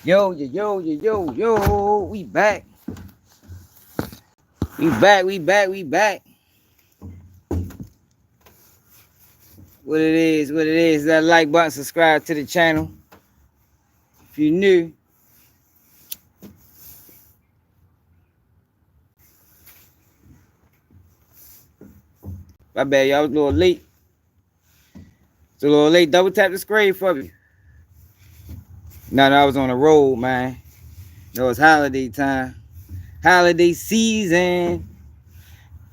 Yo. We back. We back. What it is. That like button, subscribe to the channel. If you're new. My bad, y'all. I was a little late. Double tap the screen for me. No, I was on the road, man. It was holiday time. Holiday season.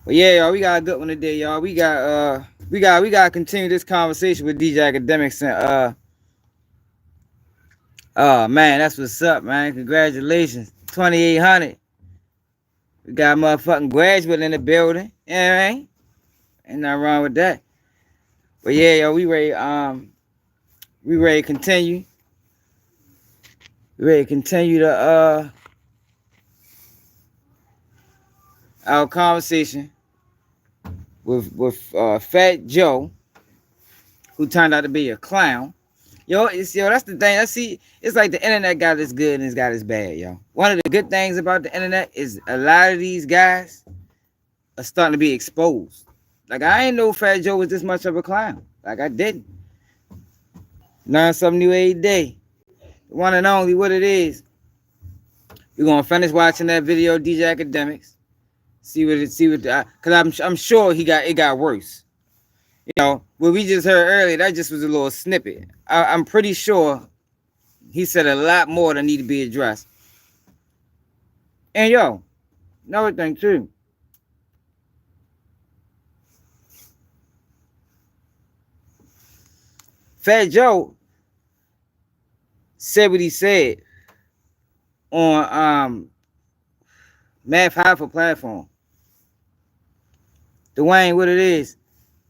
But yeah, y'all, we got a good one today, y'all. We got to continue this conversation with DJ Akademiks and man, that's what's up, man. Congratulations. 2,800. We got a motherfucking graduate in the building. You know what I mean? Ain't nothing wrong with that. But yeah, yo, we ready to continue. We ready to continue our conversation with Fat Joe, who turned out to be a clown. That's the thing. It's like the internet got its good and it's got its bad, yo. One of the good things about the internet is a lot of these guys are starting to be exposed. Like, I ain't know Fat Joe was this much of a clown. Like, I didn't. Learn something new every day. The one and only, what it is. We're gonna finish watching that video, DJ Akademiks. Cause I'm sure it got worse. You know, what we just heard earlier, that just was a little snippet. I'm pretty sure he said a lot more that need to be addressed. And yo, another thing too. Fat Joe said what he said on Math Hoffa platform. Dwayne, what it is.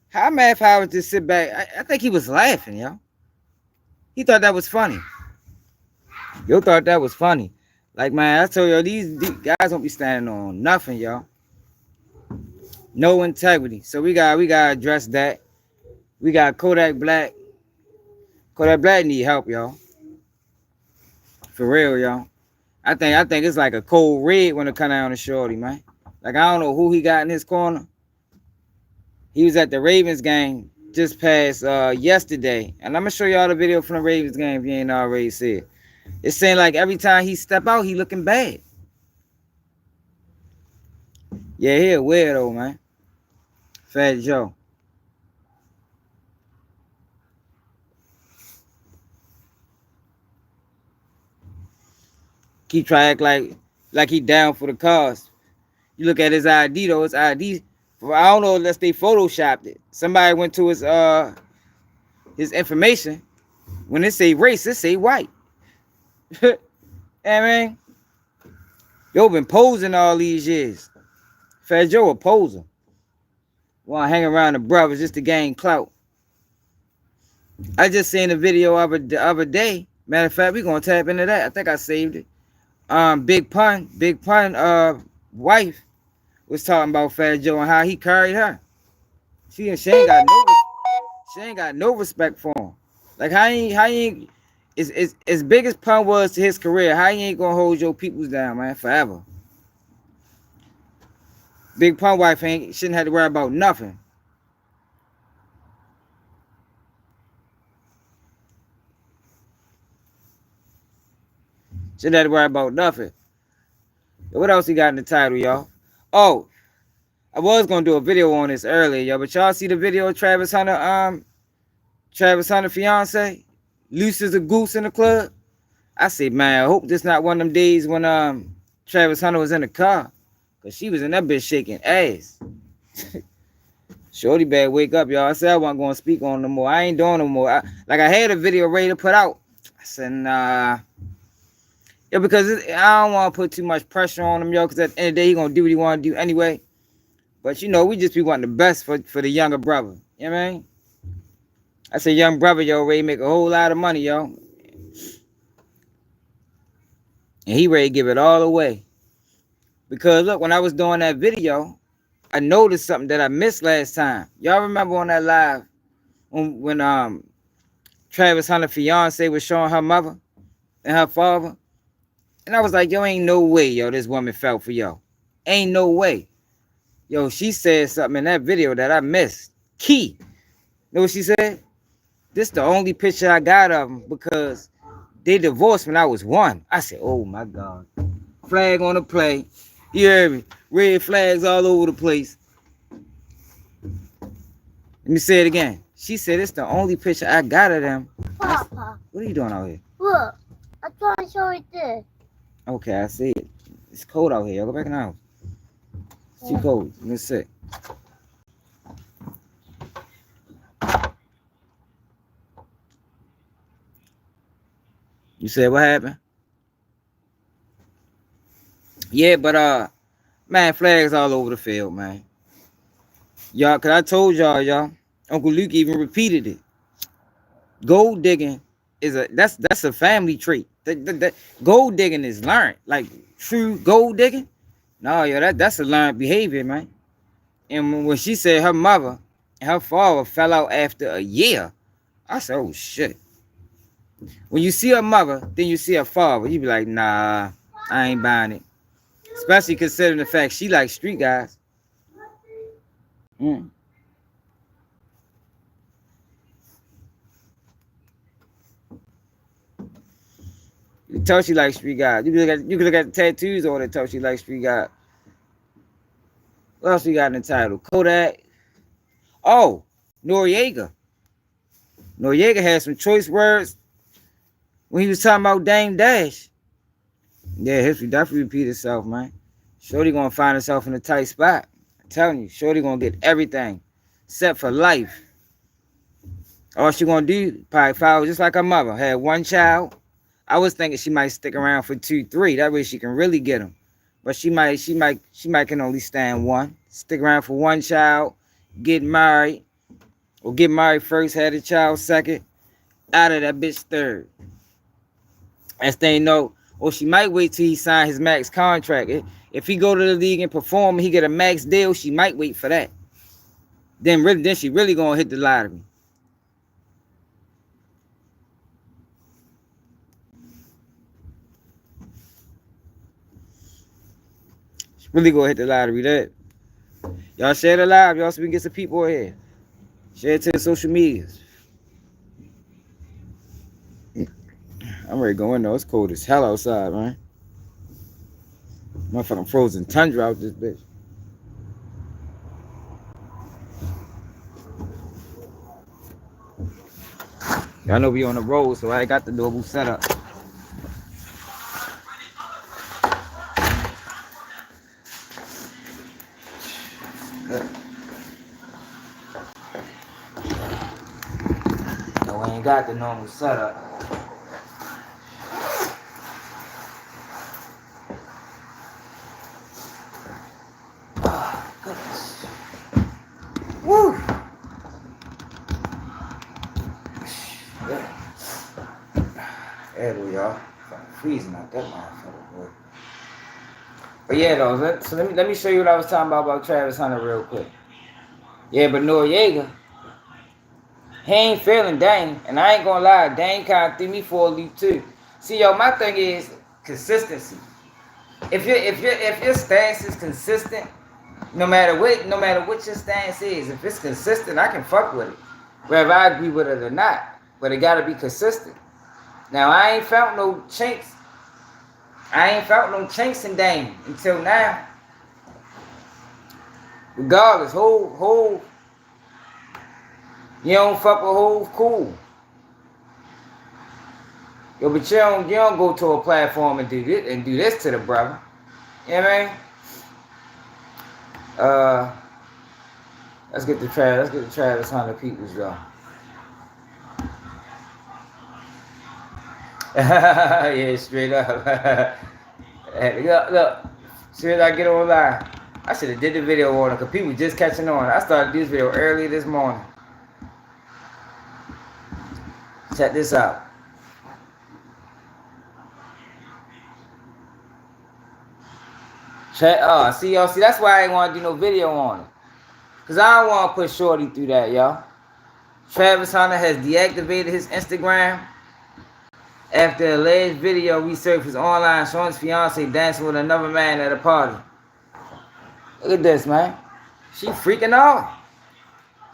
How Math Hoffa just sit back? I think he was laughing, yo. He thought that was funny. Yo thought that was funny. Like, man, I told y'all, these guys don't be standing on nothing, y'all. No integrity. So we gotta address that. We got Kodak Black. Kodak Black need help, y'all. For real, y'all. I think it's like a cold red when it come down to shorty, man. Like, I don't know who he got in his corner. He was at the Ravens game just past yesterday. And I'm going to show y'all the video from the Ravens game if you ain't already seen it. It seems like every time he step out, he looking bad. Yeah, he a weirdo, man. Fat Joe. Keep trying to act like he down for the cause. You look at his ID, though. His ID, I don't know unless they photoshopped it. Somebody went to his information. When it say race, it say white. I mean, yo been posing all these years. Fat Joe a poser. Want to hang around the brothers just to gain clout. I just seen a video of the other day. Matter of fact, we gonna tap into that. I think I saved it. Big Pun wife was talking about Fat Joe and how he carried her. She ain't got no respect for him. Like, how ain't as big as Pun was to his career, how you ain't gonna hold your peoples down, man, forever. Big Pun wife shouldn't have to worry about nothing. Shouldn't have to worry about nothing. What else he got in the title, y'all? Oh, I was gonna do a video on this earlier, y'all, but y'all see the video of Travis Hunter fiance? Loose as a goose in the club. I said, man, I hope this not one of them days when Travis Hunter was in the car. Cause she was in that bitch shaking ass. Shorty better wake up, y'all. I said I wasn't gonna speak on no more. I ain't doing no more. I had a video ready to put out. I said, nah. Yeah, because I don't want to put too much pressure on him, yo, because at the end of the day, he going to do what he want to do anyway. But, you know, we just be wanting the best for the younger brother. You know what I mean? I say young brother, yo, ready to make a whole lot of money, yo. And he ready to give it all away. Because, look, when I was doing that video, I noticed something that I missed last time. Y'all remember on that live when Travis Hunter's fiance was showing her mother and her father? And I was like, yo, ain't no way, yo, this woman fell for yo. Ain't no way. Yo, she said something in that video that I missed. Key. You know what she said? This the only picture I got of them because they divorced when I was 1. I said, oh my God. Flag on the play. You hear me? Red flags all over the place. Let me say it again. She said it's the only picture I got of them. Papa. What are you doing out here? Look. I'm trying to show you this. Okay, I see it. It's cold out here. Y'all go back in the house. It's too cold. Let me see. You said what happened? Yeah, but man, flags all over the field, man. Y'all, cause I told y'all, Uncle Luke even repeated it. Gold digging is that's a family trait. Gold digging is learned. Like true gold digging. No, yo, that's a learned behavior, man. And when she said her mother and her father fell out after a year, I said, oh shit. When you see her mother, then you see her father, you be like, nah, I ain't buying it. Especially considering the fact she likes street guys. Mm. You can tell she likes street guys. You can look at the tattoos on it, tell she likes street guys. What else we got in the title? Kodak. Oh, Noreaga. Noreaga had some choice words when he was talking about Dame Dash. Yeah, history definitely repeat itself, man. Shorty gonna find herself in a tight spot. I'm telling you, Shorty gonna get everything set for life. All she gonna do, probably follow just like her mother. Had 1 child. I was thinking she might stick around for 2, 3. That way she can really get him. But she might can only stand 1. Stick around for 1 child, get married, or get married first, had a child second, out of that bitch third. As they know, or she might wait till he sign his max contract. If he go to the league and perform and he get a max deal, she might wait for that. Then she really gonna hit the lottery. She really gonna hit the lottery. That y'all share the live, y'all, so we can get some people here. Share it to the social medias. I'm ready to go in though. It's cold as hell outside, man. Motherfucking frozen tundra out this bitch. Y'all know we on the road, so I ain't got the normal setup. No, we ain't got the normal setup. Oh, goodness. Woo! There we are. Freezing out that motherfucker, boy. But yeah, though. So let me show you what I was talking about Travis Hunter real quick. Yeah, but Noreaga, he ain't feeling Dame, and I ain't gonna lie, Dame kind of threw me for a loop too. See, yo, my thing is consistency. If your stance is consistent, no matter what your stance is, if it's consistent, I can fuck with it, whether I agree with it or not. But it gotta be consistent. Now I ain't felt no chinks. I ain't felt no chinks in Dame until now. Regardless, whole, you don't fuck with whole, cool. Yo, but you don't go to a platform and do this to the brother. You know what I mean? Let's get the Travis Hunter peoples though. Yeah, straight up. Look, soon as I get online, I should have did the video on it because people just catching on. I started this video early this morning. Check this out. See y'all. See, that's why I ain't want to do no video on it, cause I don't want to put Shorty through that, y'all. Travis Hunter has deactivated his Instagram. After alleged video resurfaced online showing his fiance dancing with another man at a party. Look at this, man. She freaking out.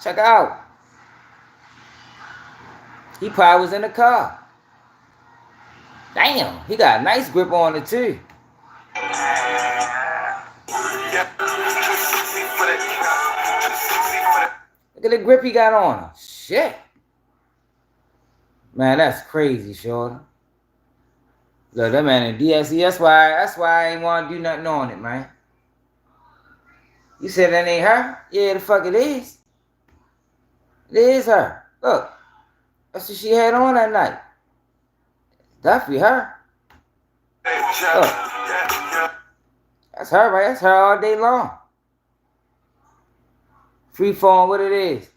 Check her out. He probably was in the car. Damn, he got a nice grip on it too. Look at the grip he got on her. Shit. Man, that's crazy, shorty. Look, that man in DSE. That's why I ain't want to do nothing on it, man. You said that ain't her? Yeah, the fuck it is. It is her. Look. That's what she had on that night. Definitely her. Look. That's her, right? That's her all day long. Freeform, what it is.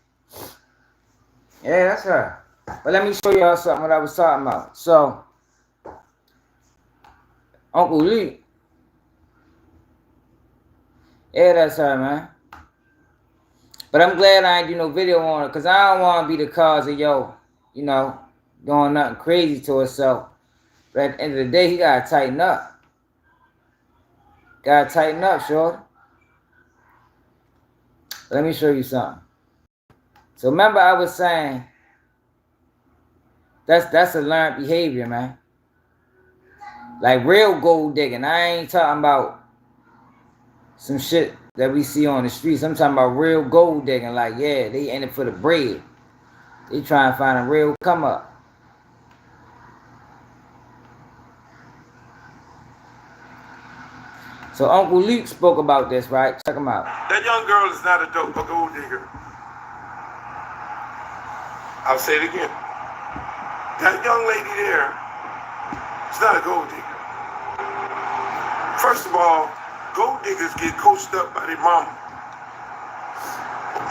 Yeah, that's her. But let me show y'all something what I was talking about. So, Uncle Lee. Yeah, that's her, man. But I'm glad I ain't do no video on her, because I don't want to be the cause of yo, you know, doing nothing crazy to herself. But at the end of the day, he got to tighten up. Got to tighten up, shorty. Let me show you something. So remember I was saying, that's a learned behavior, man. Like real gold digging. I ain't talking about some shit that we see on the streets. I'm talking about real gold digging. Like, yeah, they in it for the bread. They trying to find a real come up. So Uncle Luke spoke about this, right? Check him out. That young girl is not a gold digger. I'll say it again. That young lady there is not a gold digger. First of all, gold diggers get coached up by their mama.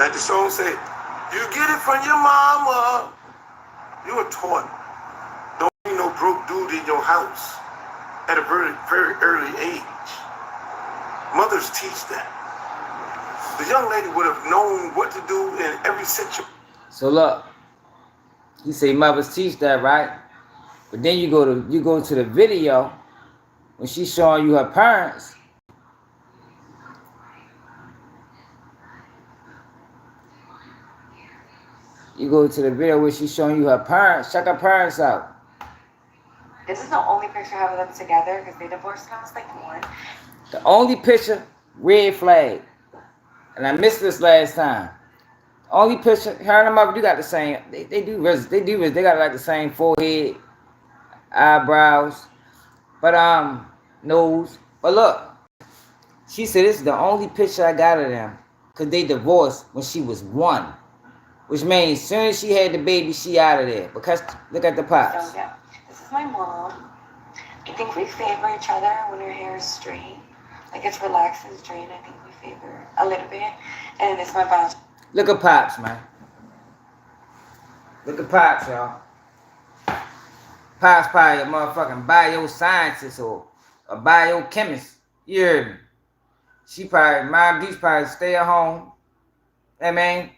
Like the song say, you get it from your mama. You were taught. Don't be no broke dude in your house at a very, very early age. Mothers teach that. The young lady would have known what to do in every situation. So look, you say mothers teach that, right? But then you go to the video when she's showing you her parents. You go to the video where she's showing you her parents. Check her parents out. This is the only picture I have of them together because they divorced when I was like 1. The only picture, red flag. And I missed this last time. Only picture, her and her mother do got the same. They got like the same forehead, eyebrows, but nose. But look, she said this is the only picture I got of them because they divorced when she was 1, which means as soon as she had the baby, she out of there. Because look at the pops. So yeah, this is my mom. I think we favor each other when her hair is straight. Like it's relaxed and straight. I think we favor a little bit. And it's my biological. Look at pops, man. Look at pops, y'all. Pops probably a motherfucking bioscientist or a biochemist. You heard me? She probably, Mom D's probably stay at home. I mean,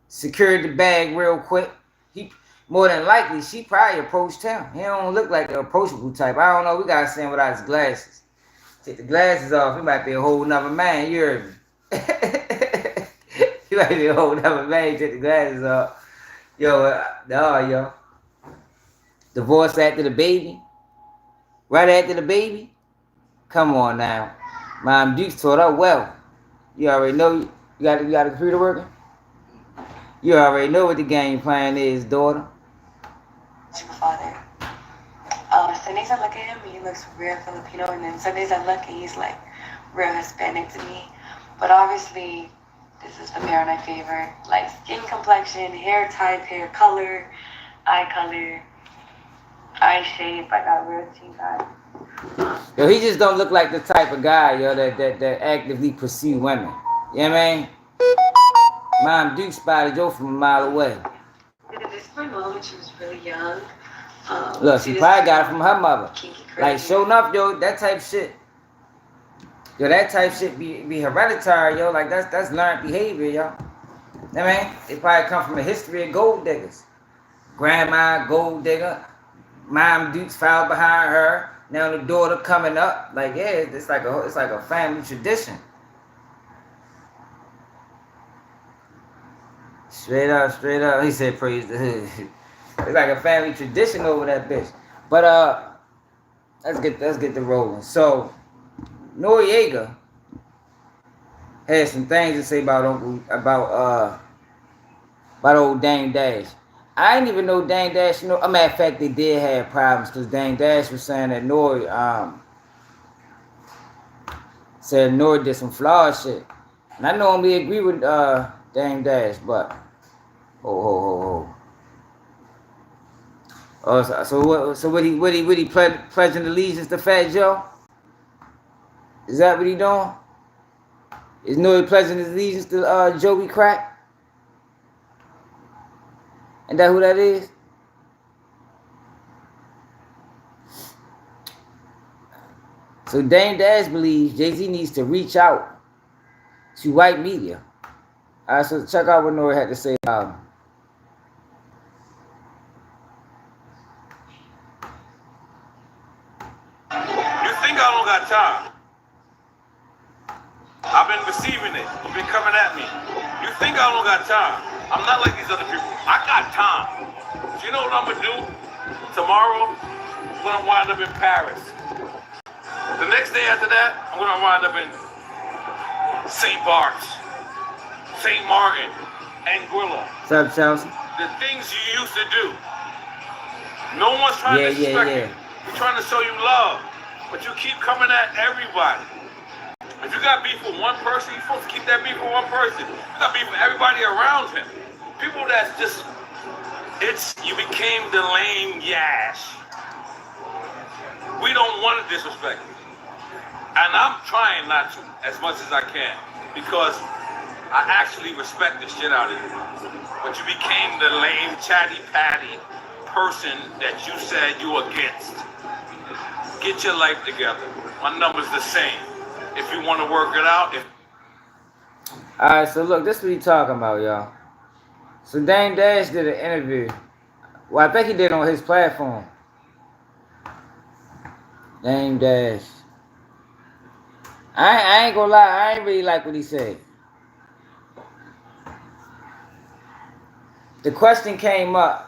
secured the bag real quick. He more than likely she probably approached him. He don't look like the approachable type. I don't know. We gotta see him without his glasses. Take the glasses off. He might be a whole nother man. You heard me? He might be a whole nother man. Take the glasses off. Yo, yo. Divorce after the baby. Right after the baby. Come on now. Mom Dukes taught her well. You already know. You got a computer working? You already know what the game plan is, daughter. Father. Some days I look at him and he looks real Filipino, and then some days I look and he's like real Hispanic to me. But obviously, this is the parent I favor. Like skin complexion, hair type, hair color, eye shape. I got real teeth eyes. Yo, he just don't look like the type of guy, yo, that actively pursue women. You know what I mean? Mom Duke spotted Joe from a mile away. This is my mom when she was really young. Look, she probably got it from her mother. Like, sure enough, yo, that type shit. Yo, that type shit be hereditary, yo. Like, that's learned behavior, yo. You know what I mean? They probably come from a history of gold diggers. Grandma, gold digger. mom Dukes filed behind her. Now the daughter coming up. Like, yeah, it's like a family tradition. Straight up, straight up. He said, praise the hood. It's like a family tradition over that bitch. But let's get the rolling. So Noreaga had some things to say about old Dame Dash. I didn't even know Dame Dash. You know, a matter of fact, they did have problems because Dame Dash was saying that Nore said Nore did some flawed shit, and I normally agree with Dame Dash, but oh, so what he pledging allegiance to Fat Joe? Is that what he doing? Is Nore pledging his allegiance to Joey Crack? And that who that is? So Dame Dash believes Jay-Z needs to reach out to white media. Alright, so check out what Nore had to say about him. You think I don't got time? I've been receiving it. You've been coming at me. You think I don't got time? I'm not like these other people. I got time. Do you know what I'm gonna do? Tomorrow, I'm gonna wind up in Paris. The next day after that, I'm gonna wind up in St. Bart's, St. Martin, Anguilla. What's up, Chelsea? The things you used to do. No one's trying to disrespect you. We're trying to show you love, but you keep coming at everybody. If you got beef with one person, you're supposed to keep that beef with one person. You got beef with everybody around him. People that's just, you became the lame yash. We don't want to disrespect you. And I'm trying not to, as much as I can, because I actually respect the shit out of you. But you became the lame, chatty-patty person that you said you were against. Get your life together. My number's the same. If you want to work it out. Alright, so look, this is what he talking about, y'all. So Dame Dash did an interview. Well, I think he did on his platform. Dame Dash. I ain't gonna lie, I ain't really like what he said. The question came up.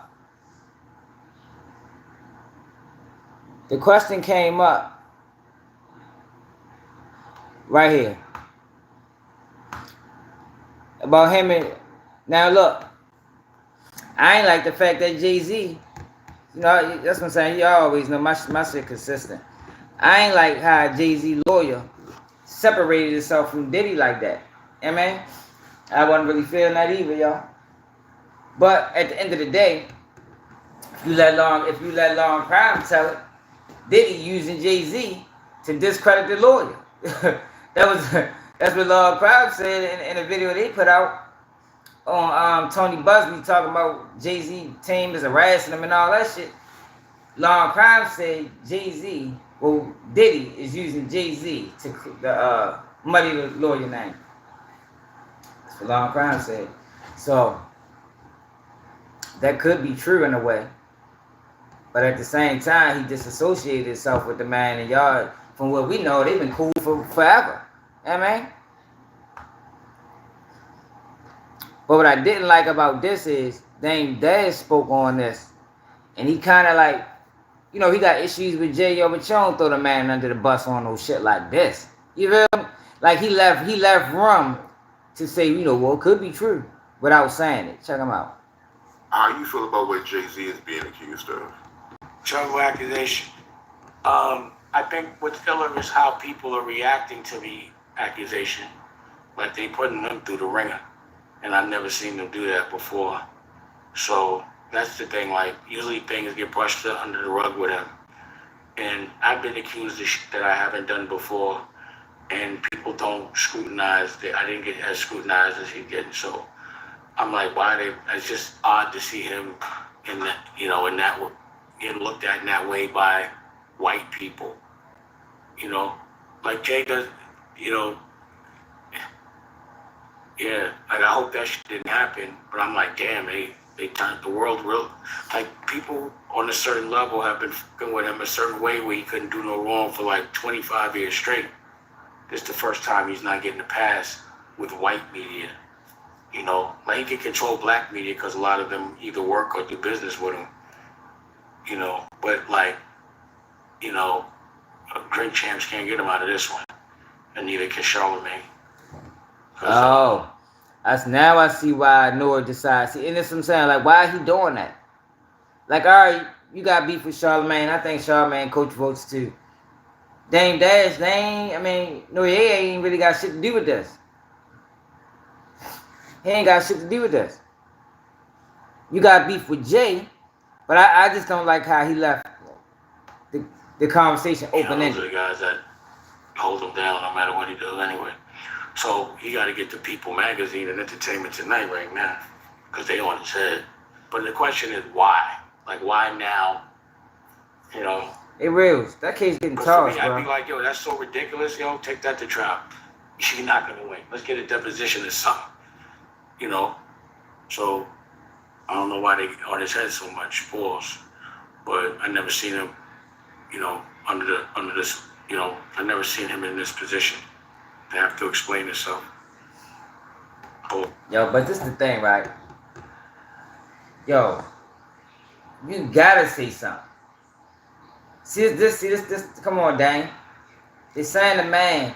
Right here. About him and... Now look. I ain't like the fact that Jay-Z... You know, that's what I'm saying. You always know my shit consistent. I ain't like how Jay-Z lawyer separated himself from Diddy like that. You know what I mean? I wasn't really feeling that either, y'all. But at the end of the day, if you let Long Crime tell it, Diddy using Jay-Z to discredit the lawyer. That's what Long Crime said in a video they put out on Tony Busby talking about Jay-Z team is harassing him and all that shit. Long Crime said Jay-Z, well, Diddy is using Jay-Z to muddy the lawyer name. That's what Long Crime said. So that could be true in a way. But at the same time, he disassociated himself with the man, and y'all, from what we know, they've been cool for forever. You know what I mean? But what I didn't like about this is Dame Dash spoke on this. And he kind of like, you know, he got issues with J.O., but you don't throw the man under the bus on no shit like this. You feel me? Like he left room to say, you know, well, it could be true without saying it. Check him out. How you feel about what Jay-Z is being accused of? Trouble accusation. I think what's iller is how people are reacting to the accusation. Like they putting them through the ringer. And I've never seen them do that before. So that's the thing, like usually things get brushed under the rug with him. And I've been accused of shit that I haven't done before. And people don't scrutinize that. I didn't get as scrutinized as he did. So I'm like, it's just odd to see him in that, getting looked at in that way by white people. Like Jay does, yeah, like I hope that shit didn't happen, but I'm like, damn, they They turned the world real. Like, people on a certain level have been fucking with him a certain way where he couldn't do no wrong for like 25 years straight. This is the first time he's not getting a pass with white media. You know, like, he can control black media because a lot of them either work or do business with him. You know, but like, you know, drink champs can't get him out of this one, and neither can Charlemagne. Oh, that's now I see why Nore decides. See, and that's what I'm saying. Like, why he doing that? Like, all right, you got beef with Charlemagne. I think Charlemagne coach votes too. Dame Dash, they ain't. I mean, Noreaga ain't really got shit to do with this. He ain't got shit to do with this. You got beef with Jay, but I just don't like how he left the conversation open-ended. Those are the guys that hold him down no matter what he does anyway. So he got to get to People Magazine and Entertainment Tonight right now because they on his head. But the question is why? Like, why now? You know? It reals. That case getting tossed, bro. I'd be like, yo, that's so ridiculous. Yo, take that to trial. You're not going to win. Let's get a deposition or something. You know? So I don't know why they on his head so much, pause. But I never seen him, you know, under this, you know, I never seen him in this position to have to explain himself. Oh. Yo, but this is the thing, right? Yo, you gotta say something. See this, come on, Dane. They saying the man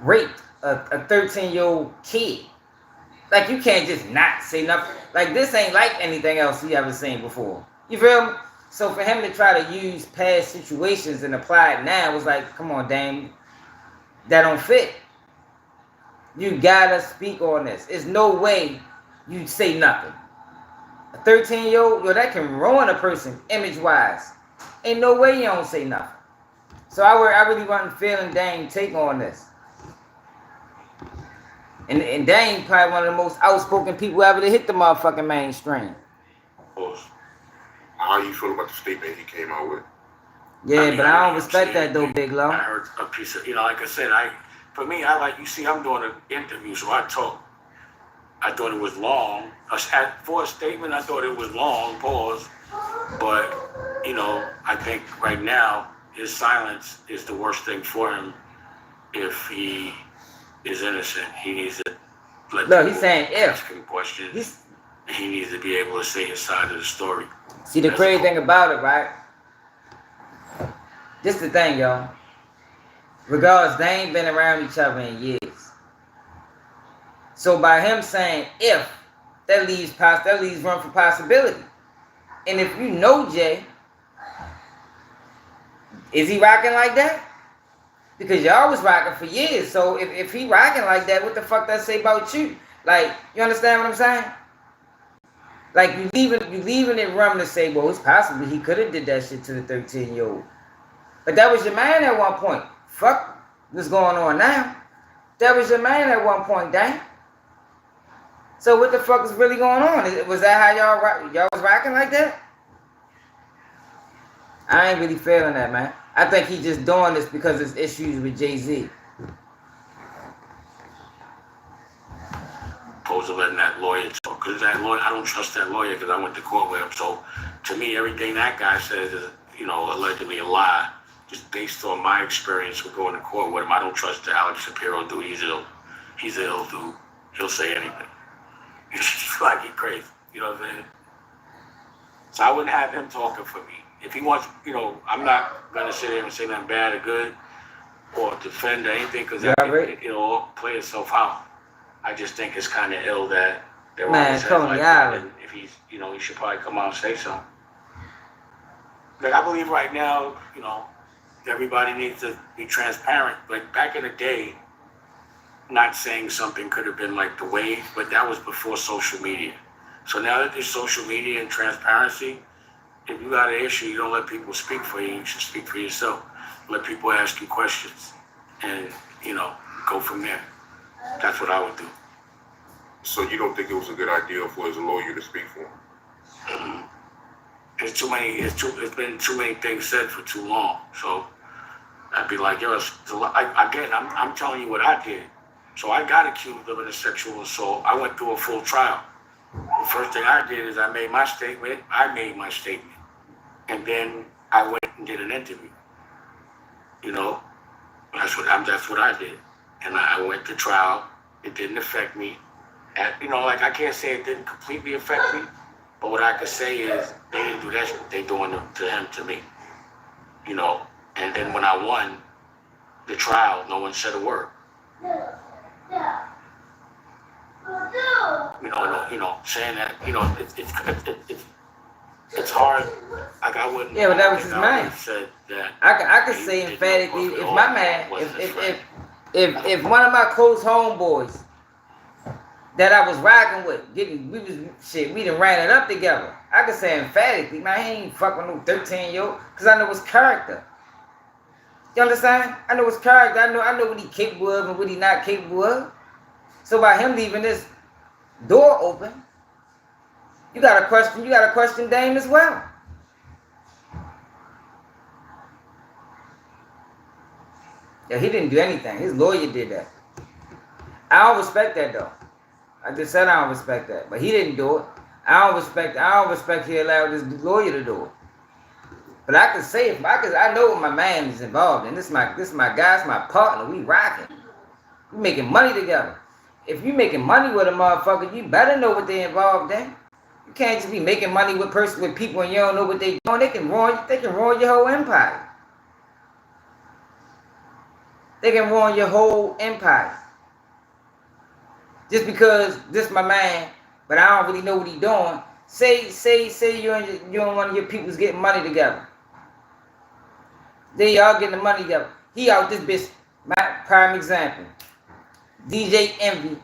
raped a 13-year-old kid. Like, you can't just not say nothing. Like, this ain't like anything else you ever seen before. You feel me? So for him to try to use past situations and apply it now was like, come on, Dame, that don't fit. You gotta speak on this. There's no way you say nothing. A 13-year-old, yo, that can ruin a person image-wise. Ain't no way you don't say nothing. So I really wasn't feeling Dame take on this. And Dame probably one of the most outspoken people ever to hit the motherfucking mainstream. How you feel about the statement he came out with? Yeah, I mean, but I don't respect that though, Big Low. I heard a piece of, you know, like I said, for me, I like, you see, I'm doing an interview, so I talk. I thought it was long. For a statement, I thought it was long, pause. But, you know, I think right now, his silence is the worst thing for him if he is innocent. He needs to let Look, he's saying ask him questions. He needs to be able to say his side of the story. See, the crazy thing about it, right? This the thing, y'all. Regardless, they ain't been around each other in years. So by him saying if, that leaves room for possibility. And if you know Jay, is he rocking like that? Because y'all was rocking for years. So if he rocking like that, what the fuck that say about you? Like, you understand what I'm saying? Like, you leaving it rum to say, well, it's possible he could have did that shit to the 13-year-old. But that was your man at one point. Fuck what's going on now. That was your man at one point, dang. So what the fuck is really going on? Was that how y'all was rocking like that? I ain't really feeling that, man. I think he just doing this because it's issues with Jay-Z. Opposed to letting that lawyer talk. Because that lawyer, I don't trust that lawyer because I went to court with him. So to me, everything that guy says is, you know, allegedly a lie. Just based on my experience with going to court with him, I don't trust the Alex Shapiro dude. He's ill. He's an ill dude. He'll say anything. He's like, he's crazy. You know what I'm saying? So I wouldn't have him talking for me. If he wants, you know, I'm not going to sit there and say nothing bad or good or defend or anything because it'll all play itself out. I just think it's kind of ill that they're on his head like that. And if he's, you know, he should probably come out and say something. Like, I believe right now, you know, everybody needs to be transparent. Like, back in the day, not saying something could have been like the wave, but that was before social media. So now that there's social media and transparency, if you got an issue, you don't let people speak for you. You should speak for yourself. Let people ask you questions and, you know, go from there. That's what I would do. So you don't think it was a good idea for his lawyer to speak for him? Mm-hmm. It's been too many things said for too long. So I'd be like, yo, I'm telling you what I did. So I got accused of a sexual assault. I went through a full trial first thing I did is I made my statement. And then I went and did an interview. You know, that's what I did. And I went to trial. It didn't affect me. You know, like I can't say it didn't completely affect me, but what I could say is they didn't do that shit. They doing it to him, to me. You know, and then when I won the trial, no one said a word. You know, saying that, you know, it's hard. Like I wouldn't. Yeah, but that was his man. Said that I could say emphatically, if my man, if one of my close homeboys that I was rocking with, we done ran it up together. I could say emphatically, man, he ain't fucking no 13-year-old, cause I know his character. You understand? I know his character. I know what he capable of and what he not capable of. So by him leaving this door open, you gotta question Dame as well. Yeah, he didn't do anything. His lawyer did that. I don't respect that though. I just said I don't respect that. But he didn't do it. I don't respect he allowed his lawyer to do it. But I can say I know what my man is involved in. This is my guy, it's my partner. We rocking. We making money together. If you making money with a motherfucker, you better know what they involved in. You can't just be making money with people and you don't know what they doing. They can ruin your whole empire. They can ruin your whole empire. Just because this my man, but I don't really know what he doing. Say you and one of your people's getting money together. They all getting the money together. He out this bitch. My prime example. DJ Envy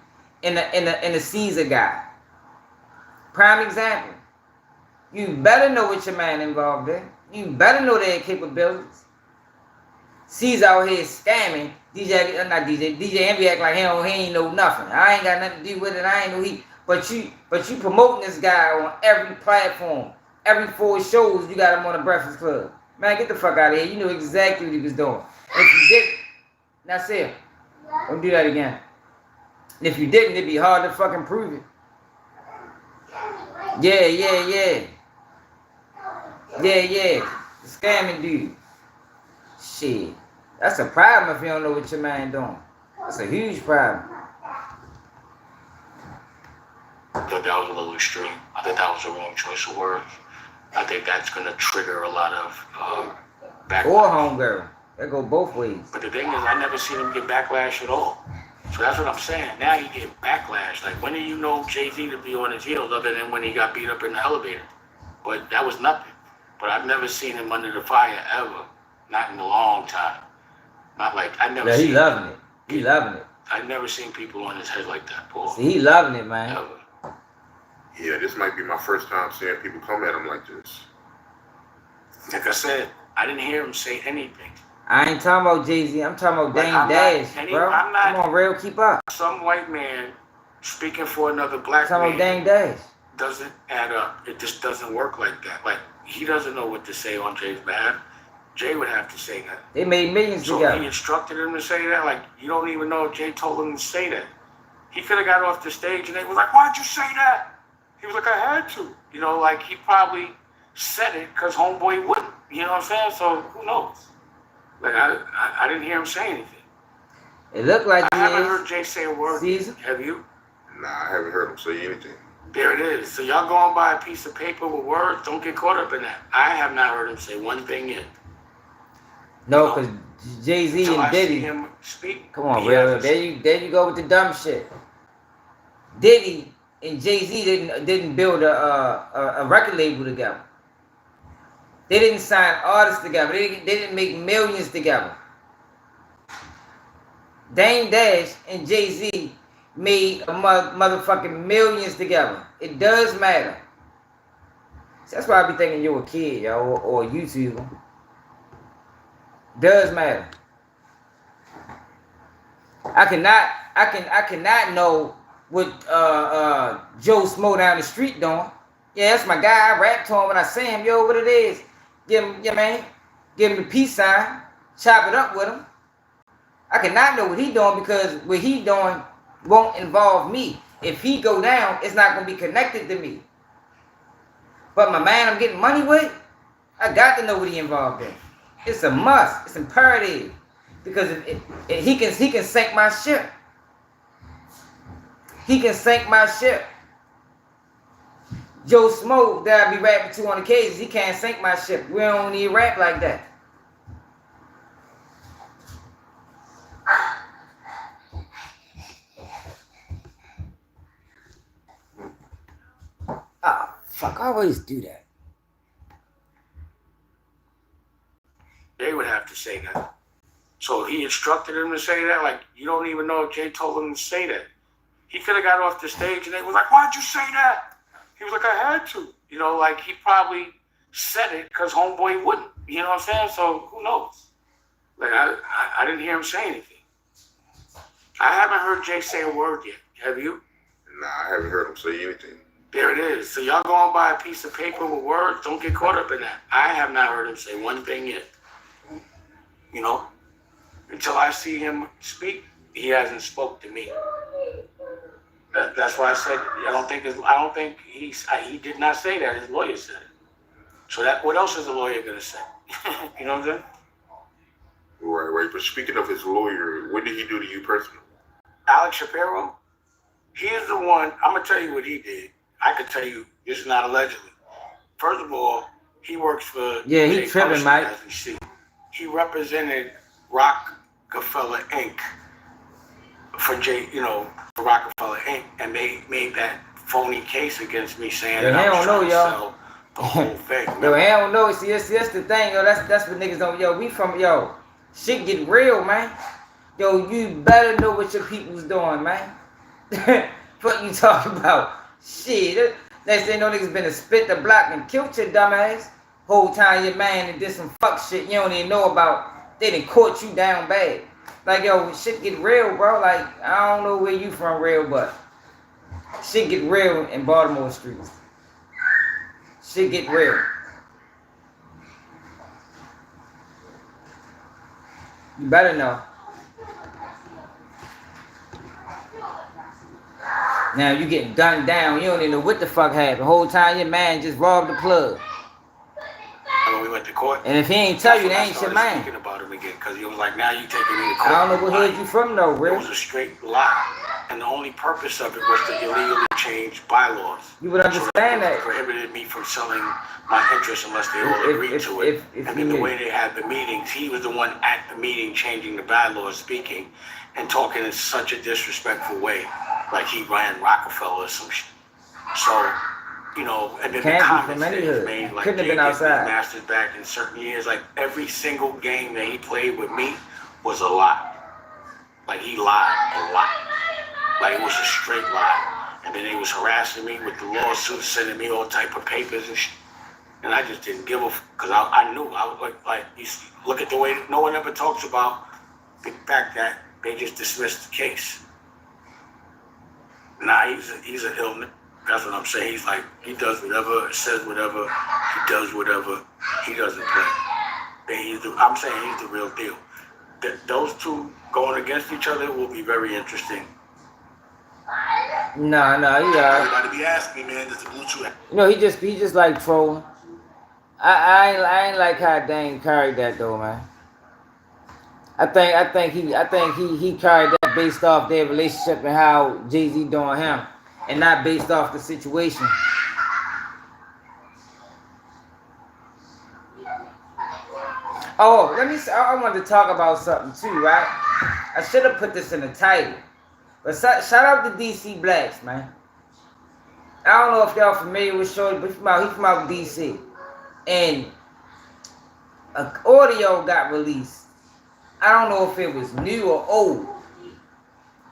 and the Caesar guy. Prime example. You better know what your man involved in. You better know their capabilities. Caesar out here scamming. DJ Envy act like he ain't know nothing. I ain't got nothing to do with it. I ain't know he. But you promoting this guy on every platform. Every 4 shows you got him on the Breakfast Club. Man, get the fuck out of here. You know exactly what he was doing. If you didn't, now say it. Don't do that again. And if you didn't, it'd be hard to fucking prove it. Yeah. The scamming dude. Shit. That's a problem if you don't know what your man doing. That's a huge problem. I thought that was a little extreme. I think that was the wrong choice of words. I think that's going to trigger a lot of backlash. Or homegirl. That go both ways. But the thing is, I never seen him get backlash at all. So that's what I'm saying. Now he get backlash. Like, when do you know Jay-Z to be on his heels other than when he got beat up in the elevator? But that was nothing. But I've never seen him under the fire ever. Not in a long time. Not like, I never seen he loving it. He loving it. I've never seen people on his head like that, Paul. See, he loving it, man. Ever. Yeah, this might be my first time seeing people come at him like this. Like I said, I didn't hear him say anything. I ain't talking about Jay-Z. I'm talking about Dame Dash, bro. Come on, real, keep up. Some white man speaking for another black man. I'm talking about Dame Dash. Doesn't add up. It just doesn't work like that. Like, he doesn't know what to say on Jay's behalf. Jay would have to say that. They made millions together. So he instructed him to say that? Like, you don't even know if Jay told him to say that. He could have got off the stage and they was like, why'd you say that? He was like, I had to. You know, like, he probably said it because homeboy wouldn't. You know what I'm saying? So, who knows? Like, I didn't hear him say anything. It looked like I haven't heard Jay say a word. Caesar? Have you? Nah, I haven't heard him say anything. There it is. So y'all going by a piece of paper with words. Don't get caught up in that. I have not heard him say one thing yet. No, because Jay-Z and Diddy. Him speak, come on, bro. There you go with the dumb shit. Diddy and Jay-Z didn't build a record label together. They didn't sign artists together. They didn't make millions together. Dame Dash and Jay-Z made a motherfucking millions together. It does matter. So that's why I be thinking you're a kid, yo, or a YouTuber. Does matter. I cannot know what Joe Smo down the street doing. Yeah, that's my guy. I rap to him when I see him. Yo, what it is? Give him, yeah, man. Give him the peace sign. Chop it up with him. I cannot know what he doing because what he doing won't involve me. If he go down, it's not gonna be connected to me. But my man I'm getting money with, I got to know what he involved in. It's a must. It's imperative. Because if he can sink my ship. He can sink my ship. Joe Smoke that I be rapping to on occasions, he can't sink my ship. We don't need rap like that. Ah, fuck, I always do that. They would have to say that. So he instructed him to say that? Like, you don't even know if Jay told him to say that. He could have got off the stage and they was like, why'd you say that? He was like, I had to. You know, like he probably said it because homeboy wouldn't. You know what I'm saying? So who knows? Like I didn't hear him say anything. I haven't heard Jay say a word yet. Have you? Nah, I haven't heard him say anything. There it is. So y'all going by a piece of paper with words. Don't get caught up in that. I have not heard him say one thing yet. You know? Until I see him speak, he hasn't spoke to me. That's why I said I don't think he did not say that. His lawyer said it. So what else is the lawyer gonna say? You know what I'm saying? Right. But speaking of his lawyer, what did he do to you personally? Alex Shapiro, he is the one. I'm gonna tell you what he did. I could tell you this is not allegedly. First of all, he works for he tripping, Mike. As we see. He represented Rockefeller Inc. for Rockefeller Inc. and they made that phony case against me saying that I was trying to sell the whole thing. Yo, I don't know. See, that's the thing, yo. That's what niggas don't. Yo, we from shit get real, man. Yo, you better know what your people's doing, man. What you talking about? Shit. Next thing you know, niggas been to spit the block and killed your dumb ass. Whole time your man and did some fuck shit you don't even know about. They done caught you down bad. Like, yo, shit get real, bro. Like, I don't know where you from real, but shit get real in Baltimore streets. Shit get real. You better know. Now you getting gunned down. You don't even know what the fuck happened. The whole time your man just robbed the plug. When we went to court. And if he ain't tell you, they ain't your man. Thinking about him again, because he was like, now you taking me to court. I don't know what hood you from though, real. It was a straight lie. And the only purpose of it was to illegally change bylaws. You would understand that. Prohibited me from selling my interest unless they all agreed to it. And then the way they had the meetings, he was the one at the meeting changing the bylaws, speaking and talking in such a disrespectful way. Like he ran Rockefeller or some shit. So, you know, and then the comments that he made, like, couldn't have been outside. Masters back in certain years, like every single game that he played with me was a lie. Like he lied a lot. Like it was a straight lie. And then they was harassing me with the lawsuits, sending me all type of papers and shit. And I just didn't give a because I knew. I was like you see, look at the way no one ever talks about the fact that they just dismissed the case. Nah, he's an ill. That's what I'm saying. He's like, he does whatever, says whatever, he does whatever, he doesn't play. I'm saying he's the real deal. Those two going against each other will be very interesting. Nah, yeah. Everybody be asking me, man, does the blue chew? You know, he just like trolling. I ain't like how Dane carried that though, man. I think he carried that based off their relationship and how Jay-Z doing him, and not based off the situation. Oh, I wanted to talk about something too, right? I should have put this in the title. But shout out to DC Blacks, man. I don't know if y'all familiar with Shorty, but he's from out DC. And an audio got released. I don't know if it was new or old,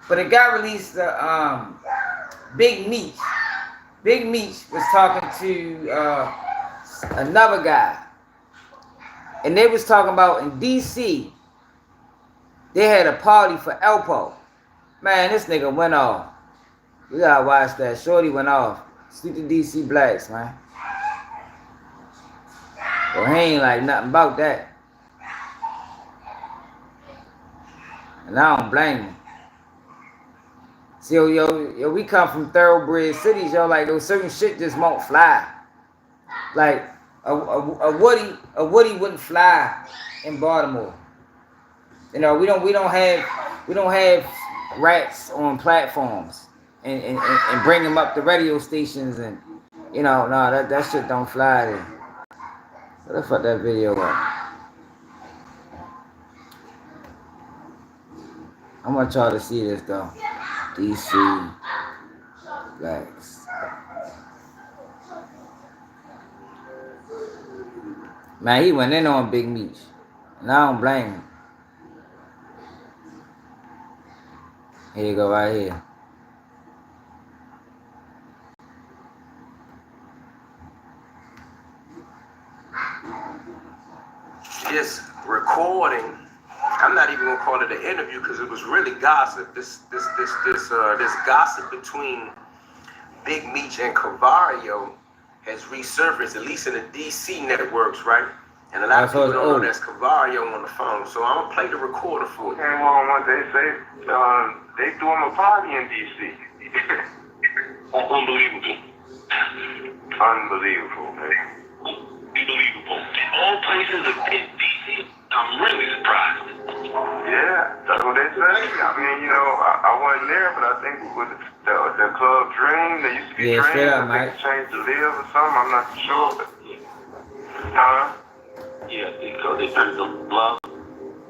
but it got released. Big Meech. Big Meech was talking to another guy, and they was talking about in DC. They had a party for Elpo. Man, this nigga went off. We gotta watch that. Shorty went off. Speak to DC Blacks, man. Well, he ain't like nothing about that. And I don't blame him. See, yo, we come from thoroughbred cities, yo. Like those certain shit just won't fly. Like a Woody wouldn't fly in Baltimore. You know, we don't have rats on platforms and bring them up to radio stations and you know, no, that shit don't fly there. What the fuck that video up? I want y'all to see this though. DC Blacks. Man, he went in on Big Meech. And I don't blame him. Here you go, right here. This recording, I'm not even gonna call it an interview because it was really gossip. This gossip between Big Meech and Cavario has resurfaced, at least in the DC networks, right? And a lot of people don't know that's Cavario on the phone. So I'm gonna play the recorder for you. Came on what they say, they threw him a party in DC. Unbelievable. Unbelievable, man. Unbelievable. All places in DC, I'm really surprised. Yeah, that's what they say. I mean, you know, I wasn't there, but I think with the Club Dream, they used to be Dream. I think it changed to Live or something. I'm not sure. Huh? Yeah, they turned to Love.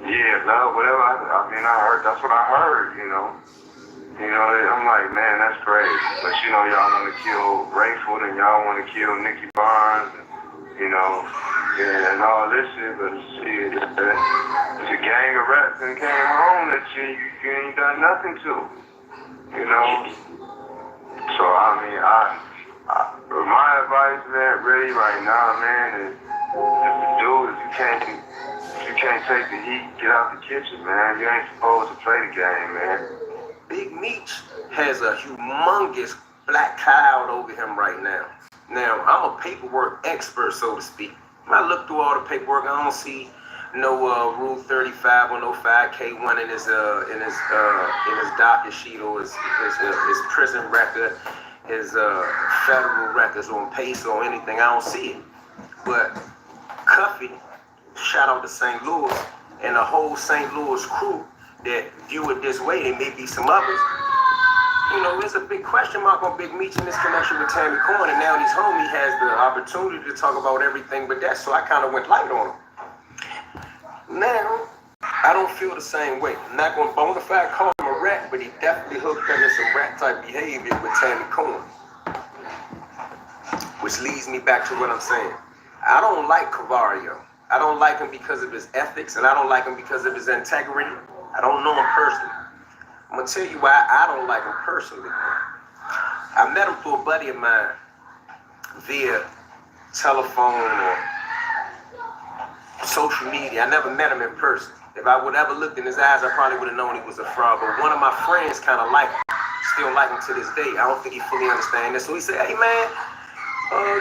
Yeah, Love, whatever. I mean, I heard. That's what I heard. You know, I'm like, man, that's crazy. But you know, y'all want to kill Rayford and y'all want to kill Nicky Barnes. And, you know, yeah, and all this shit, but shit, it's a gang of rats and came home that you ain't done nothing to, you know. So I mean, my advice, man, really right now, man, is to do is you can't take the heat, get out the kitchen, man. You ain't supposed to play the game, man. Big Meech has a humongous black cloud over him right now. Now, I'm a paperwork expert, so to speak. When I look through all the paperwork, I don't see no Rule 35 or no 5K1 in his docket sheet or his prison record, his federal records on PACE or anything. I don't see it. But Cuffy, shout out to St. Louis, and the whole St. Louis crew that view it this way. There may be some others. You know, there's a big question mark on Big Meech in this connection with Tammy Corn, and now he's home. He has the opportunity to talk about everything but that, so I kind of went light on him. Now, I don't feel the same way. I'm not going to bona fide call him a rat, but he definitely hooked up in some rat-type behavior with Tammy Corn. Which leads me back to what I'm saying. I don't like Cavario. I don't like him because of his ethics, and I don't like him because of his integrity. I don't know him personally. I'm going to tell you why I don't like him personally. I met him through a buddy of mine via telephone or social media. I never met him in person. If I would ever looked in his eyes, I probably would have known he was a fraud. But one of my friends kind of like him, still like him to this day. I don't think he fully understands this. So he said, hey, man,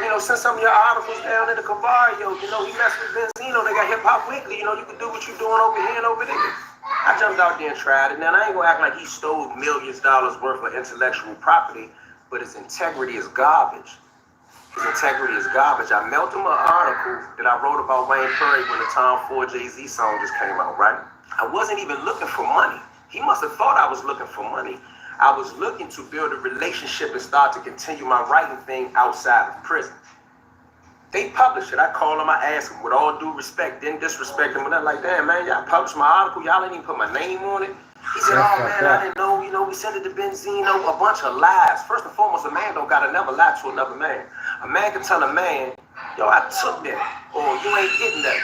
you know, send some of your articles down in the Cavario. You know, he messed with Benzino. They got Hip Hop Weekly. You know, you can do what you're doing over here and over there. I jumped out there and tried it. Now, I ain't going to act like he stole millions of dollars worth of intellectual property, but his integrity is garbage. His integrity is garbage. I mailed him an article that I wrote about Wayne Perry when the Tom Ford Jay-Z song just came out, right? I wasn't even looking for money. He must have thought I was looking for money. I was looking to build a relationship and start to continue my writing thing outside of prison. They published it. I called him, I asked him, with all due respect, didn't disrespect him, but I'm like, damn, man, y'all published my article, y'all didn't even put my name on it. He said, oh, man, I didn't know, you know, we sent it to Benzino, a bunch of lies. First and foremost, a man don't gotta never lie to another man. A man can tell a man, yo, I took that, or you ain't getting that.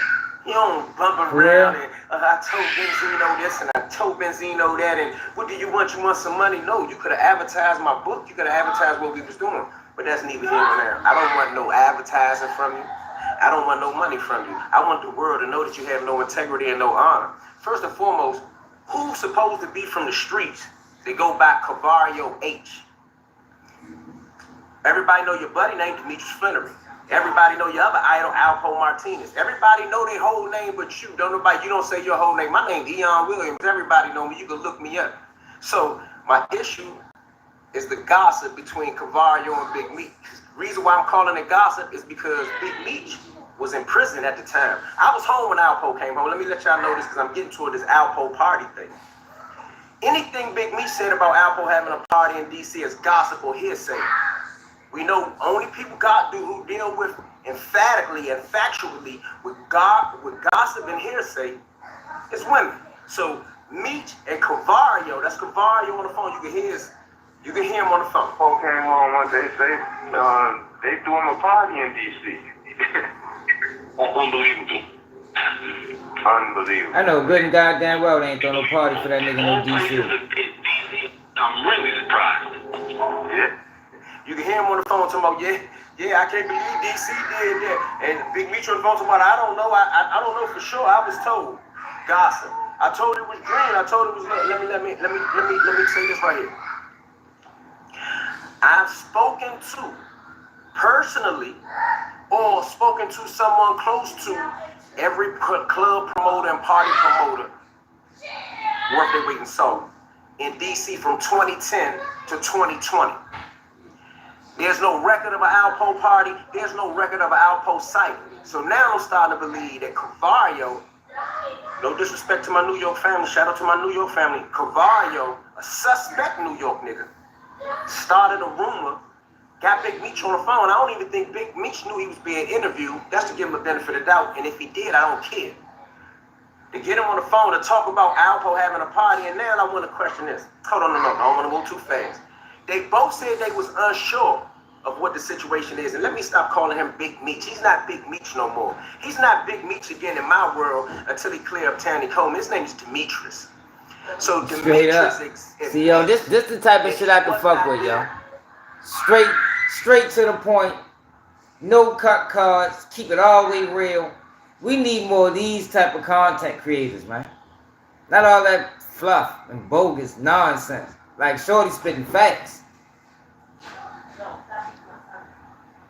You don't bump around and I told Benzino this and I told Benzino that, and what do you want? You want some money? No, you could have advertised my book. You could have advertised what we was doing. But that's neither here nor there. I don't want no advertising from you. I don't want no money from you. I want the world to know that you have no integrity and no honor. First and foremost, who's supposed to be from the streets? They go by Cavario H. Everybody know your buddy named Demetrius Flannery. Everybody know your other idol, Alpo Martinez. Everybody know their whole name but you. You don't say your whole name. My name Eon Williams. Everybody know me. You can look me up. So my issue is the gossip between Cavario and Big Meech. The reason why I'm calling it gossip is because Big Meech was in prison at the time. I was home when Alpo came home. Let me let y'all know this because I'm getting toward this Alpo party thing. Anything Big Meech said about Alpo having a party in DC is gossip or hearsay. We know only people who deal with emphatically and factually with gossip and hearsay is women. So Meech and Cavario, that's Cavario on the phone. You can hear him on the phone. Paul came home one day, say they doing a party in DC. Unbelievable. Unbelievable. I know good and goddamn well they ain't throwing no party for that nigga in All no places DC. have been DC. I'm really surprised. Yeah. You can hear him on the phone talking about, yeah, I can't believe DC did that. And Big Meech on the phone talking about, I don't know, I don't know for sure. I was told. Gossip. I told it was green. I told it was let me say this right here. I've spoken to personally or spoken to someone close to every club promoter and party promoter worth their weight in salt in DC from 2010 to 2020. There's no record of an Alpo party. There's no record of an Alpo site. So now I'm starting to believe that Cavario, no disrespect to my New York family, shout out to my New York family, Cavario, a suspect New York nigga, started a rumor, got Big Meech on the phone. I don't even think Big Meech knew he was being interviewed. That's to give him the benefit of the doubt. And if he did, I don't care. To get him on the phone to talk about Alpo having a party, and now I want to question this. Hold on, no, I don't want to go too fast. They both said they was unsure of what the situation is. And let me stop calling him Big Meech. He's not Big Meech no more. He's not Big Meech again in my world until he clear up Tanny Coleman. His name is Demetrius. So Straight up. See, yo, this the type of shit I can fuck with, yo. Straight to the point. No cut cards. Keep it all the way real. We need more of these type of content creators, man. Not all that fluff and bogus nonsense. Like Shorty spitting facts.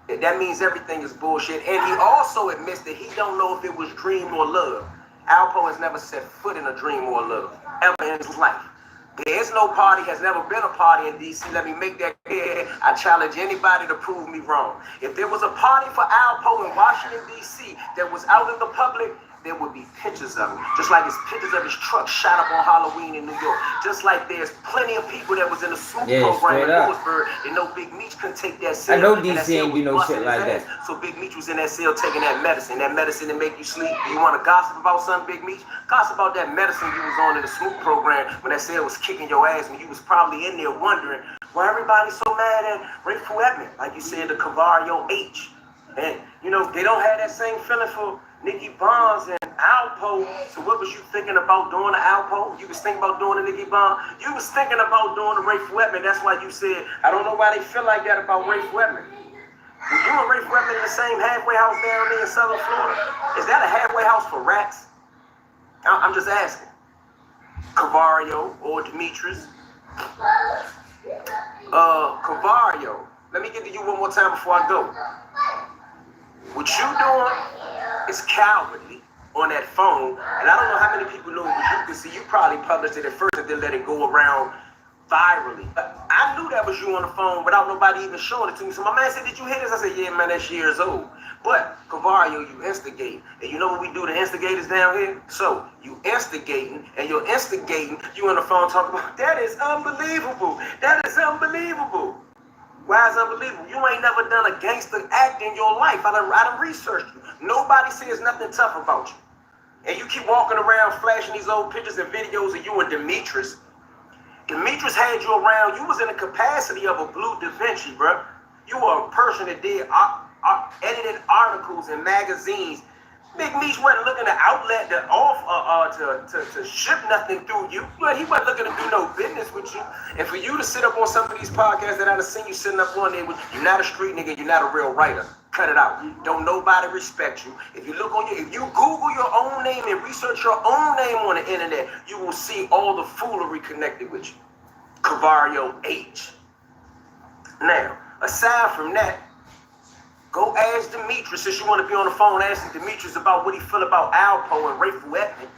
That means everything is bullshit. And he also admits that he don't know if it was dream or love. Alpo has never set foot in a dream or love ever in his life. There is no party, has never been a party in DC. Let me make that clear. I challenge anybody to prove me wrong. If there was a party for Alpo in Washington, DC that was out in the public, there would be pictures of him. Just like there's pictures of his truck shot up on Halloween in New York. Just like there's plenty of people that was in the Smoop program in Lewisburg and no Big Meech couldn't take that cell. I know DC ain't do no shit like that. So Big Meech was in that cell taking that medicine that make you sleep. You want to gossip about something, Big Meech? Gossip about that medicine you was on in the Smoop program when that cell was kicking your ass when you was probably in there wondering why everybody's so mad at Rayful Edmond. Like you said, the Cavario H. And, you know, they don't have that same feeling for Nicky Bonds and Alpo. So what was you thinking about doing the Alpo? You was thinking about doing the Nicky Bonds. You was thinking about doing the Rayful Edmond. That's why you said, I don't know why they feel like that about Rayful Edmond. Were you and Rayful Edmond in the same halfway house down there in Southern Florida? Is that a halfway house for rats? I'm just asking. Cavario or Demetrius? Cavario. Let me get to you one more time before I go. What you doing is cowardly on that phone, and I don't know how many people know it was you, because see, you probably published it at first and then let it go around virally. I knew that was you on the phone without nobody even showing it to me. So my man said, did you hear this? I said, yeah, man, that's years old. But, Cavario, you instigate. And you know what we do to instigators down here? So, you instigating, and you're instigating, you on the phone talking about, that is unbelievable. That is unbelievable. Why is it unbelievable? You ain't never done a gangster act in your life. I done researched you. Nobody says nothing tough about you. And you keep walking around flashing these old pictures and videos of you and Demetrius. Demetrius had you around. You was in the capacity of a Blue Da Vinci, bro. You were a person that did edited articles in magazines. Big Meech wasn't looking to outlet to ship nothing through you. He wasn't looking to do no business with you. And for you to sit up on some of these podcasts that I've seen you sitting up on there, you're not a street nigga, you're not a real writer. Cut it out. Don't nobody respect you. If you if you Google your own name and research your own name on the internet, you will see all the foolery connected with you. Cavario H. Now, aside from that, go ask Demetrius, since you want to be on the phone asking Demetrius about what he feel about Alpo and Rayful Edmond.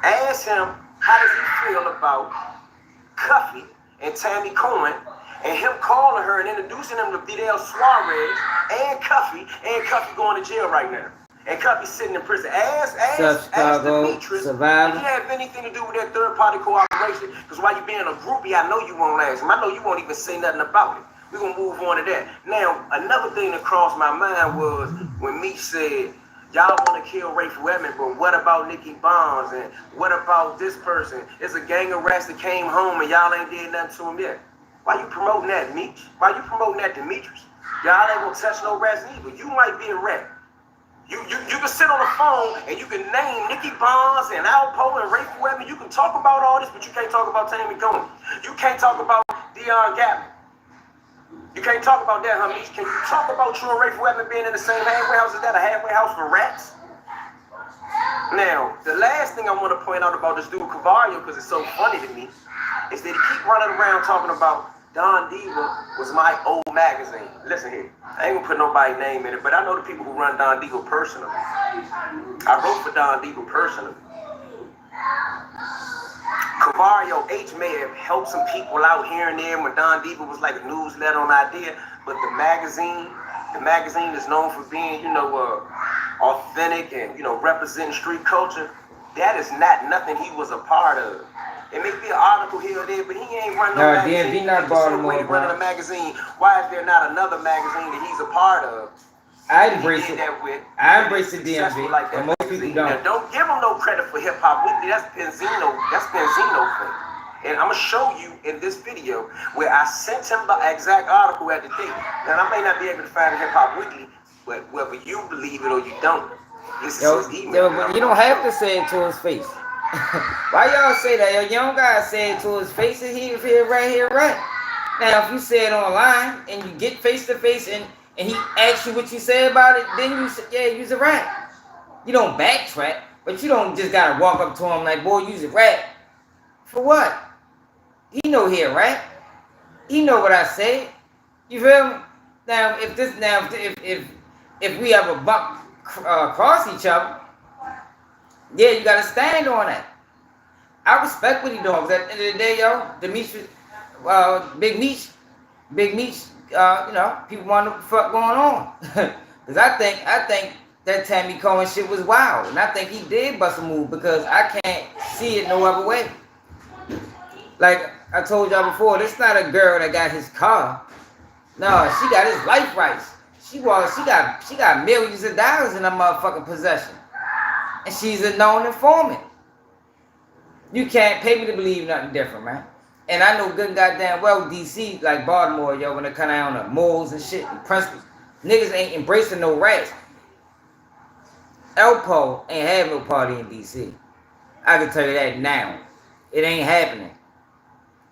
Ask him, how does he feel about Cuffy and Tammy Cohen, and him calling her and introducing him to Vidal Suarez and Cuffy going to jail right now. And Cuffy sitting in prison. Ask Demetrius if he have anything to do with that third-party cooperation. Because while you being a groupie, I know you won't ask him. I know you won't even say nothing about it. We're going to move on to that. Now, another thing that crossed my mind was when Meech said, y'all want to kill Rayful Edmonds, but what about Nicky Bonds? And what about this person? It's a gang of rats that came home and y'all ain't did nothing to him yet. Why you promoting that, Meech? Why you promoting that, Demetrius? Y'all ain't going to touch no rats either. You might be a rat. You can sit on the phone and you can name Nicky Bonds and Alpo and Rayful Edmonds. You can talk about all this, but you can't talk about Tammy Cohen. You can't talk about Deion Gavin. You can't talk about that, Meech. Can you talk about you and Rayful Edmonds being in the same halfway house? Is that a halfway house for rats? Now, the last thing I want to point out about this dude Cavario, because it's so funny to me, is that he keep running around talking about Don Diva was my old magazine. Listen here, I ain't gonna put nobody's name in it, but I know the people who run Don Diva personally. I wrote for Don Diva personally. Cavario H may have helped some people out here and there when Don Diva was like a newsletter on idea, but the magazine is known for being, authentic and, representing street culture. That is not nothing he was a part of. It may be an article here or there, but he ain't running no magazine. DMV not Baltimore, running a magazine. Why is there not another magazine that he's a part of? I embrace it. I embrace the DMV, like but most people don't. Now, don't give him no credit for Hip Hop Weekly. That's Benzino thing. And I'm gonna show you in this video where I sent him the exact article at the date. Now I may not be able to find Hip Hop Weekly, but whether you believe it or you don't, this is his email. But you don't have to say it to his face. Why y'all say that? Yo, you don't gotta say it to his face. He was here, right. Now, if you say it online and you get face to face and he asks you what you say about it, then you say, yeah, you's a rat. You don't backtrack, but you don't just gotta walk up to him like, boy, you's a rat. For what? He know here, right? He know what I said. You feel me? Now, if we ever bump cross each other, yeah, you gotta stand on that. I respect what he doing. Cause at the end of the day, yo, Demetrius, Big Meech, people wonder what the fuck going on. Cause I think that Tammy Cohen shit was wild, and I think he did bust a move because I can't see it no other way. Like I told y'all before, this not a girl that got his car. No, she got his life rights. She got millions of dollars in her motherfucking possession. And she's a known informant. You can't pay me to believe nothing different, man. And I know good and goddamn well DC, like Baltimore, yo, when it come down to morals and shit and principles, niggas ain't embracing no rats. Elpo ain't have no party in DC. I can tell you that now. It ain't happening.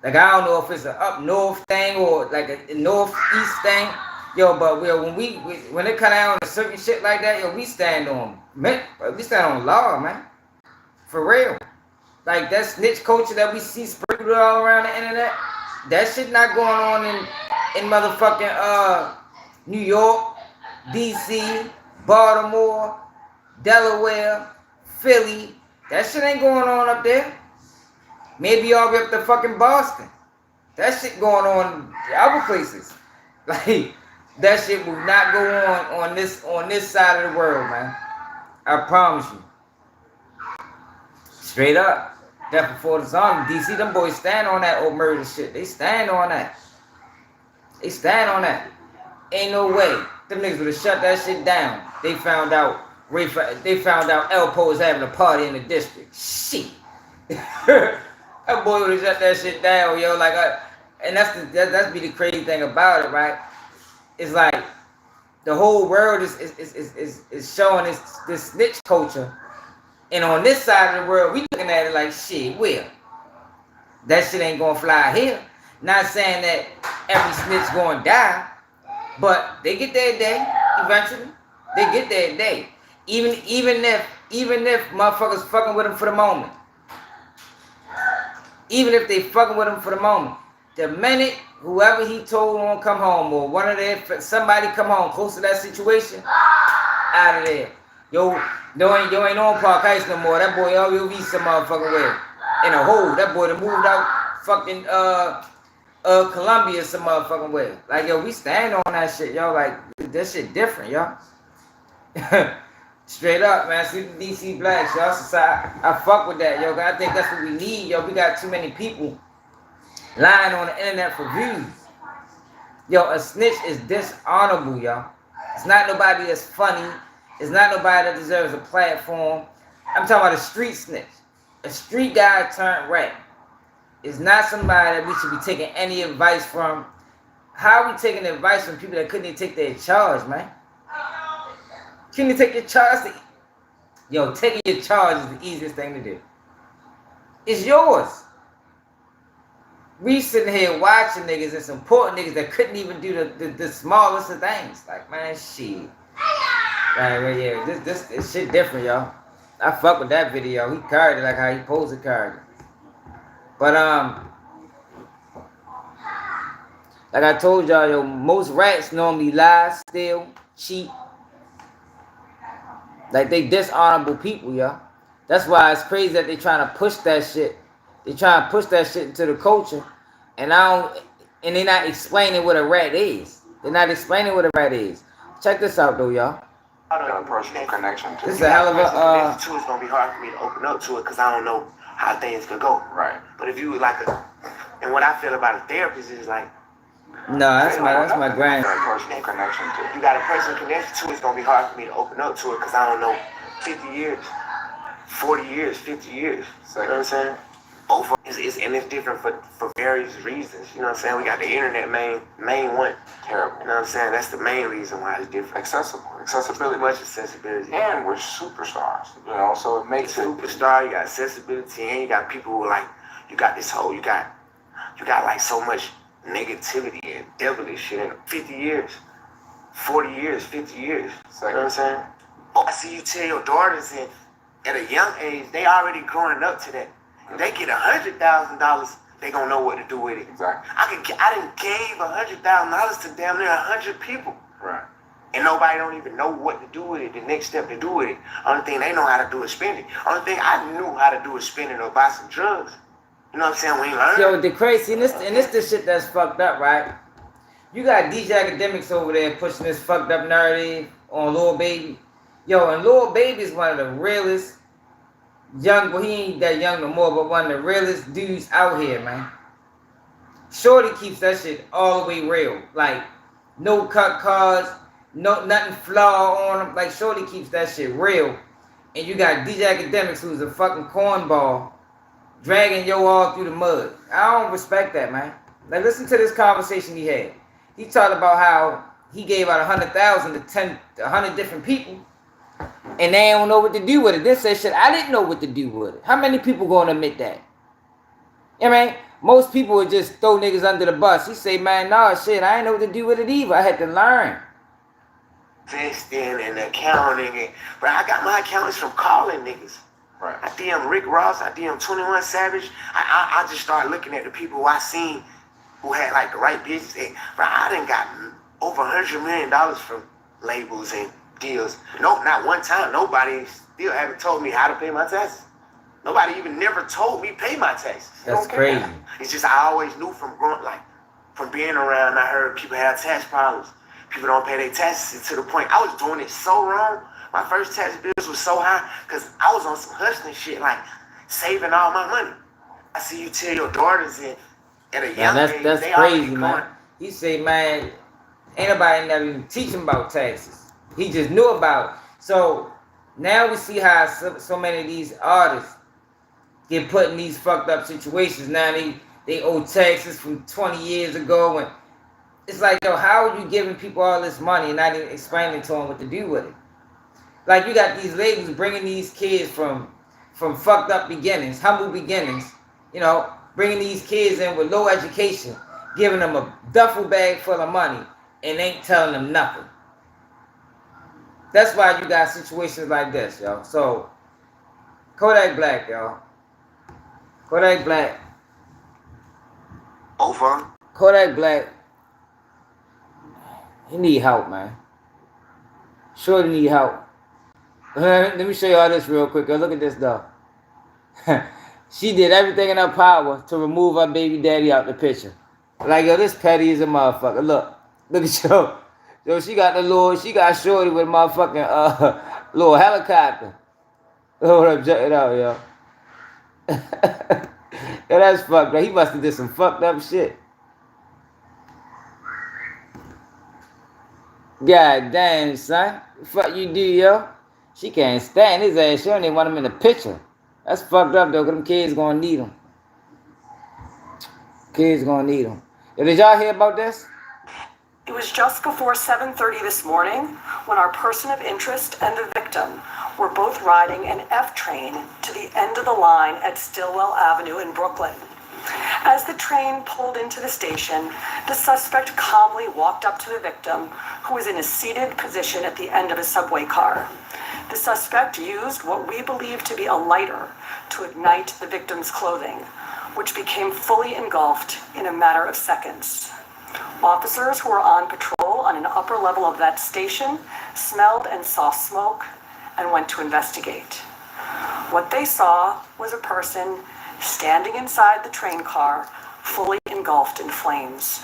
Like, I don't know if it's an up north thing or like a northeast thing. Yo, but when it come down to certain shit like that, yo, we stand on law, man. For real. Like that snitch culture that we see sprinkled all around the internet, that shit not going on in motherfucking New York, DC, Baltimore, Delaware, Philly. That shit ain't going on up there. Maybe all the way up to fucking Boston. That shit going on other places. Like, that shit will not go on this side of the world, man. I promise you. Straight up. Death before the zombie. DC, them boys stand on that old murder shit. They stand on that. Ain't no way. Them niggas would have shut that shit down. They found out Elpo was having a party in the district. Shit. That boy would have shut that shit down, yo. Like, and that's be the crazy thing about it, right? It's like the whole world is showing this snitch culture, and on this side of the world, we looking at it like shit. Well, that shit ain't gonna fly here. Not saying that every snitch gonna die, but they get their day eventually. They get their day, even if motherfuckers fucking with them for the moment. Even if they fucking with him for the moment. The minute whoever he told won't come home, or somebody come home close to that situation, out of there. Yo ain't on Park Heights no more. That boy LV some motherfucking way. In a hole. That boy done moved out fucking Columbia some motherfucking way. Like, yo, we stand on that shit, yo. Like, that shit different, yo. Straight up, man. Sleeping DC Blacks, y'all. Society. I fuck with that, yo. I think that's what we need, yo. We got too many people lying on the internet for views. Yo, a snitch is dishonorable, y'all. It's not nobody that's funny. It's not nobody that deserves a platform. I'm talking about a street snitch. A street guy turned rat. It's not somebody that we should be taking any advice from. How are we taking advice from people that couldn't even take their charge, man? Couldn't even take your charge? Yo, taking your charge is the easiest thing to do. It's yours. We sitting here watching niggas and supporting niggas that couldn't even do the smallest of things. Like, man, shit. Right, yeah, this shit different, y'all. I fuck with that video. He carried it like how he posed it carried it. But like I told y'all, yo, most rats normally lie, steal, cheat. Like, they dishonorable people, y'all. That's why it's crazy that they trying to push that shit. They trying to push that shit into the culture, and they're not explaining what a rat is. They're not explaining what a rat is. Check this out, though, y'all. Got a personal connection to This is a hell of a It's gonna be hard for me to open up to it because I don't know how things could go. right. But if you like and what I feel about a therapist is like, no. That's my grand. Got a personal connection to you got a person connected to it, it's gonna be hard for me to open up to it because I don't know 50 years, 40 years, 50 years. You know what I'm saying? Both of and it's different for various reasons. You know what I'm saying? We got the internet main one. terrible. You know what I'm saying? That's the main reason why it's different. Accessibility, Pretty much accessibility. and we're superstars. You know, so it makes it. Superstar, you got accessibility, and you got people who like, you got this whole, you got like so much negativity and devilish shit in 50 years, 40 years, 50 years. You know what I'm saying? I see you tell your daughters at a young age, they already growing up to that. If they get $100,000, they gonna know what to do with it. Exactly. I done gave $100,000 to damn near 100 people. Right. And nobody don't even know what to do with it, the next step to do with it. Only thing they know how to do is spend it. Only thing I knew how to do is spend it or buy some drugs. You know what I'm saying? When you learn. Yo, the crazy, and this the shit that's fucked up, right? You got DJ Akademiks over there pushing this fucked up narrative on Lil Baby. Yo, and Lil Baby is one of the realest young, well, he ain't that young no more, but one of the realest dudes out here, man. Shorty keeps that shit all the way real. Like, no cut cards, no nothing flaw on him. Like, Shorty keeps that shit real. And you got DJ Akademiks, who's a fucking cornball, dragging yo all through the mud. I don't respect that, man. Like, listen to this conversation he had. He talked about how he gave out 100,000 to 100 different people, and they don't know what to do with it. Then say shit, I didn't know what to do with it. How many people gonna admit that? I mean, most people would just throw niggas under the bus. He say, man, nah, shit, I ain't know what to do with it either. I had to learn. Investing and accounting, and bro, I got my accountants from calling niggas. Right. I DM Rick Ross, I DM 21 Savage. I just started looking at the people who I seen who had like the right business. And, bro, I done got over $100 million from labels and deals. No, not one time. Nobody still haven't told me how to pay my taxes. Nobody even never told me pay my taxes. That's crazy. It's just I always knew from growing, like from being around. I heard people have tax problems. People don't pay their taxes to the point I was doing it so wrong. My first tax bills was so high because I was on some hustling shit, like saving all my money. I see you tell your daughters at a young age, That's they crazy, already man. going. He say, man, ain't nobody never even teach him about taxes. He just knew about it. So now we see how so many of these artists get put in these fucked up situations. Now they owe taxes from 20 years ago, and it's like, yo, how are you giving people all this money and not even explaining to them what to do with it? Like, you got these labels bringing these kids from fucked up beginnings, humble beginnings, you know, bringing these kids in with low education, giving them a duffel bag full of money, and ain't telling them nothing. That's why you got situations like this, yo. So, Kodak Black, y'all. Kodak Black. Over. Kodak Black. He need help, man. Sure he need help. Let me show y'all this real quick. Look at this, though. She did everything in her power to remove her baby daddy out the picture. Like, yo, this petty is a motherfucker. Look at yo. Yo, she got shorty with a motherfucking little helicopter. Hold up, check it out, yo. Yo, that's fucked up. He must have did some fucked up shit. God damn, son. The fuck you do, yo? She can't stand his ass. She don't even want him in the picture. That's fucked up, though, because them kids gonna need him. Kids gonna need him. Yo, did y'all hear about this? It was just before 7:30 this morning when our person of interest and the victim were both riding an F train to the end of the line at Stillwell Avenue in Brooklyn. As the train pulled into the station, the suspect calmly walked up to the victim, who was in a seated position at the end of a subway car. The suspect used what we believe to be a lighter to ignite the victim's clothing, which became fully engulfed in a matter of seconds. Officers who were on patrol on an upper level of that station smelled and saw smoke and went to investigate. What they saw was a person standing inside the train car, fully engulfed in flames.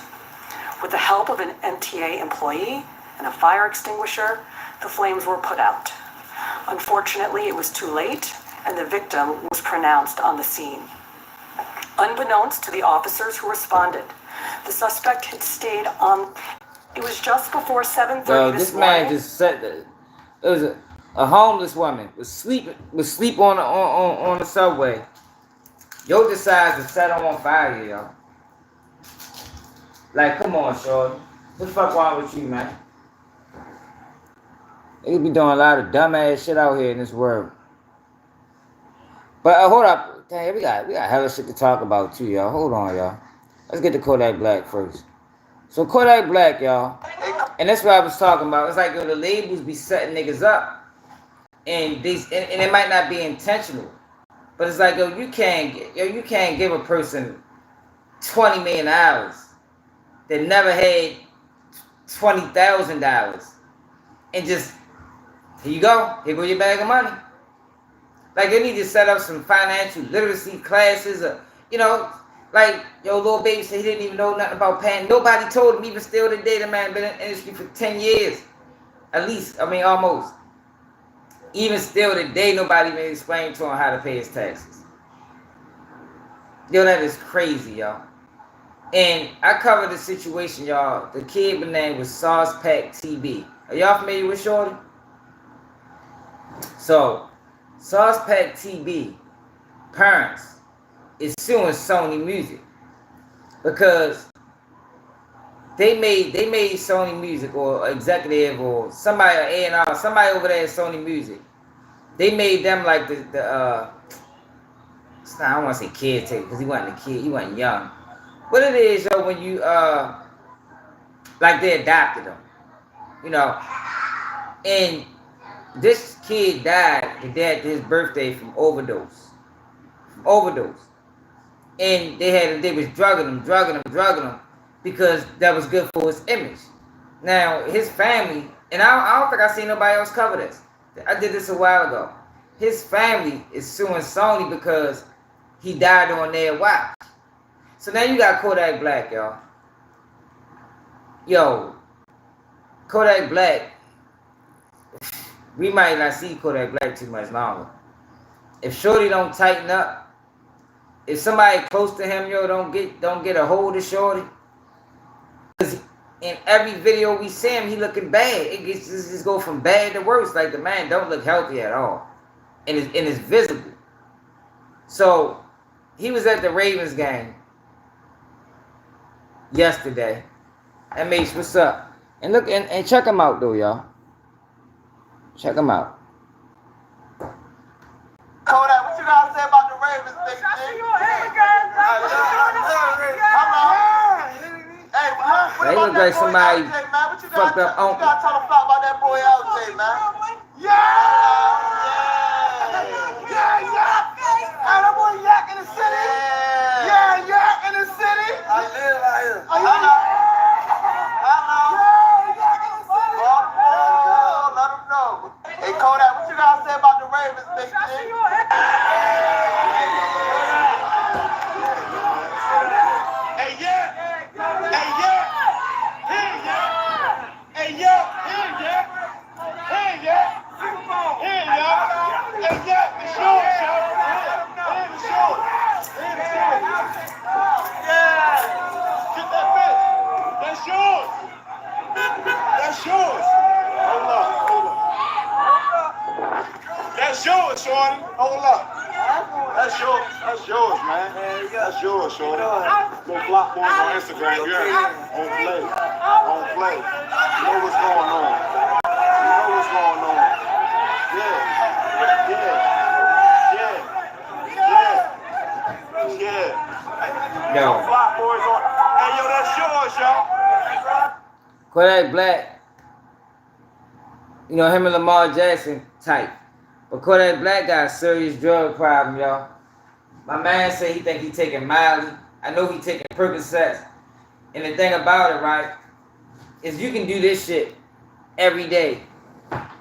With the help of an MTA employee and a fire extinguisher, the flames were put out. Unfortunately, it was too late, and the victim was pronounced on the scene. Unbeknownst to the officers who responded, the suspect had stayed on. It was just before 7:30 this morning. Man just said that it was a homeless woman was sleep on the subway. Yo decides to set her on fire, yo. Like, come on, shorty. What the fuck wrong with you, man? They be doing a lot of dumbass shit out here in this world. But hold up, dang, we got hella shit to talk about too, y'all. Hold on, y'all. Let's get to Kodak Black first. So Kodak Black, y'all, and that's what I was talking about. It's like, yo, the labels be setting niggas up, and it might not be intentional, but it's like, yo, you can't give a person $20 million that never had $20,000, and just here go your bag of money. Like, they need to set up some financial literacy classes, or, you know. Like, yo, little baby said he didn't even know nothing about patent. Nobody told him. Even still today, the man been in the industry for 10 years. At least, I mean, almost. Even still today, nobody even explained to him how to pay his taxes. Yo, that is crazy, y'all. And I covered the situation, y'all. The kid by name was Sauce Pack TB. Are y'all familiar with Shorty? So, Sauce Pack TB parents is suing Sony Music because they made Sony Music, or executive, or somebody, A&R, somebody over there at Sony Music. They made them like I don't want to say kid take, because he wasn't a kid, he wasn't young. What it is, yo, when you like they adopted him, you know. And this kid died the day after his birthday from overdose. And they was drugging him because that was good for his image. Now, his family, and I don't think I seen nobody else cover this. I did this a while ago. His family is suing Sony because he died on their watch. So now you got Kodak Black, y'all. Yo, Kodak Black, we might not see Kodak Black too much longer. If Shorty don't tighten up, if somebody close to him, yo, don't get a hold of Shorty, because in every video we see him, he looking bad. It just go from bad to worse. Like, the man don't look healthy at all, and it's visible. So he was at the Ravens game yesterday. And Meech, what's up? And look and check him out though, y'all. Check him out. Kodak, what you gotta say about the Ravens, big thing? Hey, They look like somebody fucked up uncle. You gotta tell the Flaka about that boy LJ, man. Yeah. Hey, that boy Yak in the city. Yeah, Yak in the city. I live out here. Yak in the city. Let him know. Hey, Kodak, what you gotta say about the Ravens, big thing? yours, shorty. Hold up. That's yours. That's yours, man. That's yours, shorty. Go block boys on Instagram. Yeah. On play. On play. You know what's going on. You know what's going on. Yeah. Yeah. Yo. Block boys on. Hey, yo, that's yours, y'all. Kodak Black, you know, him and Lamar Jackson type. But Kodak Black got a serious drug problem, y'all. My man said he think he taking Miley. I know he taking Percocets. And the thing about it, right, is you can do this shit every day.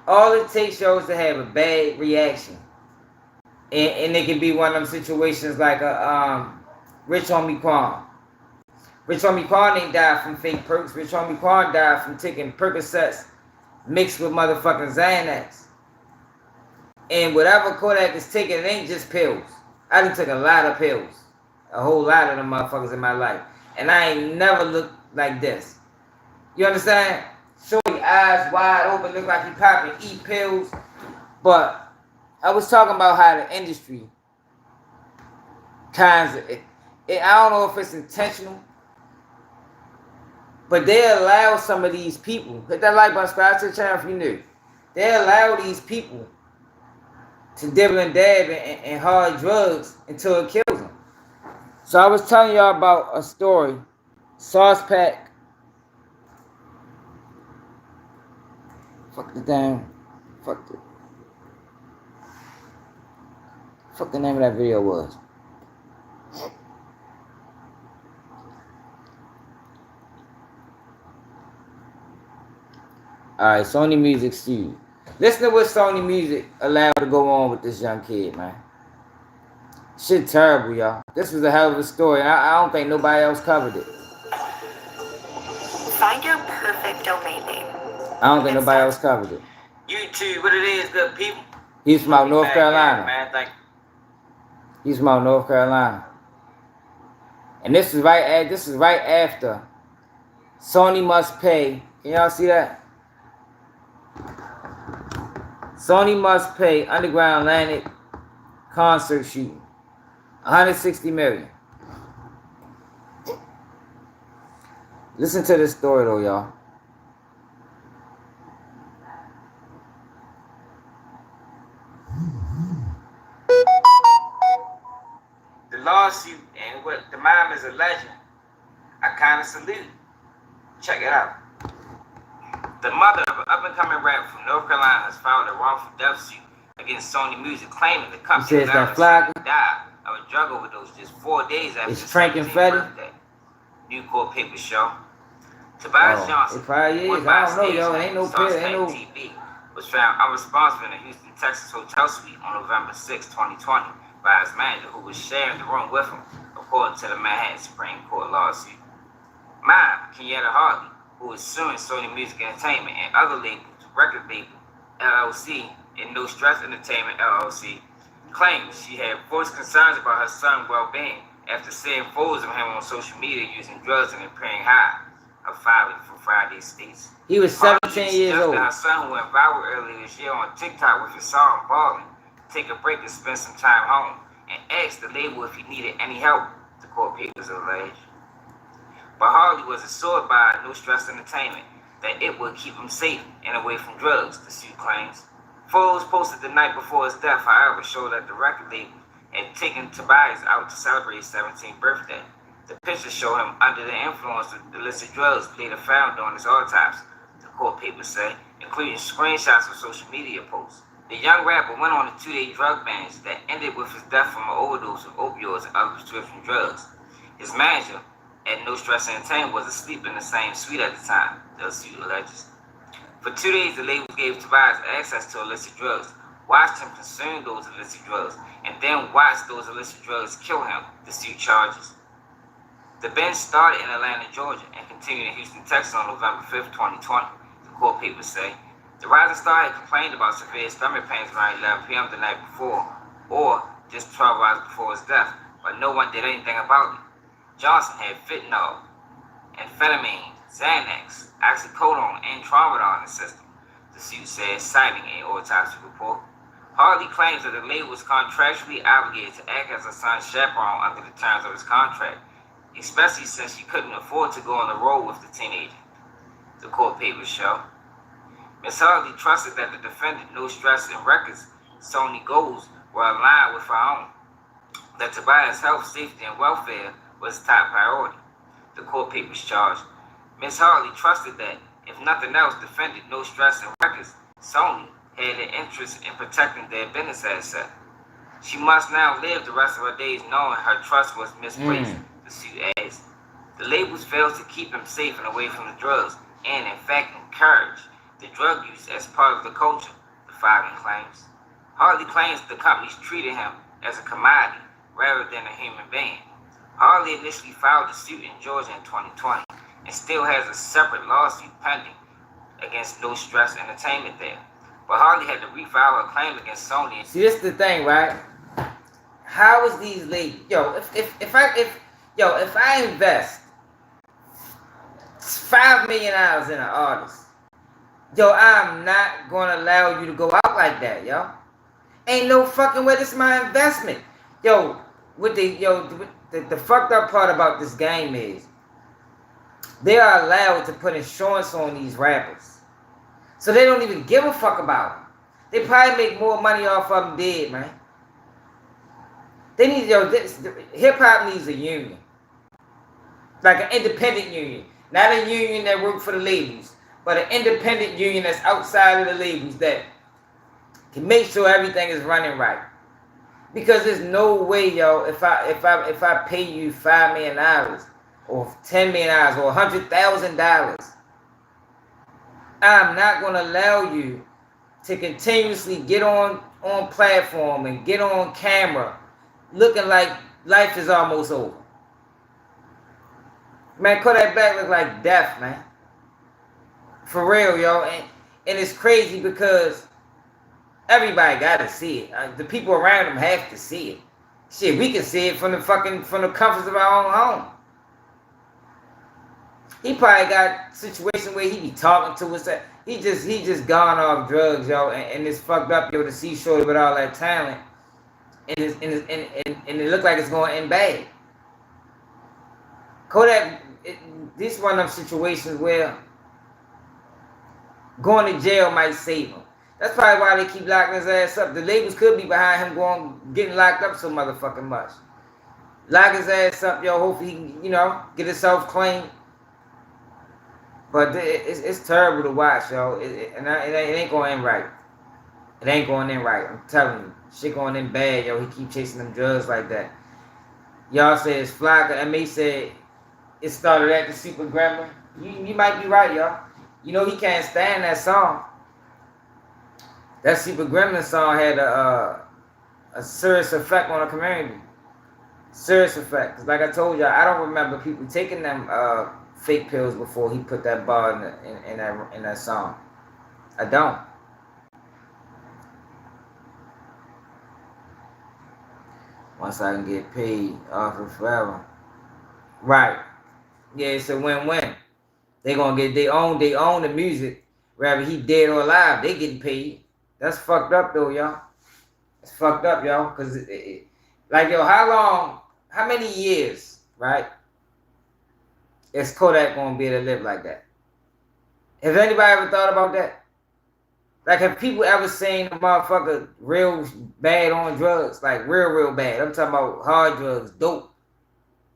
All it takes, y'all, is to have a bad reaction. And it can be one of them situations like a Rich Homie Quan. Rich Homie Quan ain't died from fake perks. Rich Homie Quan died from taking Percocets mixed with motherfucking Xanax. And whatever Kodak is taking, it ain't just pills. I done took a lot of pills. A whole lot of them motherfuckers in my life. And I ain't never looked like this. You understand? Show your eyes wide open, look like he popping, eat pills. But I was talking about how the industry I don't know if it's intentional, but they allow some of these people, hit that like button, subscribe to the channel if you new. They allow these people to dibble and dab and hard drugs until it kills them. So I was telling y'all about a story, Sauce Pack. Fuck the name of that video was. Alright, Sony Music sued. Listen to what Sony Music allowed to go on with this young kid, man. Shit terrible, y'all. This was a hell of a story. I don't think nobody else covered it. Find your perfect domain name. I don't think nobody else covered it. YouTube, what it is, good people. He's from out North Carolina. Man, thank you. He's from out North Carolina. And this is right after Sony Must Pay. Can y'all see that? Sony Must Pay Underground Atlantic concert shooting. $160 million. Listen to this story though, y'all. The lawsuit and what the mom is alleging, I kind of salute. Check it out. The mother of an up-and-coming rapper from North Carolina has filed a wrongful death suit against Sony Music, claiming the company Flaka died of a drug overdose just 4 days after his birthday. New court paper show. Tobias Johnson, it probably is. I don't know, yo. Ain't no TV, was found unresponsive in a Houston, Texas hotel suite on November 6, 2020 by his manager, who was sharing the room with him, according to the Manhattan Supreme Court lawsuit. Mom, Kenyatta Hartley, who is suing Sony Music Entertainment and other labels, record label LLC and No Stress Entertainment LLC, claimed she had voiced concerns about her son's well-being after seeing photos of him on social media using drugs and appearing high. Her filing for Friday states. He was 17 years old. Her son, who went viral earlier this year on TikTok with his song "Ballin'," take a break and spend some time home, and asked the label if he needed any help, the court papers allege. But Harley was assured by No Stress Entertainment that it would keep him safe and away from drugs, the suit claims. Photos posted the night before his death, however, show that the record label had taken Tobias out to celebrate his 17th birthday. The pictures show him under the influence of illicit drugs later found during his autopsy, the court papers say, including screenshots of social media posts. The young rapper went on a 2-day drug binge that ended with his death from an overdose of opioids and other prescription drugs. His manager at No Stress Entertainment was asleep in the same suite at the time, the suit alleges. For 2 days, the label gave Tobias access to illicit drugs, watched him consume those illicit drugs, and then watched those illicit drugs kill him, the suit charges. The binge started in Atlanta, Georgia, and continued in Houston, Texas on November 5, 2020, the court papers say. The rising star had complained about severe stomach pains around 11 p.m. the night before, or just 12 hours before his death, but no one did anything about it. Johnson had fentanyl, amphetamine, Xanax, oxycodone, and tramadol in the system, the suit says, citing an autopsy report. Harley claims that the label was contractually obligated to act as a son's chaperone under the terms of his contract, especially since she couldn't afford to go on the road with the teenager, the court papers show. Ms. Harley trusted that the defendant, No Stress and Records, Sony goals were aligned with her own, that Tobias' health, safety, and welfare was top priority, the court papers charged. Ms. Harley trusted that, if nothing else, defendant No Stress and Records, Sony, had an interest in protecting their business asset. She must now live the rest of her days knowing her trust was misplaced, the suit adds. The labels failed to keep him safe and away from the drugs, and in fact encouraged the drug use as part of the culture, the filing claims. Harley claims the companies treated him as a commodity rather than a human being. Harley initially filed the suit in Georgia in 2020 and still has a separate lawsuit pending against No Stress Entertainment there. But Harley had to refile her claim against Sony. See, this is the thing, right? How is these ladies? If I invest $5 million in an artist, I'm not gonna allow you to go out like that, yo. Ain't no fucking way. This is my investment, the fucked up part about this game is they are allowed to put insurance on these rappers, so they don't even give a fuck about them. They probably make more money off of them dead, man. They need hip hop needs a union, like an independent union, not a union that works for the labels, but an independent union that's outside of the labels that can make sure everything is running right. Because there's no way, if I pay you $5 million or $10 million or $100,000, I'm not gonna allow you to continuously get on platform and get on camera looking like life is almost over. Man, Kodak Black look like death, man. For real, yo. And it's crazy because everybody gotta see it. The people around him have to see it. Shit, we can see it from the comforts of our own home. He probably got a situation where he be talking to us. He just gone off drugs, yo, and it's fucked up, yo, to see Shorty with all that talent, and it look like it's going to end bad. Kodak, this is one of them situations where going to jail might save him. That's probably why they keep locking his ass up. The labels could be behind him getting locked up so motherfucking much. Lock his ass up, yo. Hopefully he can, get himself clean. But it's terrible to watch, yo. It ain't going in right. It ain't going in right. I'm telling you. Shit going in bad, yo. He keep chasing them drugs like that. Y'all say it's Flaka. And me said it started at the Super Gremlin. You might be right, y'all. He can't stand that song. That Super Gremlin song had a serious effect on the community. Serious effect. 'Cause like I told y'all, I don't remember people taking them fake pills before he put that bar in that song. I don't. Once I can get paid off of forever. Right. Yeah, it's a win-win. They gonna get they own the music. Whether he dead or alive, they getting paid. That's fucked up though, y'all. It's fucked up, y'all. Cause how many years, right? Is Kodak gonna be able to live like that? Have anybody ever thought about that? Like, have people ever seen a motherfucker real bad on drugs? Like, real bad. I'm talking about hard drugs, dope.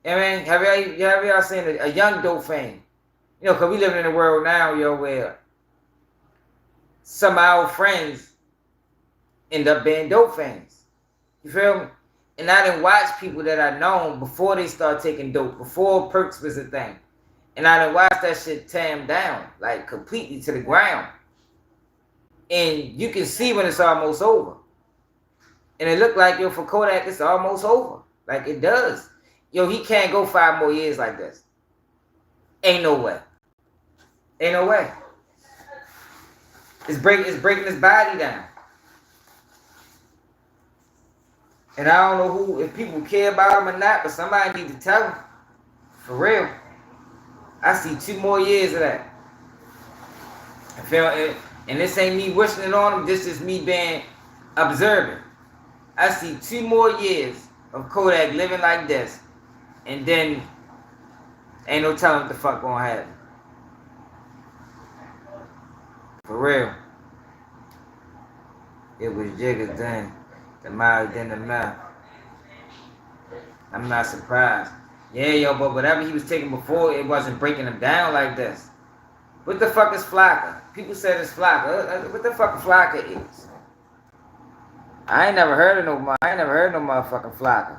I mean, have y'all seen a young dope fan? Because we live in a world now, yo, where some of our friends end up being dope fans. You feel me? And I didn't watch people that I known before they start taking dope, before perks was a thing. And I didn't watch that shit tear them down, like, completely to the ground. And you can see when it's almost over. And it looked like, for Kodak, it's almost over. Like, it does. He can't go 5 more years like this. Ain't no way. Ain't no way. It's breaking his body down. And I don't know if people care about him or not, but somebody need to tell him. For real. I see 2 more years of that. I feel it. And this ain't me wishing it on him. This is me being observing. I see 2 more years of Kodak living like this, and then ain't no telling what the fuck gonna happen. For real. It was Jiggas then, the mouth then the mouth. I'm not surprised. Yeah, yo, but whatever he was taking before, it wasn't breaking him down like this. What the fuck is Flaka? People said it's Flaka. What the fuck Flaka is? I ain't never heard of no motherfucking Flaka.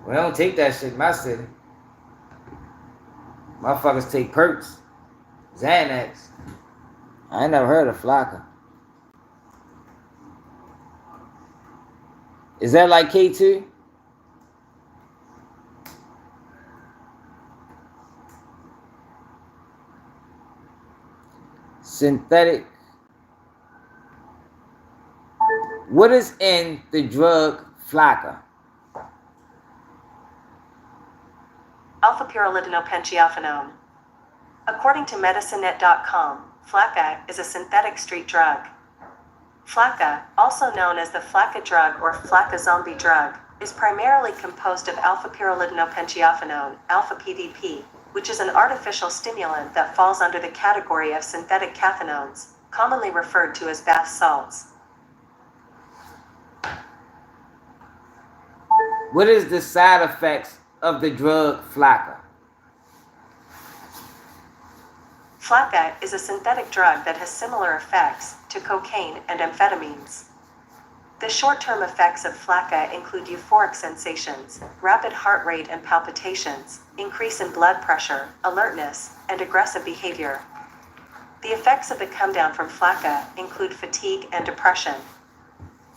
We don't take that shit in my city. Motherfuckers take perks, Xanax. I ain't never heard of Flaka. Is that like K2? Synthetic. What is in the drug Flaka? Alpha-pyrrolidinopenthiophenone. According to medicinenet.com, Flaka is a synthetic street drug. Flaka, also known as the Flaka drug or Flaka zombie drug, is primarily composed of alpha-pyrrolidinopenthiophenone, alpha-PDP, which is an artificial stimulant that falls under the category of synthetic cathinones, commonly referred to as bath salts. What is the side effects of the drug Flaka? Flaka is a synthetic drug that has similar effects to cocaine and amphetamines. The short-term effects of Flaka include euphoric sensations, rapid heart rate and palpitations, increase in blood pressure, alertness, and aggressive behavior. The effects of the come-down from Flaka include fatigue and depression.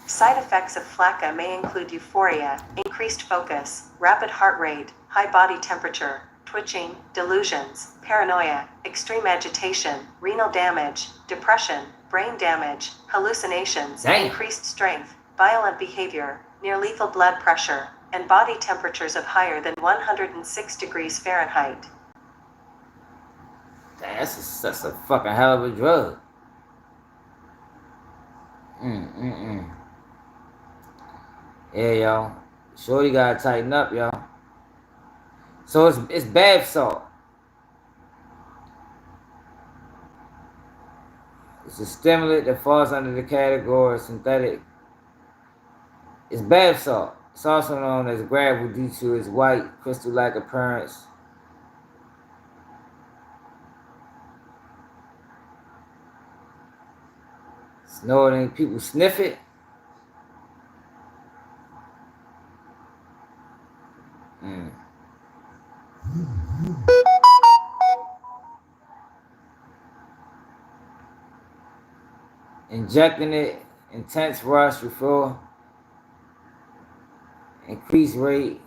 Side effects of Flaka may include euphoria, increased focus, rapid heart rate, high body temperature, twitching, delusions, paranoia, extreme agitation, renal damage, depression, brain damage, hallucinations, Damn. increased strength, violent behavior, near-lethal blood pressure, and body temperatures of higher than 106 degrees Fahrenheit. That's a fucking hell of a drug. Yeah, y'all. Shorty gotta tighten up, y'all. So it's bath salt. It's a stimulant that falls under the category of synthetic. It's bath salt. It's also known as gravel due to its white, crystal-like appearance. Snorting, people sniff it. Injecting it, intense rush, refill, increased rate.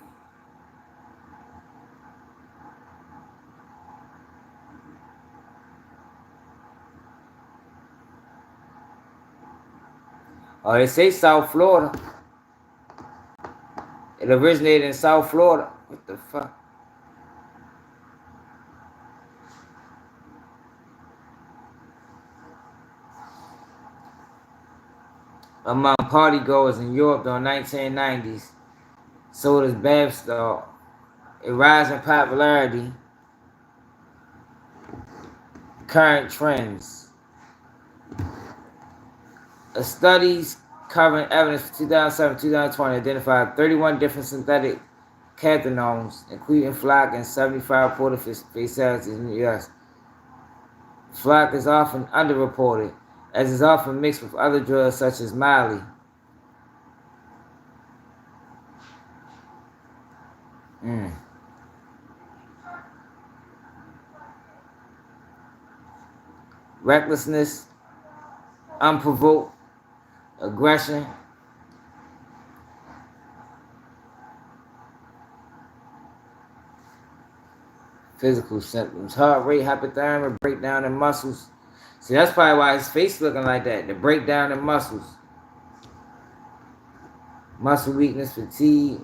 Oh, they say South Florida. It originated in South Florida. What the fuck? Among partygoers in Europe during the 1990s, so does bath salt. A rise in popularity. Current trends. A studies covering evidence for 2007-2020 identified 31 different synthetic cathinones, including Flaka, and 75 reported fatalities in the U.S. Flaka is often underreported, as is often mixed with other drugs such as Molly. Recklessness, unprovoked aggression, physical symptoms, heart rate, hypothermia, breakdown in muscles. See, that's probably why his face looking like that, the breakdown in muscles. Muscle weakness, fatigue.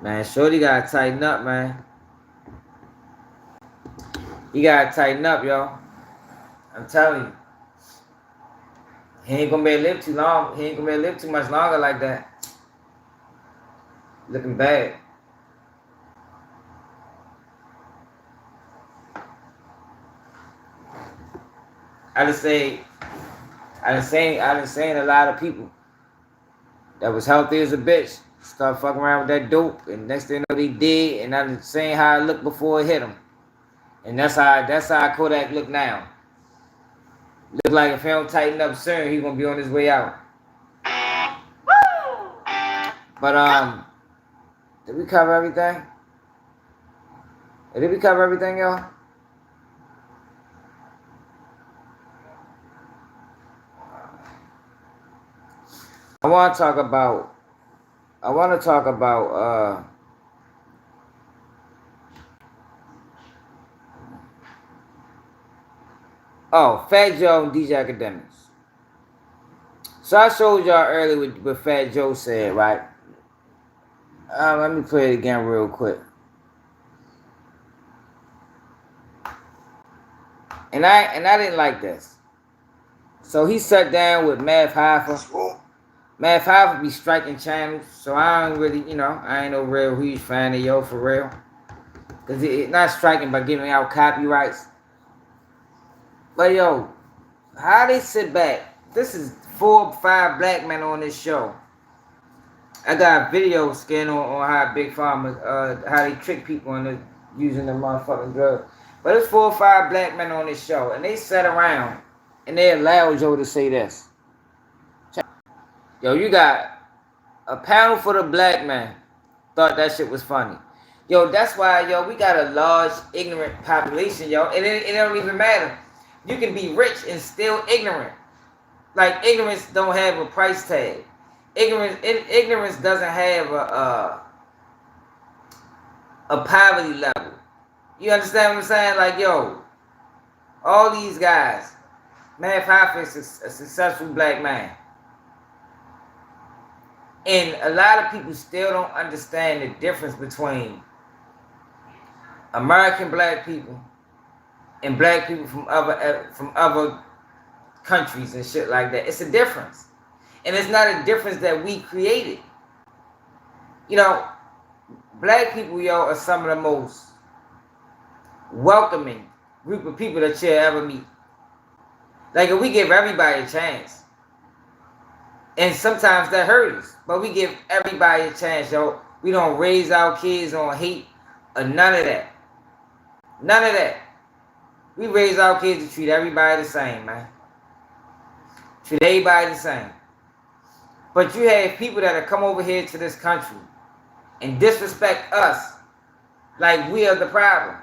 Man, shorty gotta tighten up, man. He gotta tighten up, y'all. I'm telling you. He ain't gonna be able to live too long. He ain't gonna be able to live too much longer like that. Looking bad. I done seen a lot of people that was healthy as a bitch start fucking around with that dope, and next thing you know they did, and I done seen how it looked before it hit them. And that's how Kodak look now. Look like if he don't tighten up soon, he gonna be on his way out. But did we cover everything? Did we cover everything, y'all? I want to talk about Fat Joe and DJ Akademiks. So I showed y'all earlier what Fat Joe said, right? Let me play it again real quick. And I didn't like this. So he sat down with Math Hoffa. Math Hoffa be striking channels, so I don't really, I ain't no real huge fan of Yo for real. Because it's not striking by giving out copyrights. But yo, how they sit back? This is 4 or 5 black men on this show. I got a video scan on how Big Pharma, how they trick people into using the motherfucking drug. But it's 4 or 5 black men on this show, and they sat around and they allowed Joe to say this. Yo, you got a panel for the black man. Thought that shit was funny. Yo, that's why, yo, we got a large ignorant population, yo. And it don't even matter. You can be rich and still ignorant. Like, ignorance don't have a price tag. Ignorance doesn't have a poverty level. You understand what I'm saying? Like, yo, all these guys, Math Hoffa is a successful black man. And a lot of people still don't understand the difference between American black people and black people from other countries and shit like that. It's a difference. And it's not a difference that we created. Black people, yo, are some of the most welcoming group of people that you'll ever meet. Like, if we give everybody a chance. And sometimes that hurts us. But we give everybody a chance, yo. We don't raise our kids on hate or none of that. None of that. We raise our kids to treat everybody the same, man. Treat everybody the same. But you have people that have come over here to this country and disrespect us like we are the problem.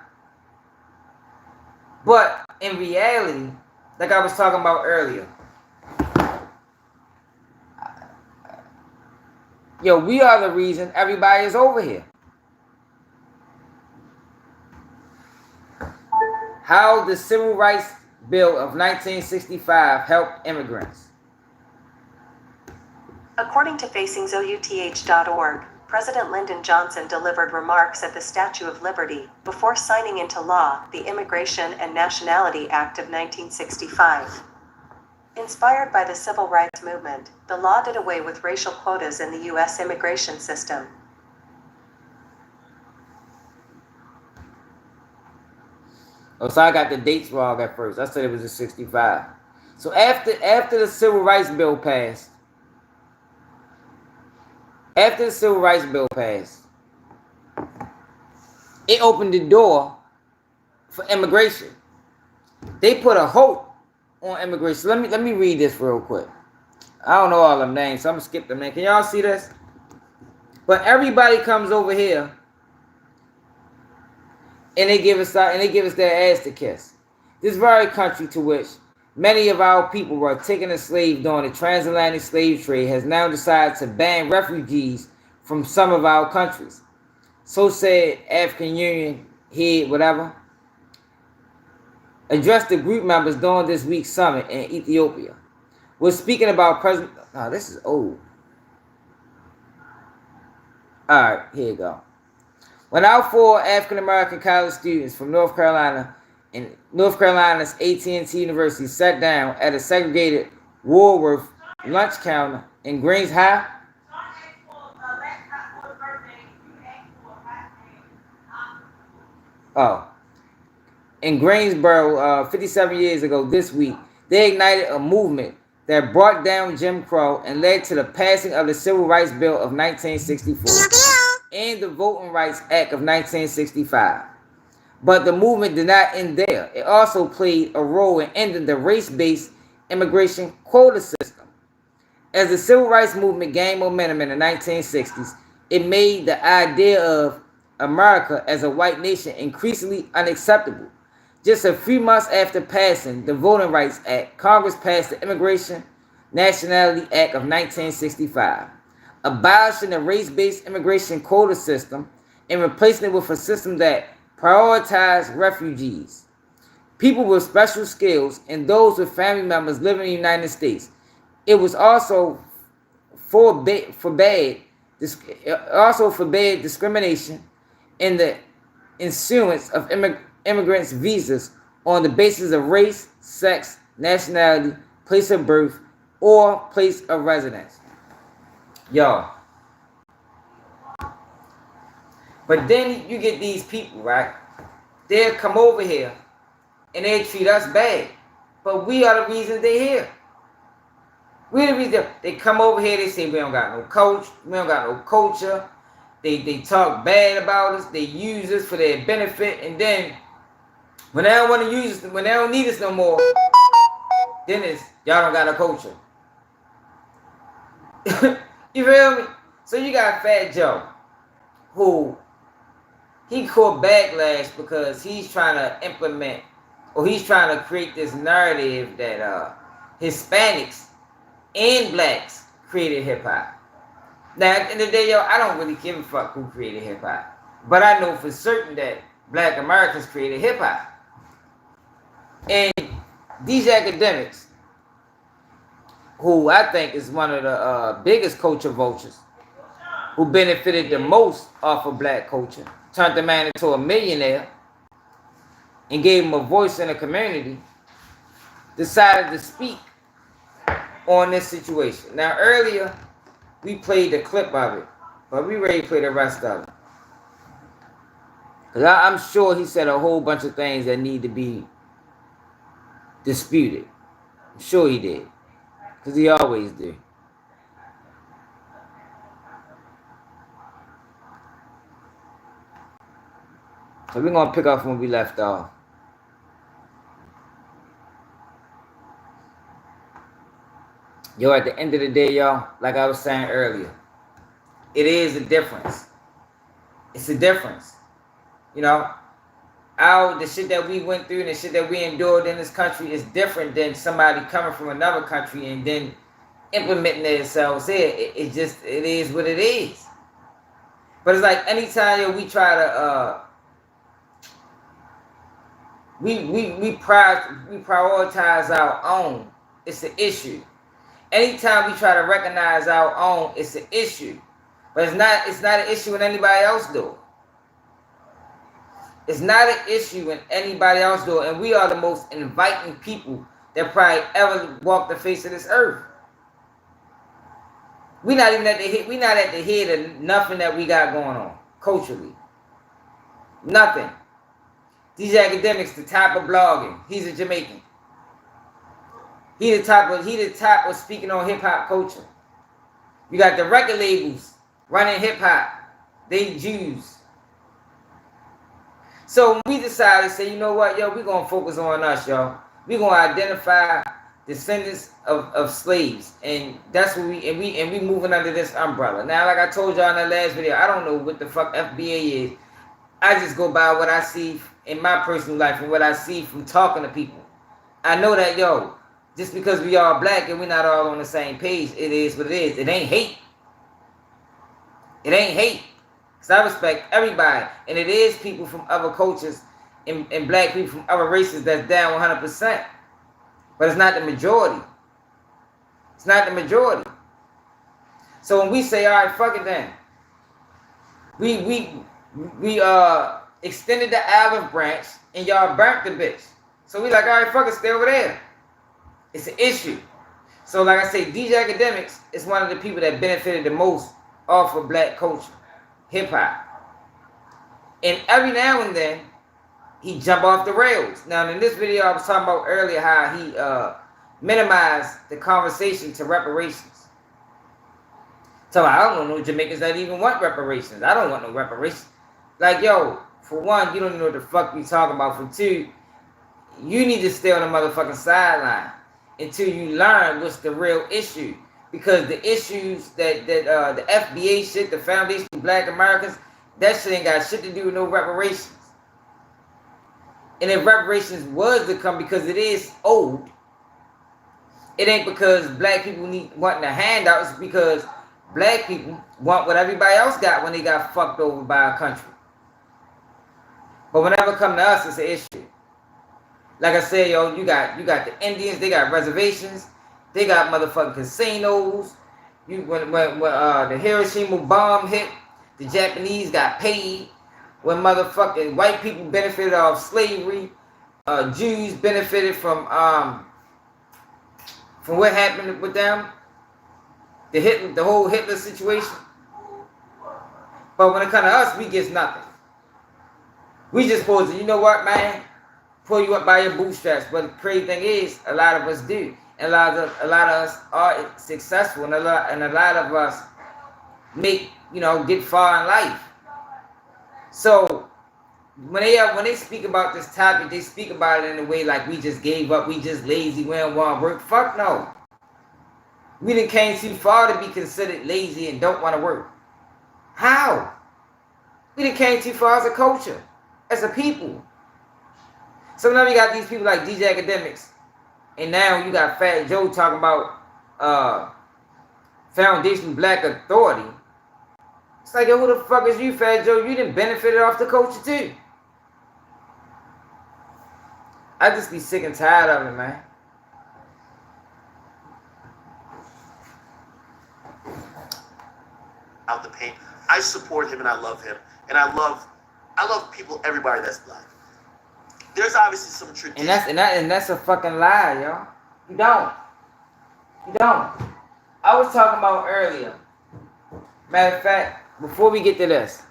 But in reality, like I was talking about earlier, yo, we are the reason everybody is over here. How the Civil Rights Bill of 1965 helped immigrants. According to FacingZouth.org, President Lyndon Johnson delivered remarks at the Statue of Liberty before signing into law the Immigration and Nationality Act of 1965. Inspired by the civil rights movement, the law did away with racial quotas in the U.S. immigration system. Oh, so I got the dates wrong at first. I said it was in 65. So after the Civil Rights Bill passed, it opened the door for immigration. They put a hope on immigration. Let me read this real quick. I don't know all them names, so I'm gonna skip them. Can y'all see this? But everybody comes over here and they give us their ass to kiss. This very country to which many of our people were taken as slaves during the transatlantic slave trade has now decided to ban refugees from some of our countries. So said African Union head, whatever, addressed the group members during this week's summit in Ethiopia. We're speaking about President... Oh, this is old. All right, here you go. When our 4 African-American college students from North Carolina in North Carolina's AT&T University sat down at a segregated Woolworth lunch counter in Greens High. Oh, in Greensboro, 57 years ago this week, they ignited a movement that brought down Jim Crow and led to the passing of the Civil Rights Bill of 1964 and the Voting Rights Act of 1965. But the movement did not end there. It also played a role in ending the race-based immigration quota system. As the civil rights movement gained momentum in the 1960s, it made the idea of America as a white nation increasingly unacceptable. Just a few months after passing the Voting Rights Act, Congress passed the Immigration Nationality Act of 1965, abolishing the race-based immigration quota system and replacing it with a system that prioritized refugees, people with special skills, and those with family members living in the United States. It was also forbade discrimination in the issuance of immigrants' visas on the basis of race, sex, nationality, place of birth, or place of residence. Y'all. But then you get these people, right? They'll come over here and they treat us bad. But we are the reason they're here. We're the reason they come over here, they say we don't got no coach, we don't got no culture. They talk bad about us, they use us for their benefit, and then when they don't want to use us, when they don't need us no more, then it's y'all don't got a culture. You feel me? So you got Fat Joe, who he caught backlash because he's trying to implement, or he's trying to create this narrative that Hispanics and blacks created hip-hop. Now, at the end of the day, yo, I don't really give a fuck who created hip-hop. But I know for certain that black Americans created hip-hop. And these Akademiks, who I think is one of the biggest culture vultures, who benefited the most off of black culture, turned the man into a millionaire, and gave him a voice in the community, decided to speak on this situation. Now, earlier, we played the clip of it, but we ready to play the rest of it. Because I'm sure he said a whole bunch of things that need to be disputed. I'm sure he did. Because he always do. So we're going to pick up from where we left off. Yo, at the end of the day, y'all, like I was saying earlier, it is a difference. It's a difference. You know, the shit that we went through and the shit that we endured in this country is different than somebody coming from another country and then implementing themselves here. It is what it is. But it's like anytime we try to we prioritize our own, it's an issue. Anytime we try to recognize our own, it's an issue. But it's not an issue when anybody else do. It's not an issue when anybody else do. And we are the most inviting people that probably ever walked the face of this earth. We're not at the head of nothing that we got going on culturally. Nothing. These Akademiks, the top of blogging. He's a Jamaican. He the top of speaking on hip hop culture. You got the record labels running hip hop. They Jews. So we decided to say, you know what, yo, we're gonna focus on us, y'all. We're gonna identify descendants of slaves, and that's what we moving under this umbrella. Now, like I told y'all in the last video, I don't know what the fuck FBA is. I just go by what I see in my personal life and what I see from talking to people. I know that, yo, just because we all black and we're not all on the same page, it is what it is. It ain't hate. It ain't hate. Because I respect everybody. And it is people from other cultures and black people from other races that's down 100%. But it's not the majority. It's not the majority. So when we say, all right, fuck it then. We extended the olive branch and y'all burnt the bitch. So we like, all right, fuck it, stay over there. It's an issue. So like I say, DJ Akademiks is one of the people that benefited the most off of black culture, hip hop. And every now and then, he jump off the rails. Now in this video I was talking about earlier how he minimized the conversation to reparations. So I don't know no Jamaicans that even want reparations. I don't want no reparations. Like, yo, for one, you don't know what the fuck you talking about. For two, you need to stay on the motherfucking sideline until you learn what's the real issue. Because the issues that the FBA shit, the Foundation of Black Americans, that shit ain't got shit to do with no reparations. And if reparations was to come, because it is old, it ain't because black people wanting a handout. It's because black people want what everybody else got when they got fucked over by a country. But whenever it come to us, it's an issue. Like I said, yo, you got the Indians. They got reservations. They got motherfucking casinos. When the Hiroshima bomb hit, the Japanese got paid. When motherfucking white people benefited off slavery, Jews benefited from what happened with them, the whole Hitler situation. But when it comes to us, we get nothing. We just supposed to, you know what, man, pull you up by your bootstraps. But the crazy thing is, a lot of us do, and a lot of us are successful, and a lot of us get far in life. So when they speak about this topic, they speak about it in a way like we just gave up, we just lazy, we don't want to work. Fuck no. We done came too far to be considered lazy and don't want to work. How? We done came too far as a culture, as a people. So now you got these people like DJ Akademiks, and now you got Fat Joe talking about Foundation Black Authority. It's like, yo, who the fuck is you, Fat Joe? You done benefited off the culture too. I just be sick and tired of it, man. Out the paint. I support him and I love him. And I love people, everybody that's black. There's obviously some tradition. And that's a fucking lie, y'all. You don't. I was talking about earlier. Matter of fact, before we get to this,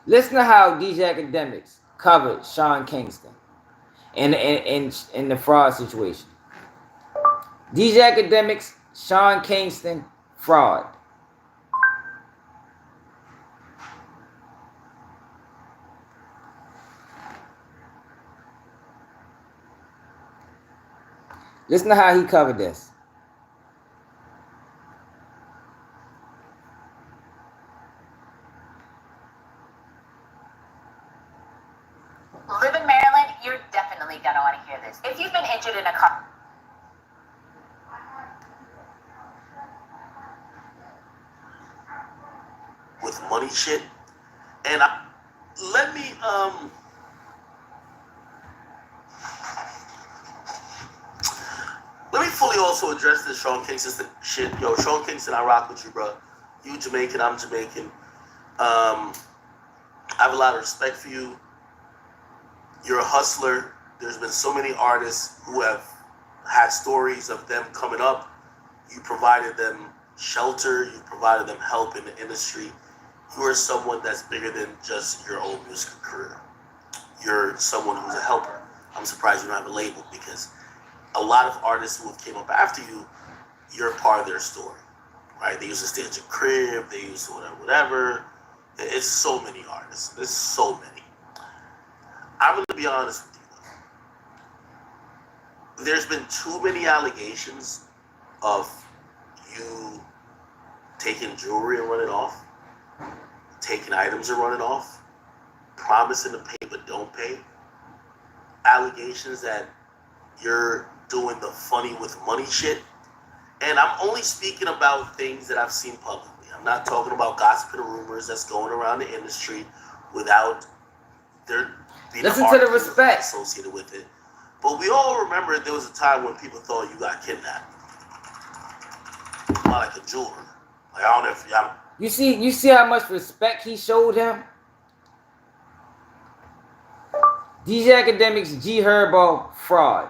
listen to how DJ Akademiks covered Sean Kingston in the fraud situation. DJ Akademiks, Sean Kingston, fraud. Listen to how he covered this. Live in Maryland, you're definitely gonna want to hear this. If you've been injured in a car with money shit, and let me fully also address this Sean Kingston shit. Yo, Sean Kingston, I rock with you, bro. You Jamaican, I'm Jamaican. I have a lot of respect for you. You're a hustler. There's been so many artists who have had stories of them coming up. You provided them shelter. You provided them help in the industry. You are someone that's bigger than just your own music career. You're someone who's a helper. I'm surprised you don't have a label, because a lot of artists who have came up after you, you're a part of their story, right? They used to stay at your crib. They used to whatever. It's so many artists. There's so many. I'm going to be honest with you. There's been too many allegations of you taking jewelry and running off, taking items and running off, promising to pay but don't pay, allegations that you're doing the funny with money shit. And I'm only speaking about things that I've seen publicly. I'm not talking about gossip and rumors that's going around the industry without there being Listen to the respect associated with it. But we all remember there was a time when people thought you got kidnapped. Like a jeweler. Like, I don't know if y'all... You see how much respect he showed him? DJ Academics, G Herbo, fraud.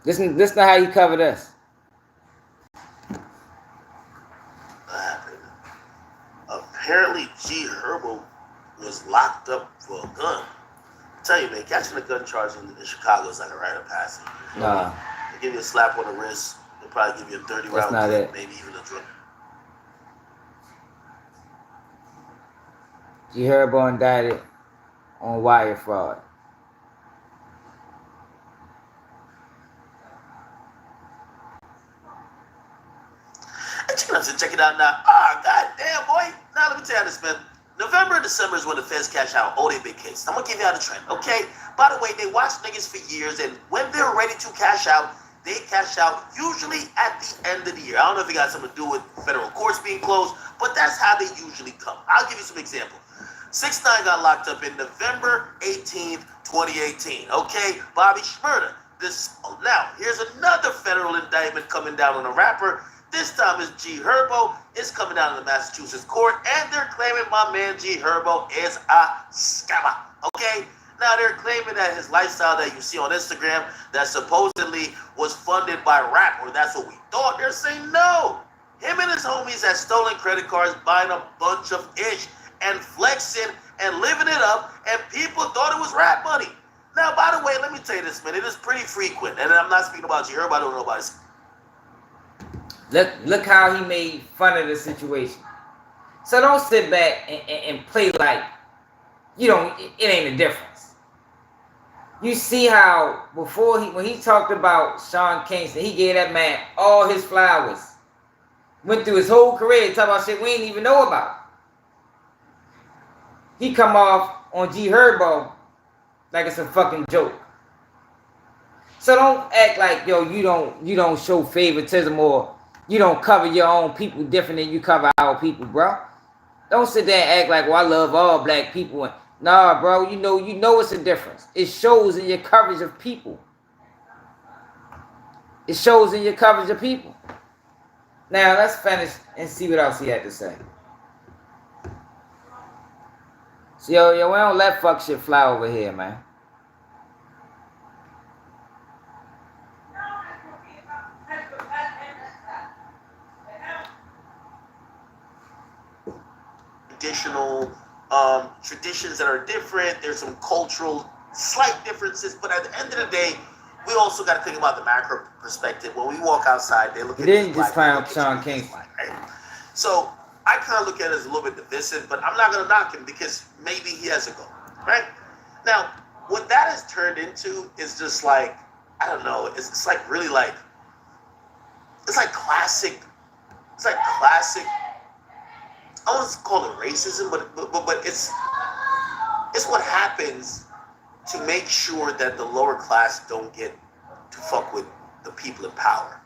Listen to how he covered us. Apparently, G Herbo was locked up for a gun. I tell you, man, catching a gun charge in Chicago is like a rite of passage. Nah. They give you a slap on the wrist. They'll probably give you a 30-round clip, maybe even a drug. G Herbo indicted on wire fraud. Check it out now. Goddamn, boy. Now, let me tell you this, man. November and December is when the feds cash out all their big hits. I'm going to give you out a trend, okay? By the way, they watch niggas for years, and when they're ready to cash out, they cash out usually at the end of the year. I don't know if it got something to do with federal courts being closed, but that's how they usually come. I'll give you some examples. 6ix9ine got locked up in November 18th, 2018, okay? Bobby Shmurda. Now, here's another federal indictment coming down on a rapper. This time it's G Herbo. It's coming down to the Massachusetts court, and they're claiming my man G Herbo is a scammer. Okay? Now they're claiming that his lifestyle that you see on Instagram that supposedly was funded by rap, or that's what we thought. They're saying no. Him and his homies had stolen credit cards, buying a bunch of ish and flexing and living it up, and people thought it was rap money. Now, by the way, let me tell you this, man. It is pretty frequent, and I'm not speaking about G Herbo. I don't know about his. Look how he made fun of the situation. So don't sit back and play like, you know, it ain't a difference. You see how before when he talked about Sean Kingston, he gave that man all his flowers. Went through his whole career talking about shit we ain't even know about. He come off on G Herbo like it's a fucking joke. So don't act like, yo, you don't show favoritism or you don't cover your own people different than you cover our people, bro. Don't sit there and act like, well, I love all black people. And, nah, bro, you know it's a difference. It shows in your coverage of people. It shows in your coverage of people. Now, let's finish and see what else he had to say. So, yo, we don't let fuck shit fly over here, man. Additional traditions that are different. There's some cultural slight differences, but at the end of the day, we also got to think about the macro perspective. When we walk outside, they look at. He didn't just find Sean Kingston. Right? So I kind of look at it as a little bit divisive, but I'm not gonna knock him because maybe he has a goal, right? Now, what that has turned into is just like, I don't know. It's like really like, it's like classic. It's like classic. I don't want to call it racism, but it's what happens to make sure that the lower class don't get to fuck with the people in power.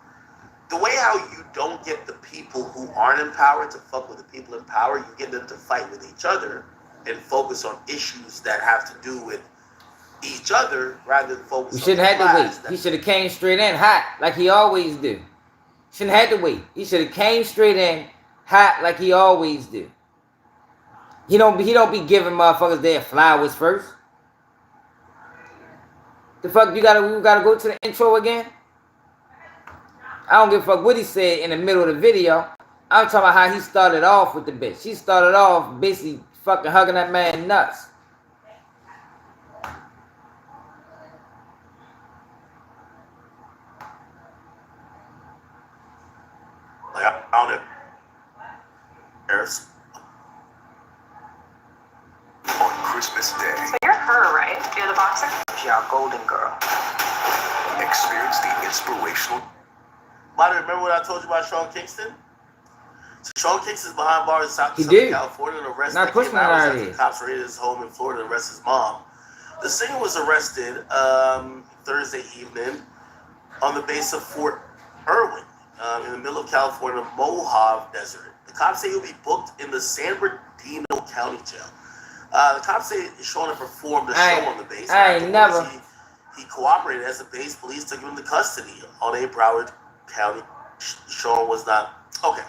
The way how you don't get the people who aren't in power to fuck with the people in power, you get them to fight with each other and focus on issues that have to do with each other rather than focus on the shouldn't have to wait. He should have came straight in hot like he always do. Shouldn't have to wait. He should have came straight in hot like he always do. He don't be giving motherfuckers their flowers first. The fuck we gotta go to the intro again? I don't give a fuck what he said in the middle of the video. I'm talking about how he started off with the bitch. He started off basically fucking hugging that man nuts. Like I found it. On Christmas Day. So you're her, right? You're the boxer? Yeah, golden girl. Experience the inspirational. Marty, remember what I told you about Sean Kingston? So Sean Kingston's behind bars in Southern California and arrested. Not pushing it out after the cops raided his home in Florida and arrested his mom. The singer was arrested Thursday evening on the base of Fort Irwin in the middle of California, Mojave Desert. The cops say he'll be booked in the San Bernardino County Jail. The cops say Sean performed a show on the base. He cooperated as the base police took him into custody on a Broward County. Sean was not okay.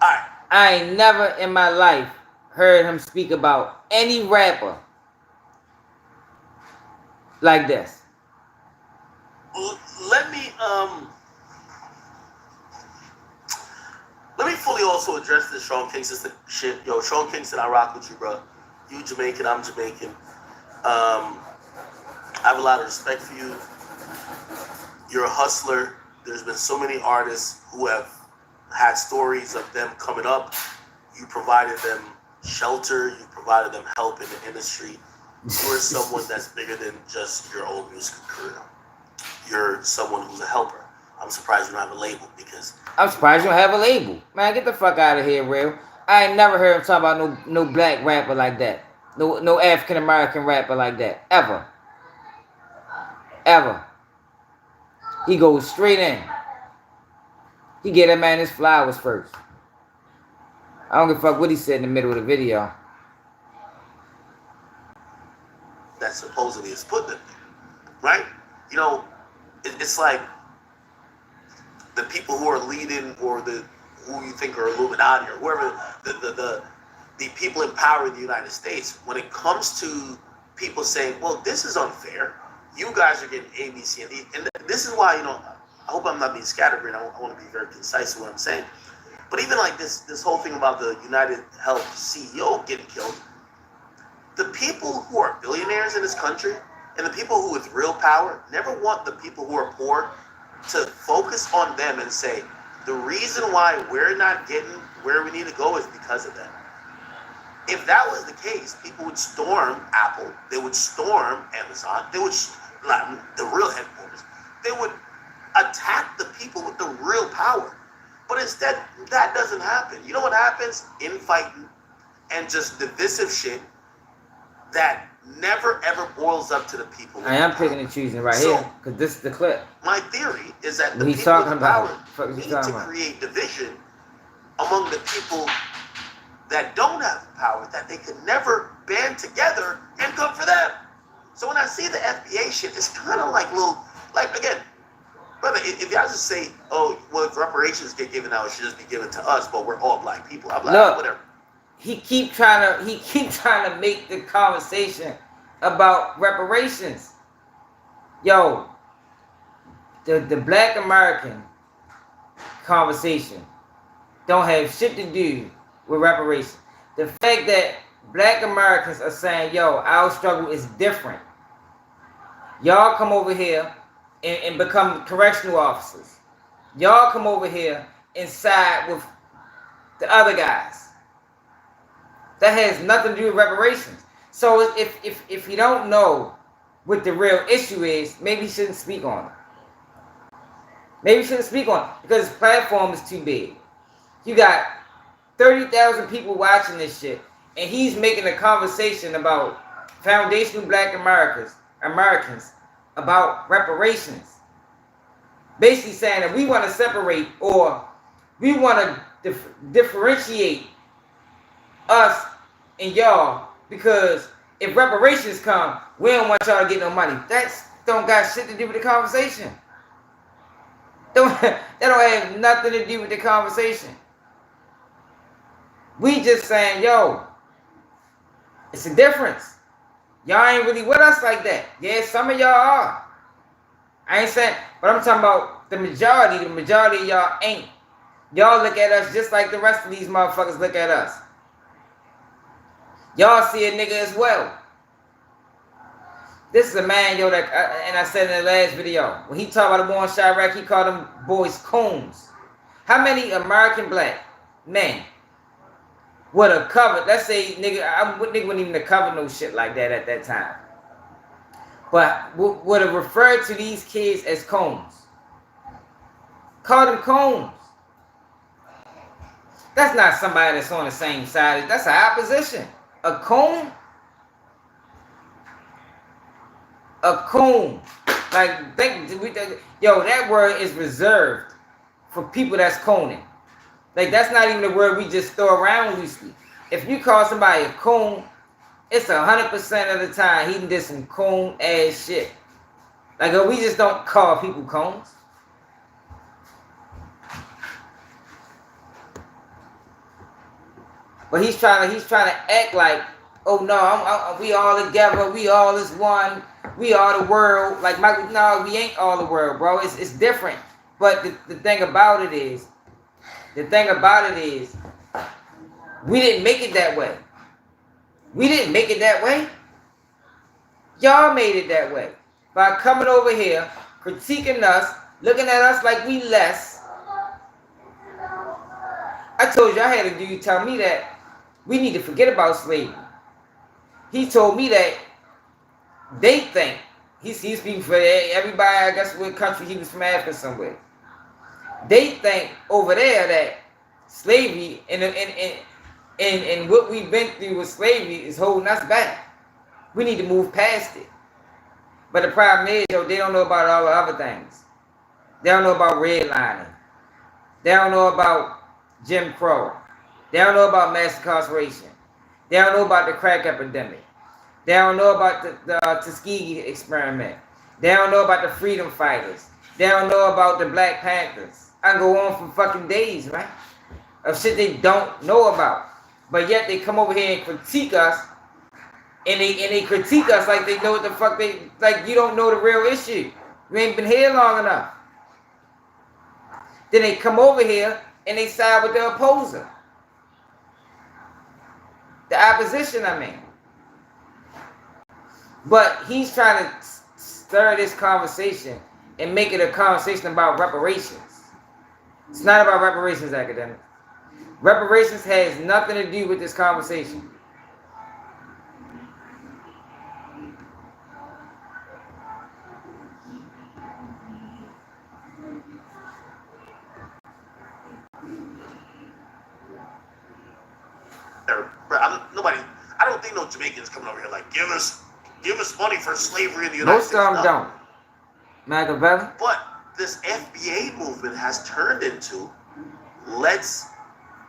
All right. I ain't never in my life heard him speak about any rapper like this. Let me fully also address this Sean Kingston shit. Yo, Sean Kingston, I rock with you, bro. You Jamaican, I'm Jamaican. I have a lot of respect for you. You're a hustler. There's been so many artists who have had stories of them coming up. You provided them shelter. You provided them help in the industry. You're someone that's bigger than just your own music career. You're someone who's a helper. I'm surprised you don't have a label because... I'm surprised you don't have a label. Man, get the fuck out of here, real. I ain't never heard him talk about no black rapper like that. No African American rapper like that. Ever. Ever. He goes straight in. He get that man his flowers first. I don't give a fuck what he said in the middle of the video. That supposedly is put there, right? You know, it's like the people who are leading or who you think are Illuminati or whoever, the people in power in the United States, when it comes to people saying, well, this is unfair. You guys are getting A, B, C, and D. And this is why, you know, I hope I'm not being scatterbrained. I want to be very concise in what I'm saying. But even like this whole thing about the United Health CEO getting killed, the people who are billionaires in this country and the people who with real power never want the people who are poor to focus on them and say, the reason why we're not getting where we need to go is because of them. If that was the case, people would storm Apple, they would storm Amazon, they would, the real headquarters, they would attack the people with the real power. But instead, that doesn't happen. You know what happens? Infighting and just divisive shit that never ever boils up to the people. I am picking and choosing right here because this is the clip. My theory is that the he's people talking with about power need to create division among the people that don't have the power, that they could never band together and come for them. So when I see the FBA shit, it's kind of like little, like again, brother, if y'all just say, oh, well, if reparations get given out, it should just be given to us, but we're all black people. I'm like, look, whatever. He keep trying to make the conversation about reparations. Yo, the Black American conversation don't have shit to do with reparations. The fact that Black Americans are saying, yo, our struggle is different. Y'all come over here and become correctional officers. Y'all come over here and side with the other guys. That has nothing to do with reparations. So if you don't know what the real issue is, maybe you shouldn't speak on it. Maybe you shouldn't speak on it because his platform is too big. You got 30,000 people watching this shit, and he's making a conversation about foundational Black Americans about reparations. Basically saying that we want to separate or we want to differentiate us and y'all because if reparations come, we don't want y'all to get no money. That don't got shit to do with the conversation. That don't have nothing to do with the conversation. We just saying, yo, it's a difference. Y'all ain't really with us like that. Yeah, some of y'all are. I ain't saying, but I'm talking about the majority. The majority of y'all ain't. Y'all look at us just like the rest of these motherfuckers look at us. Y'all see a nigga as well. This is a man, yo, that, and I said in the last video, when he talked about the war in Chirac, he called them boys coons. How many American black men would have covered, let's say, nigga wouldn't even have covered no shit like that at that time. But would have referred to these kids as coons. Called them coons. That's not somebody that's on the same side. That's an opposition. A coon? A coon. Like, yo, that word is reserved for people that's cooning. Like, that's not even a word we just throw around loosely. If you call somebody a coon, it's 100% of the time he did some coon ass shit. Like, we just don't call people coons. But he's trying to act like, oh no, we all together, we all is one, we are the world. Like, Michael, no, we ain't all the world, bro. It's different. But the thing about it is, we didn't make it that way. We didn't make it that way. Y'all made it that way. By coming over here, critiquing us, looking at us like we less. I told you I had a dude tell me that we need to forget about slavery. He told me that they think, he's speaking for everybody, I guess what country he was from, Africa somewhere. They think over there that slavery and what we've been through with slavery is holding us back. We need to move past it. But the problem is, yo, they don't know about all the other things. They don't know about redlining. They don't know about Jim Crow. They don't know about mass incarceration. They don't know about the crack epidemic. They don't know about the Tuskegee experiment. They don't know about the freedom fighters. They don't know about the Black Panthers. I can go on for fucking days, right? Of shit they don't know about. But yet they come over here and critique us. And they critique us like they know what the fuck like you don't know the real issue. You ain't been here long enough. Then they come over here and they side with the opposer. The opposition, I mean. But he's trying to stir this conversation and make it a conversation about reparations. It's not about reparations, Akademiks. Reparations has nothing to do with this conversation. I don't think no Jamaicans coming over here like, give us money for slavery in the United States. Most of them don't. Machiavelli. But this FBA movement has turned into, let's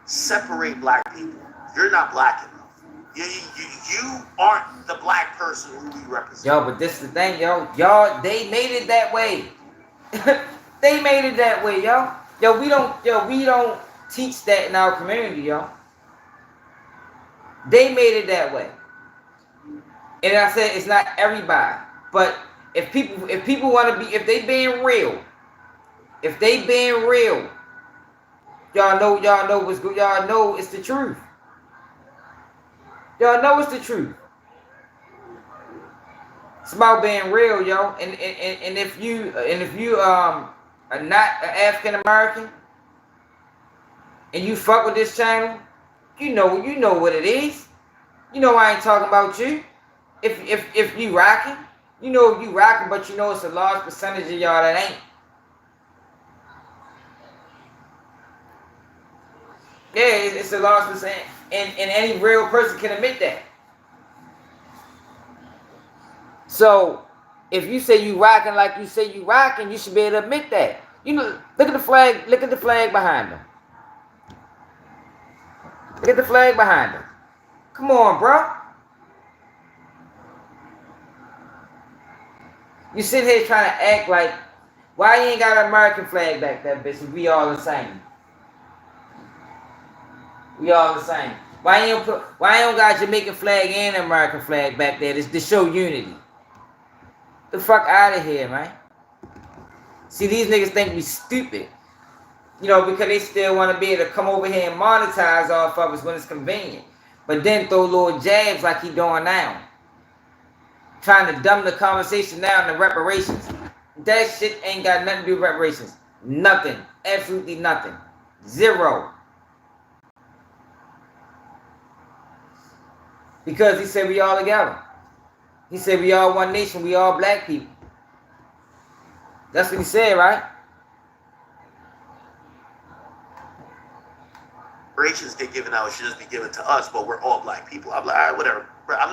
separate black people. You're not black enough. You aren't the black person who we represent. Yo, but this is the thing, yo. Y'all, they made it that way. They made it that way, yo. We don't teach that in our community, yo. They made it that way. And I said it's not everybody. But if people want to be, if they being real, y'all know what's good. Y'all know it's the truth. Y'all know it's the truth. It's about being real, yo. And if you are not an African American and you fuck with this channel, you know what it is. You know I ain't talking about you. If you rocking, you know you rocking, but you know it's a large percentage of y'all that ain't. Yeah, it's a large percent, and any real person can admit that. So if you say you rocking like you say you rocking, you should be able to admit that. You know, look at the flag. Look at the flag behind them. Look at the flag behind them. Come on, bro. You sit here trying to act like, why you ain't got an American flag back there, bitch? We all the same. We all the same. Why you don't got Jamaican flag and American flag back there to show unity? The fuck out of here, man. See, these niggas think we stupid. You know, because they still want to be able to come over here and monetize off of us when it's convenient. But then throw little jabs like he doing now. Trying to dumb the conversation down to reparations. That shit ain't got nothing to do with reparations. Nothing. Absolutely nothing. Zero. Because he said we all together. He said we all one nation. We all black people. That's what he said, right? Reparations get given out should just be given to us, but we're all black people. I'm like, all right, whatever. I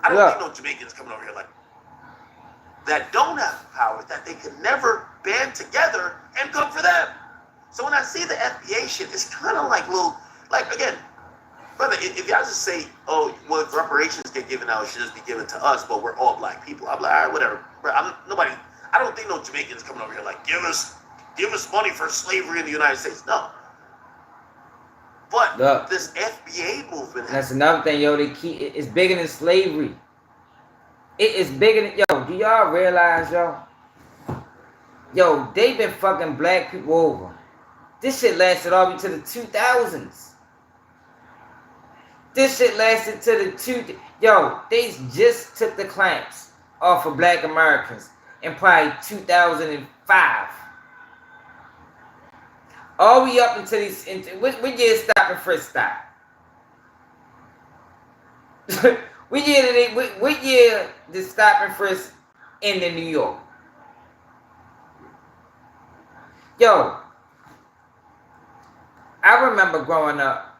don't think no Jamaicans coming over here like that don't have power, that they could never band together and come for them. So when I see the FBA shit, it's kind of like little, like again, brother, if y'all just say, oh, well, if reparations get given out, it should just be given to us, but we're all black people. I'm like, all right, whatever. Bro, I don't think no Jamaicans coming over here like, give us money for slavery in the United States. No. But look, this FBA movement. That's another thing, yo. It's bigger than slavery. It is bigger than, yo, do y'all realize, yo? Yo, they been fucking black people over. This shit lasted all the way to the 2000s. This shit lasted to the Yo, they just took the clamps off of black Americans in probably 2005. All we up until these, what year stop and frisk stop? What year did stop and frisk end in New York? Yo, I remember growing up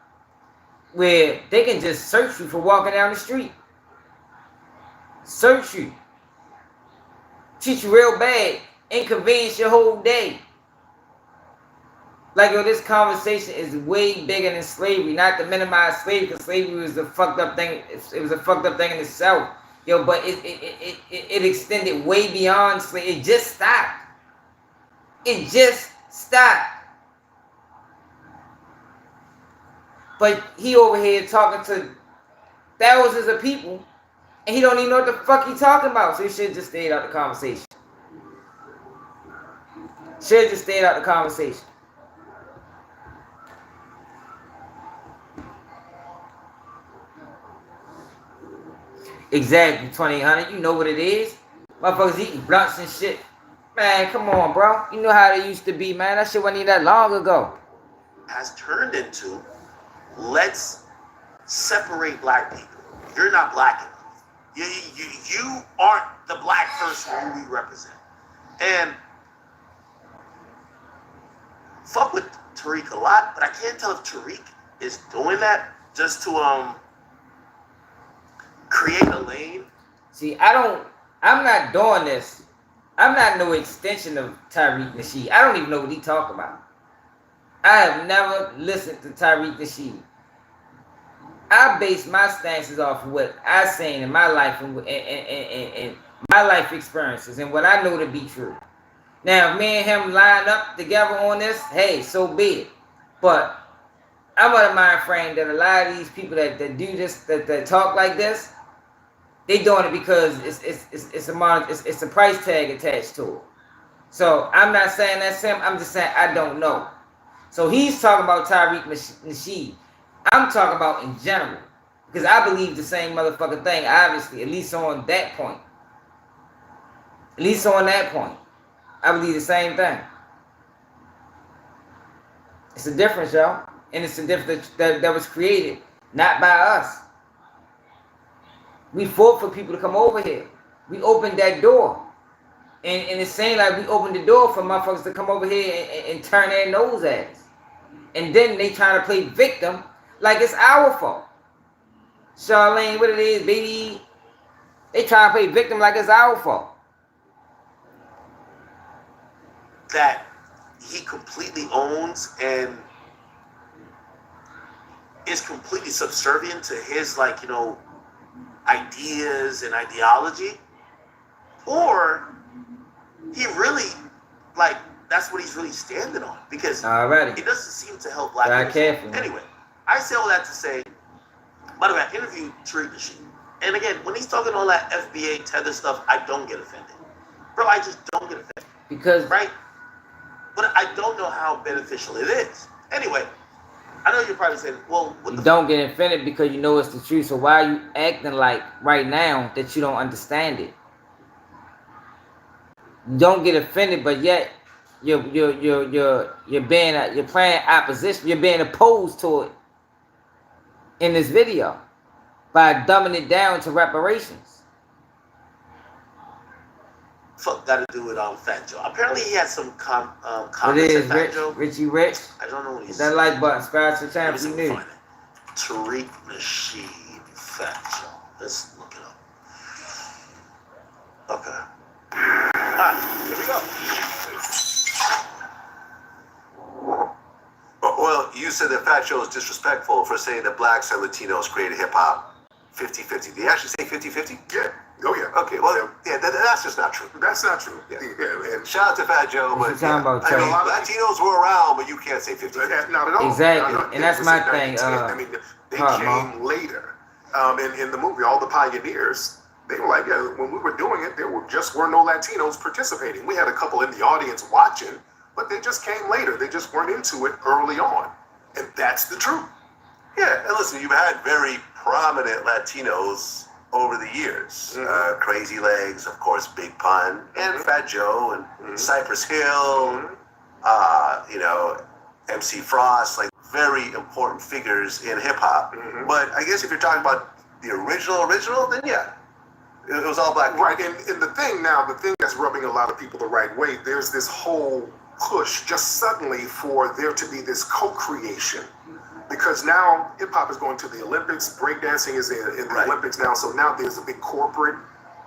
where they can just search you for walking down the street. Search you. Treat you real bad. Inconvenience your whole day. Like, yo, this conversation is way bigger than slavery. Not to minimize slavery, because slavery was a fucked up thing. It was a fucked up thing in itself. Yo, but it extended way beyond slavery. It just stopped. It just stopped. But he over here talking to thousands of people, and he don't even know what the fuck he talking about. So he should have just stayed out the conversation. Should have just stayed out the conversation. Exactly, 2800. You know what it is. Motherfuckers eating blunts and shit. Man, come on, bro. You know how they used to be, man. That shit wasn't even that long ago. Has turned into, let's separate black people. You're not black enough. You aren't the black person who we represent. And fuck with Tariq a lot, but I can't tell if Tariq is doing that just to create a lane. See, I'm not doing this. I'm not no extension of Tariq Nasheed. I don't even know what he talk about. I have never listened to Tariq Nasheed. I base my stances off of what I've seen in my life and my life experiences and what I know to be true. Now, if me and him line up together on this, hey, so be it. But I'm of the mind frame that a lot of these people that do this, that talk like this, they doing it because it's a price tag attached to it. So I'm not saying that's him. I'm just saying I don't know. So he's talking about Tariq Nasheed. I'm talking about in general. Because I believe the same motherfucking thing, obviously, at least on that point. At least on that point. I believe the same thing. It's a difference, y'all. And it's a difference that was created, not by us. We fought for people to come over here. We opened that door. And it's saying like we opened the door for motherfuckers to come over here and turn their nose at us. And then they trying to play victim like it's our fault. Charlene, what it is, baby? They trying to play victim like it's our fault. That he completely owns and is completely subservient to his, like, you know, ideas and ideology, or he really, like, that's what he's really standing on, because it doesn't seem to help black people. Anyway, I say all that to say, by the way, I interviewed Tariq Nasheed, and again, when he's talking all that FBA tether stuff, I don't get offended. Bro, I just don't get offended. Because, right? But I don't know how beneficial it is. Anyway, I know you're probably saying, well, you don't get offended because you know it's the truth. So why are you acting like right now that you don't understand it? You don't get offended, but yet you're playing opposition. You're being opposed to it in this video by dumbing it down to reparations. Fuck got to do with Fat Joe. Apparently he had some comments. What is Fat Joe? Richie Rich? I don't know what he Hit said. that like button. Subscribe to the channel if you new. Tariq Nasheed, Fat Joe. Let's look it up. Okay. Alright, here we go. you said that Fat Joe is disrespectful for saying that blacks and Latinos created hip hop 50-50. Did he actually say 50-50? Yeah. Oh, yeah. Okay, well, yeah, that's just not true. That's not true. Yeah. And shout out to Fat Joe, What but you talking about, I mean, Trey? Latinos were around, but you can't say 50-50. not at all. Exactly. No, And that's my thing, I mean, they Hot came later. In the movie, all the pioneers, they were like, yeah, when we were doing it, there were no Latinos participating. We had a couple in the audience watching, but they just came later. They just weren't into it early on. And that's the truth. Yeah, and listen, you've had very prominent Latinos over the years. Crazy Legs, of course, Big Pun, and Fat Joe, and Cypress Hill, you know, MC Frost, like very important figures in hip hop. But I guess if you're talking about the original, then yeah, it was all black people. Right, and the thing that's rubbing a lot of people the right way, there's this whole push just suddenly for there to be this co-creation. Because now hip-hop is going to the Olympics, breakdancing is in the Olympics now, so now there's a big corporate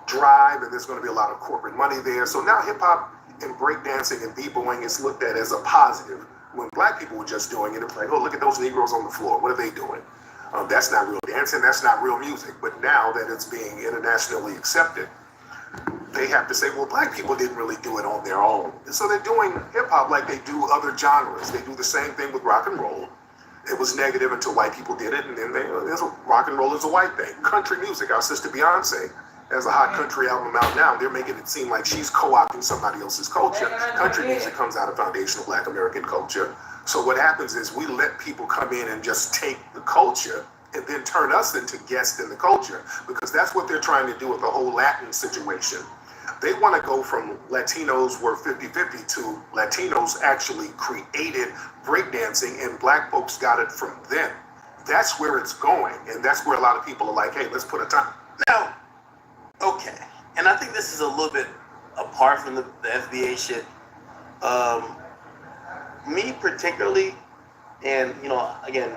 drive, and there's going to be a lot of corporate money there. So now hip-hop and breakdancing and b-boying is looked at as a positive. When black people were just doing it, it's like, oh, look at those Negroes on the floor. What are they doing? That's not real dancing. That's not real music. But now that it's being internationally accepted, they have to say, well, black people didn't really do it on their own. And so they're doing hip-hop like they do other genres. They do the same thing with rock and roll. It was negative until white people did it, and then rock and roll is a white thing. Country music, our sister Beyonce has a hot country album out now. They're making it seem like she's co-opting somebody else's culture. Country music comes out of foundational black American culture. So what happens is we let people come in and just take the culture and then turn us into guests in the culture, because that's what they're trying to do with the whole Latin situation. They want to go from Latinos were 50-50 to Latinos actually created breakdancing and black folks got it from them. That's where it's going, and that's where a lot of people are like, hey, let's put a time. Now, okay, and I think this is a little bit apart from the FBA shit. Me particularly, and you know, again,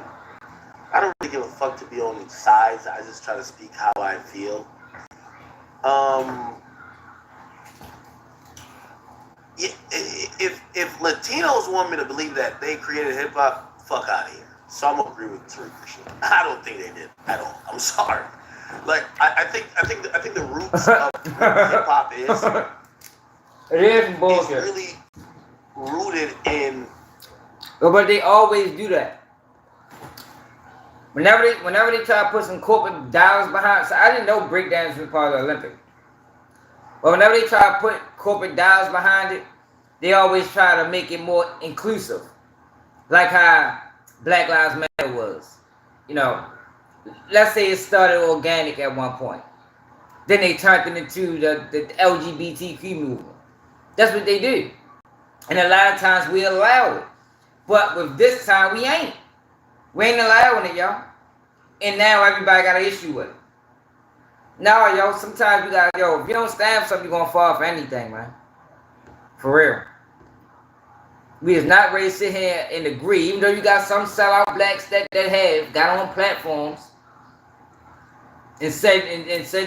I don't really give a fuck to be on sides. I just try to speak how I feel. If Latinos want me to believe that they created hip hop, fuck out of here. So I'm gonna agree with Tariq for sure. I don't think they did at all. I'm sorry. Like I think the roots of hip hop is bullshit. Is really rooted in. But they always do that. Whenever they try to put some corporate dollars behind, so I didn't know breakdance was part of the Olympics. But whenever they try to put corporate dollars behind it, they always try to make it more inclusive. Like how Black Lives Matter was. You know, let's say it started organic at one point. Then they turned it into the LGBTQ movement. That's what they do. And a lot of times we allow it. But with this time, we ain't. We ain't allowing it, y'all. And now everybody got an issue with it. No, yo, sometimes you got, if you don't stand for something, you're going to fall for anything, man. For real. We is not ready to sit here and agree, even though you got some sellout blacks that have got on platforms and said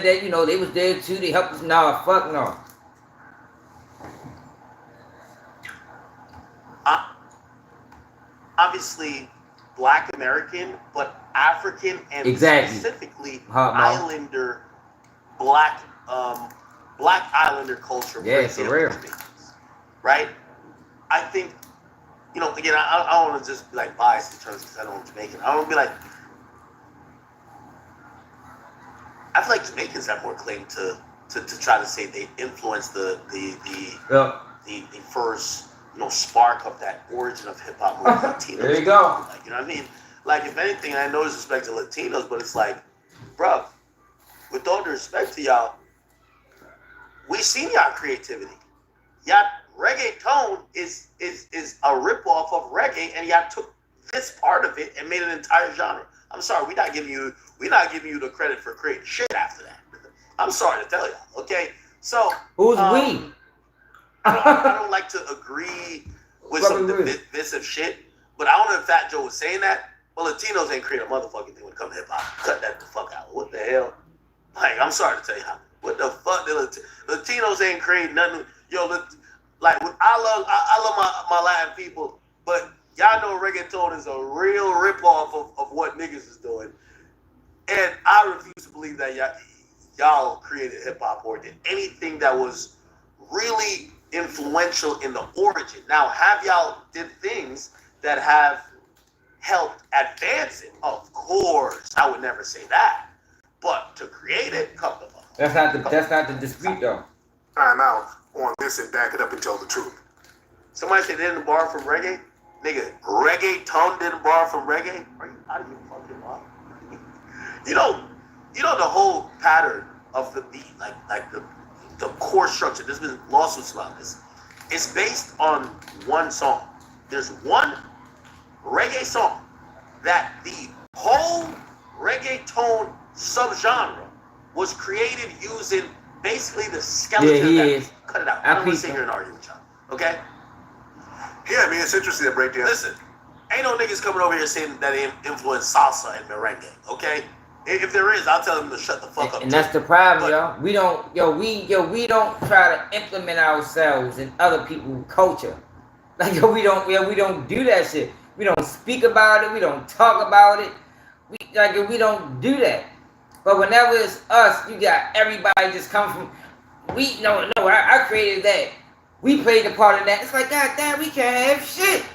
that, you know, they was there too, they helped us. No, fuck no. Obviously, Black American, but African and specifically Islander, Black Islander culture. Yeah, for real. Right? I think, you know, again, I don't want to just be like biased in terms because I don't Jamaican. I want to be like, I feel like Jamaicans have more claim to try to say they influenced the first, you know, spark of that origin of hip hop movement. Latinos. There you go. Like, you know what I mean? Like, if anything, I know disrespect to Latinos, but it's like, bruh, with all due respect to y'all, we seen y'all creativity. Y'all reggaeton is a ripoff of reggae, and y'all took this part of it and made an entire genre. I'm sorry, we're not giving you the credit for creating shit after that. I'm sorry to tell y'all. Okay, so who's we? I don't like to agree with some divisive shit, but I don't know if Fat Joe was saying that. Well, Latinos ain't create a motherfucking thing when it comes to hip hop. Cut that the fuck out. What the hell? Like, I'm sorry to tell you, what the fuck? Latinos ain't create nothing. Yo, like I love my Latin people, but Y'all know reggaeton is a real ripoff of what niggas is doing. And I refuse to believe that y'all created hip hop or did anything that was really influential in the origin. Now, have y'all did things that have helped advance it? Of course, I would never say that. But to create it, come the fuck. That's not the dispute though. Time out on this and back it up and tell the truth. Somebody said they didn't borrow from reggae? Nigga, reggaeton didn't borrow from reggae? Are you out of your fucking mind? You know the whole pattern of the beat, like the core structure. There's been lawsuits about this. It's based on one song. There's one reggae song that the whole reggaeton subgenre was created using basically the skeleton. Yeah, he is. Cut it out. I don't want to sit here and argue with y'all. Okay? Yeah, I mean, it's interesting that breakdance. Listen, ain't no niggas coming over here saying that they influence salsa and merengue, okay? If there is, I'll tell them to shut the fuck up. And that's the problem, y'all. We don't try to implement ourselves in other people's culture. Like we don't do that shit. We don't speak about it. We don't talk about it. We don't do that. But whenever it's us, you got everybody just come from. I created that. We played a part in that. It's like, God damn, we can't have shit.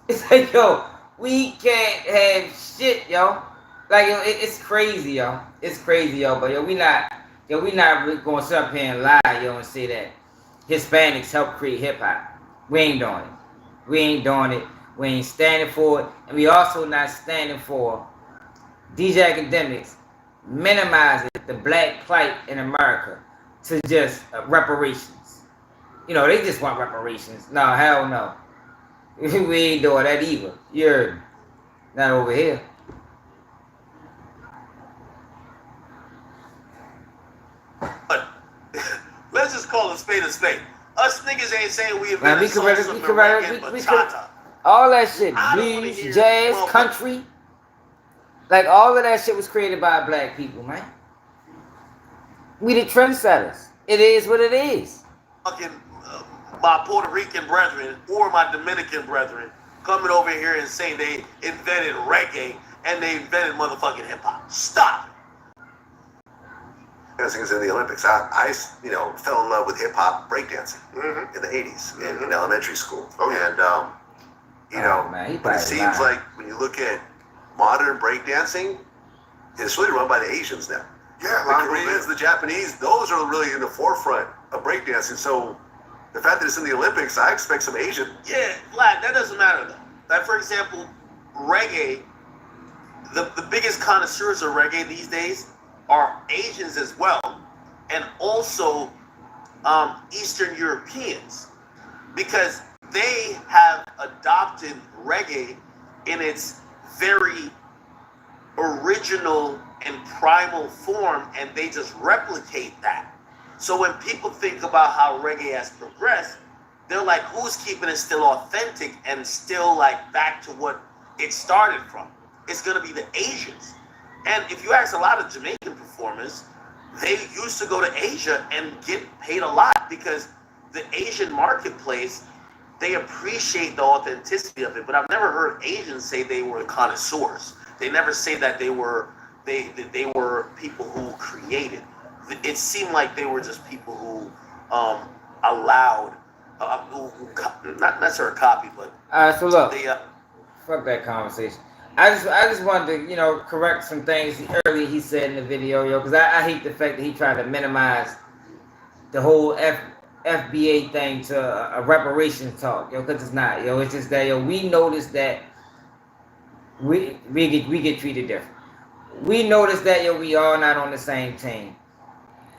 It's like, yo, we can't have shit, yo. Like, yo, it's crazy, yo. It's crazy, yo. But yo, we not really gonna sit up here and lie, yo, and say that Hispanics helped create hip hop. We ain't doing it. We ain't doing it. We ain't standing for it, and we also not standing for DJ Akademiks minimizing the black plight in America to just reparations. You know, they just want reparations. No, hell no. We ain't doing that either. You're not over here. But let's just call a spade a spade. Us niggas ain't saying we invented all that shit, blues, jazz, country. Like all of that shit was created by black people, man. We the trendsetters. It is what it is. Fucking my Puerto Rican brethren or my Dominican brethren coming over here and saying they invented reggae and they invented motherfucking hip hop. Stop. Dancing is in the Olympics. I fell in love with hip hop breakdancing in the 80s in elementary school. But it seems like when you look at modern breakdancing, it's really run by the Asians now. Yeah, the Koreans, the Japanese, those are really in the forefront of breakdancing. So the fact that it's in the Olympics, I expect some Asian. Yeah, Vlad, that doesn't matter though. Like for example, reggae, the biggest connoisseurs of reggae these days are Asians as well, and also Eastern Europeans, because they have adopted reggae in its very original and primal form, and they just replicate that. So when people think about how reggae has progressed, they're like, who's keeping it still authentic and still like back to what it started from? It's gonna be the Asians. And if you ask a lot of Jamaican performers, they used to go to Asia and get paid a lot because the Asian marketplace, they appreciate the authenticity of it. But I've never heard Asians say they were connoisseurs. They never say that they were people who created. It seemed like they were just people who allowed, not necessarily copy, but so look, fuck that conversation. I just wanted to, correct some things earlier he said in the video, yo, because I hate the fact that he tried to minimize the whole FBA thing to a reparation talk, yo, because it's not, yo. It's just that, yo, we noticed that we get treated different. We noticed that, yo, we all not on the same team.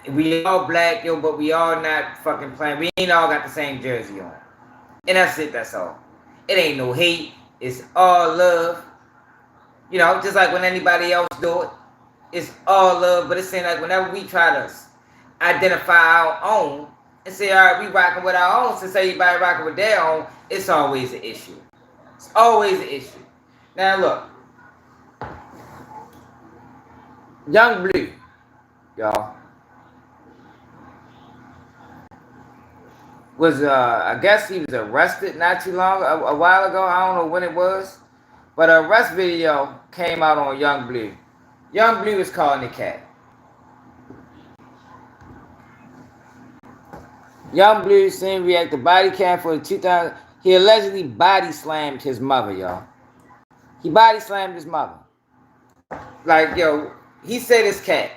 We all black, yo, but we all not fucking playing. We ain't all got the same jersey on. And that's it, that's all. It ain't no hate. It's all love. Just like when anybody else do it, it's all love. But it seems like whenever we try to identify our own and say, all right, we rocking with our own, since everybody rocking with their own, it's always an issue. It's always an issue. Now look, Young Blue, y'all. was I guess he was arrested not too long a while ago. I don't know when it was, but an arrest video came out on Young Blue. Young Blue was calling the cat. Young Blue seen react to body cam for the 2000. He allegedly body slammed his mother, y'all. He body slammed his mother. Like, yo, he said it's cat.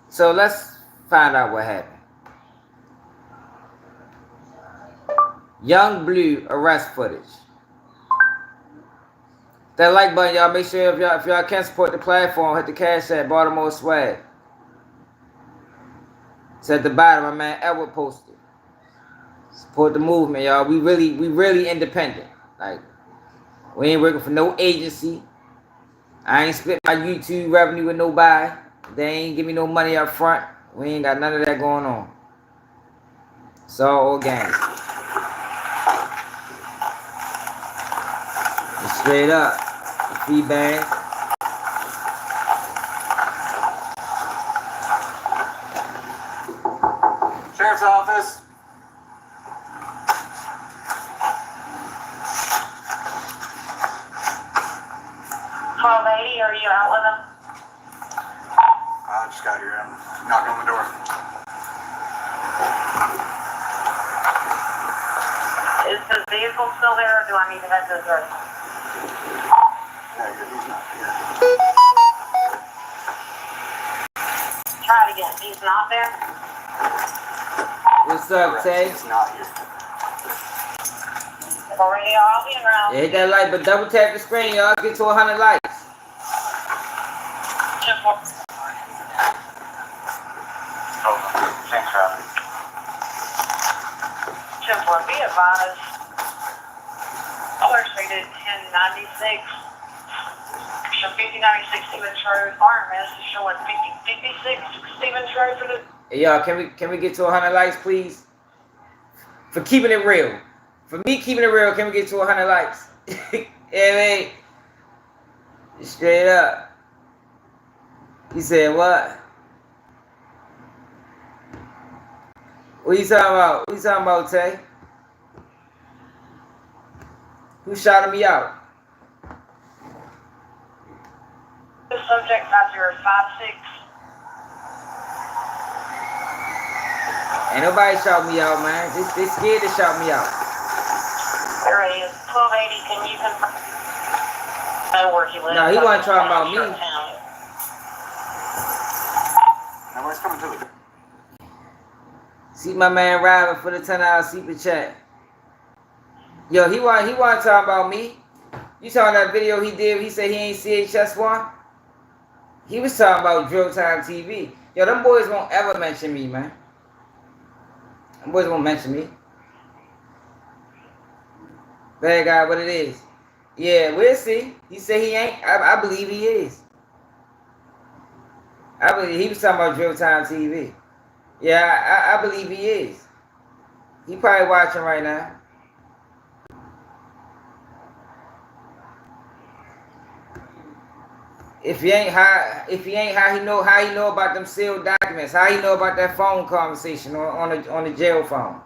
So let's find out what happened. Young Blue arrest footage. That like button, y'all. Make sure if y'all can support the platform, hit the cash at Baltimore Swag. It's at the bottom. My man Edward posted. Support the movement, y'all. We really independent. Like, we ain't working for no agency. I ain't split my YouTube revenue with nobody. They ain't give me no money up front. We ain't got none of that going on. It's all organic. And straight up. Feedback. Sheriff's office. Are you out with them? I just got here. I'm knocking on the door. Is the vehicle still there, or do I need to head to the door? He's not here. Try it again. He's not there? What's up, Tay? He's not here. For radio, I'll be around. Yeah, hit that like, but double tap the screen, y'all. Get to 100 likes. Thanks, Rob. 10-4, be advised. Alert rated 1096. Show 5096 Stevens Road. Fire message showing 5056 Stevens Road for the... Hey, y'all, can we get to 100 likes, please? For keeping it real. For me keeping it real, can we get to 100 likes? Yeah, man. Straight up. He said what? What you talking about? What you talking about, Tay? Who shouted me out? The subject 5056. Ain't nobody shout me out, man. They scared to shout me out. There he is. 1280. Can you confirm? No work he lives. No, he wasn't talking about me. Nobody's coming to the door. See my man Ryder for the $10 super chat. Yo, he wasn't talking about me. You saw that video he did? He said he ain't CHS1. He was talking about Drill Time TV. Yo, them boys won't ever mention me, man. Them boys won't mention me. Bad guy, what it is? Yeah, we'll see. He said he ain't. I believe he is. I believe he was talking about Drill Time TV. Yeah, I believe he is. He probably watching right now. If he ain't how he know about them sealed documents, how he know about that phone conversation on the jail phone.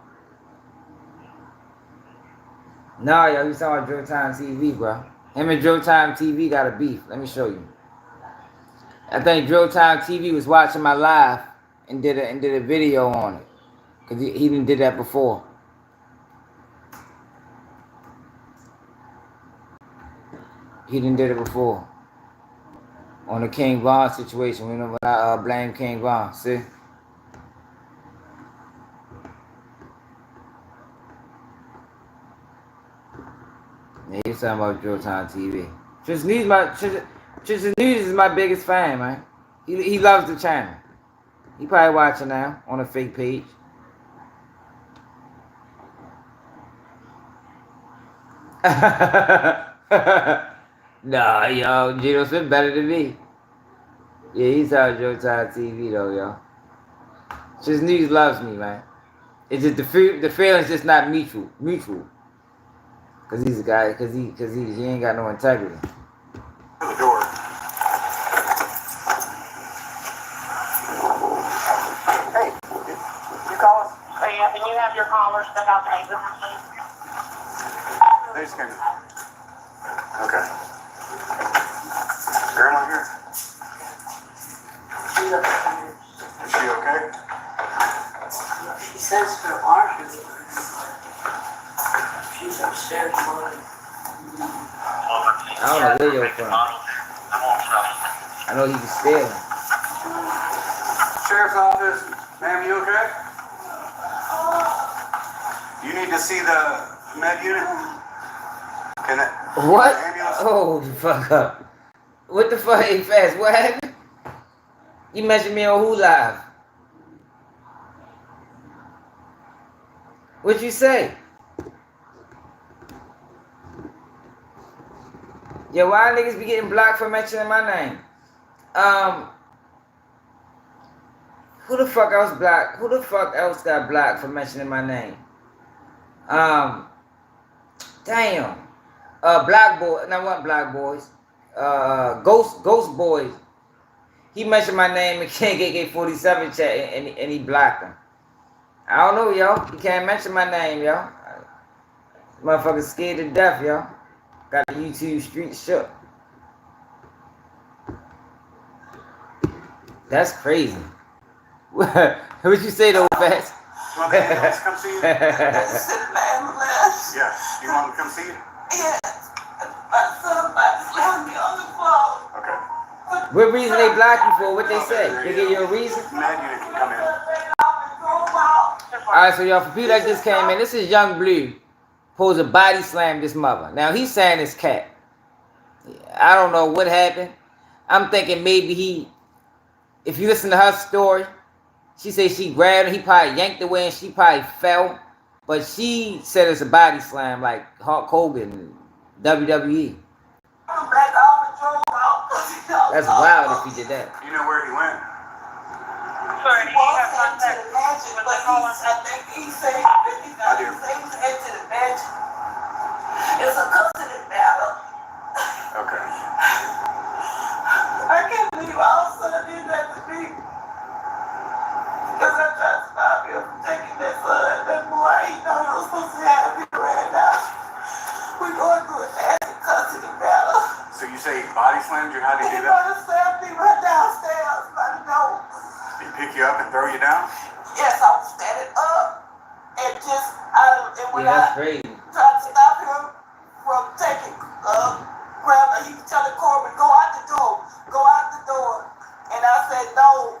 No, yo, he's talking about Drill Time TV, bro. Him and Drill Time TV got a beef. Let me show you. I think Drill Time TV was watching my live and did a video on it. Cause he didn't did that before. He didn't did it before. On the King Von situation, when I blame King Von, see? Yeah, he's talking about Drill Time TV. Tristan News is my biggest fan, man. He loves the channel. He probably watching now on a fake page. Nah, yo, Gino Smith better than me. Yeah, he's on Joe Time TV though, yo. Just News loves me, man. It's just the feeling's just not mutual. Cause he's a guy, cause he ain't got no integrity. To the door. Hey, you call us? Oh, yeah, and you have your call or step out the exit, please. They just came in. Okay. Grandma here? She's upstairs. Is she okay? She says her arm is she's upstairs, Mom. I don't know where you're from. I know he was stealing. Sheriff's office. Ma'am, you okay? You need to see the med unit? Can that... What? Oh, the fuck up. What the fuck? Hey, Fast, what happened? You mentioned me on Who Live? What'd you say? Yeah, why niggas be getting blocked for mentioning my name? Who the fuck else blocked? Who the fuck else got blocked for mentioning my name? Damn. Black boy, no, what Black Boys? Ghost Boys. He mentioned my name in KKK47 chat and he blocked him. I don't know, yo. He can't mention my name, yo. Motherfucker scared to death, yo. Got the YouTube street shook. That's crazy. What you say though, Fats? You want the ambulance to come see you? Yeah. You want them to come see you? Yes. My son slammed me on the floor. Okay. What reason they block you for? What they say? They give you a reason? Med unit can come in. Alright, so y'all, for people that just came in, this is Young Blue. Supposed to body slam this mother. Now he's saying it's cat. I don't know what happened. I'm thinking maybe if you listen to her story, she said she grabbed him, he probably yanked away and she probably fell. But she said it's a body slam like Hulk Hogan, WWE. That's wild if he did that. You know where he went? Sorry, do you have contact with the call? I think he said he was headed to the mansion. It's a custody battle. Okay. I can't believe all of a sudden did that to me. Because I tried to stop him from taking that son. That boy, he know he was supposed to have me right now. We're going through a nasty custody battle. So you say he body slammed you? How did he do He that? gonna slam me right downstairs by the door. Did he pick you up and throw you down? Yes, I was standing up and just when Yeah, that's I crazy. tried to stop him from taking he was telling Corbin, go out the door. And I said no.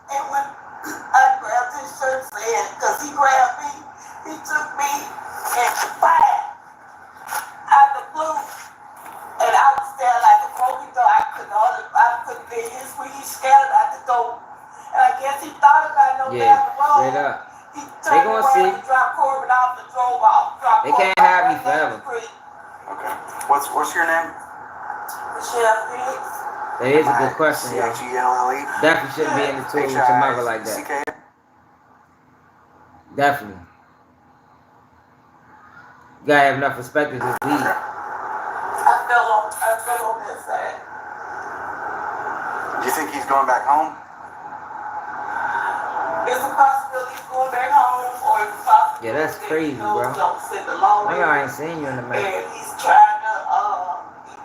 And when I grabbed his shirt because he grabbed me, he took me and fired out the blue. And I was there like a broken door. I couldn't get his when he scattered out the door. And I guess he thought about no down the road. Straight up. He They turned gonna around see. and dropped Corbin off and drove off. They can't have me forever. Okay. What's your name? Michelle Phoenix. That is a good question, yo. C-H-E-L-L-E? Definitely shouldn't be in the tour with your mother like that. Definitely. You gotta have enough respect to just leave. I fell on that side. Do you think he's going back home? It's a possibility he's going back home, or it's a possibility Yeah, that's crazy, bro. don't send a long Nigga, I ain't seen you in a minute. and he's trying to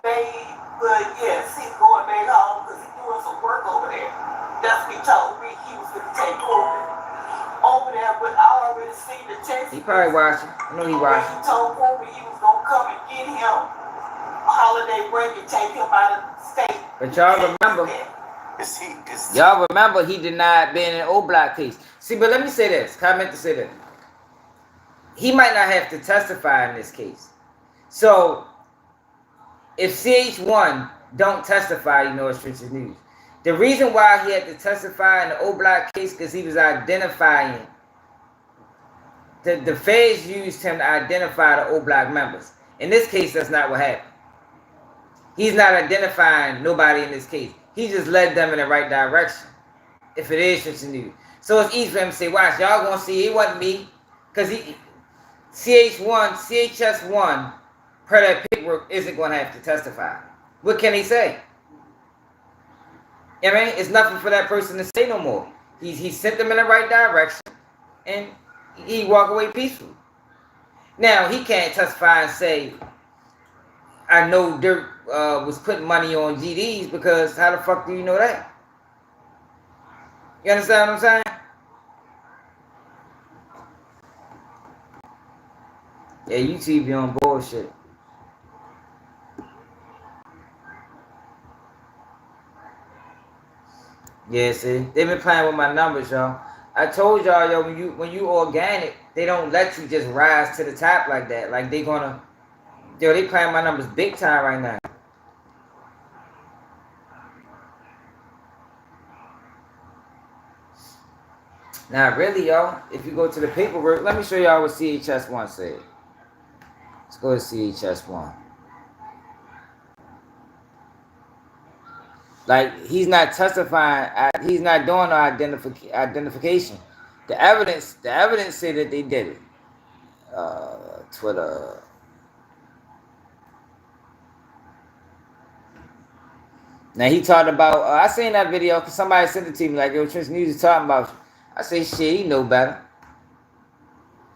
evade, but yes, he's going back home because he's doing some work over there. That's what he told me. He was going to take Corbin over there, but I already seen the text. He probably watching. I know he watching. He told Corbin he was going to come and get him a holiday break and take him out of the state. But y'all remember, y'all remember he denied being in an old black case. See, but let me say this. I meant to say this. He might not have to testify in this case. So, if CH1 don't testify, you know it's Richard News. The reason why he had to testify in the old black case because he was identifying. The feds used him to identify the old black members. In this case, that's not what happened. He's not identifying nobody in this case. He just led them in the right direction. If it is Richard News. So it's easy for him to say, watch, y'all gonna see it wasn't me. Because CHS1, per that paperwork, isn't gonna have to testify. What can he say? I mean, it's nothing for that person to say no more. He sent them in the right direction. And he walk away peacefully. Now he can't testify and say, I know Dirk was putting money on GDs, because how the fuck do you know that? You understand what I'm saying? Yeah, YouTube be on bullshit. Yeah, see, they been playing with my numbers, y'all. I told y'all, yo, when you organic, they don't let you just rise to the top like that. Like they gonna, yo, they playing my numbers big time right now. Now, really, y'all, if you go to the paperwork, let me show y'all what CHS1 said. Let's go to CHS1. Like, he's not testifying, he's not doing no identification. The evidence said that they did it. Twitter. Now, he talked about, I seen that video because somebody sent it to me, like, yo, Tristan News is talking about you. I say, shit, he know better.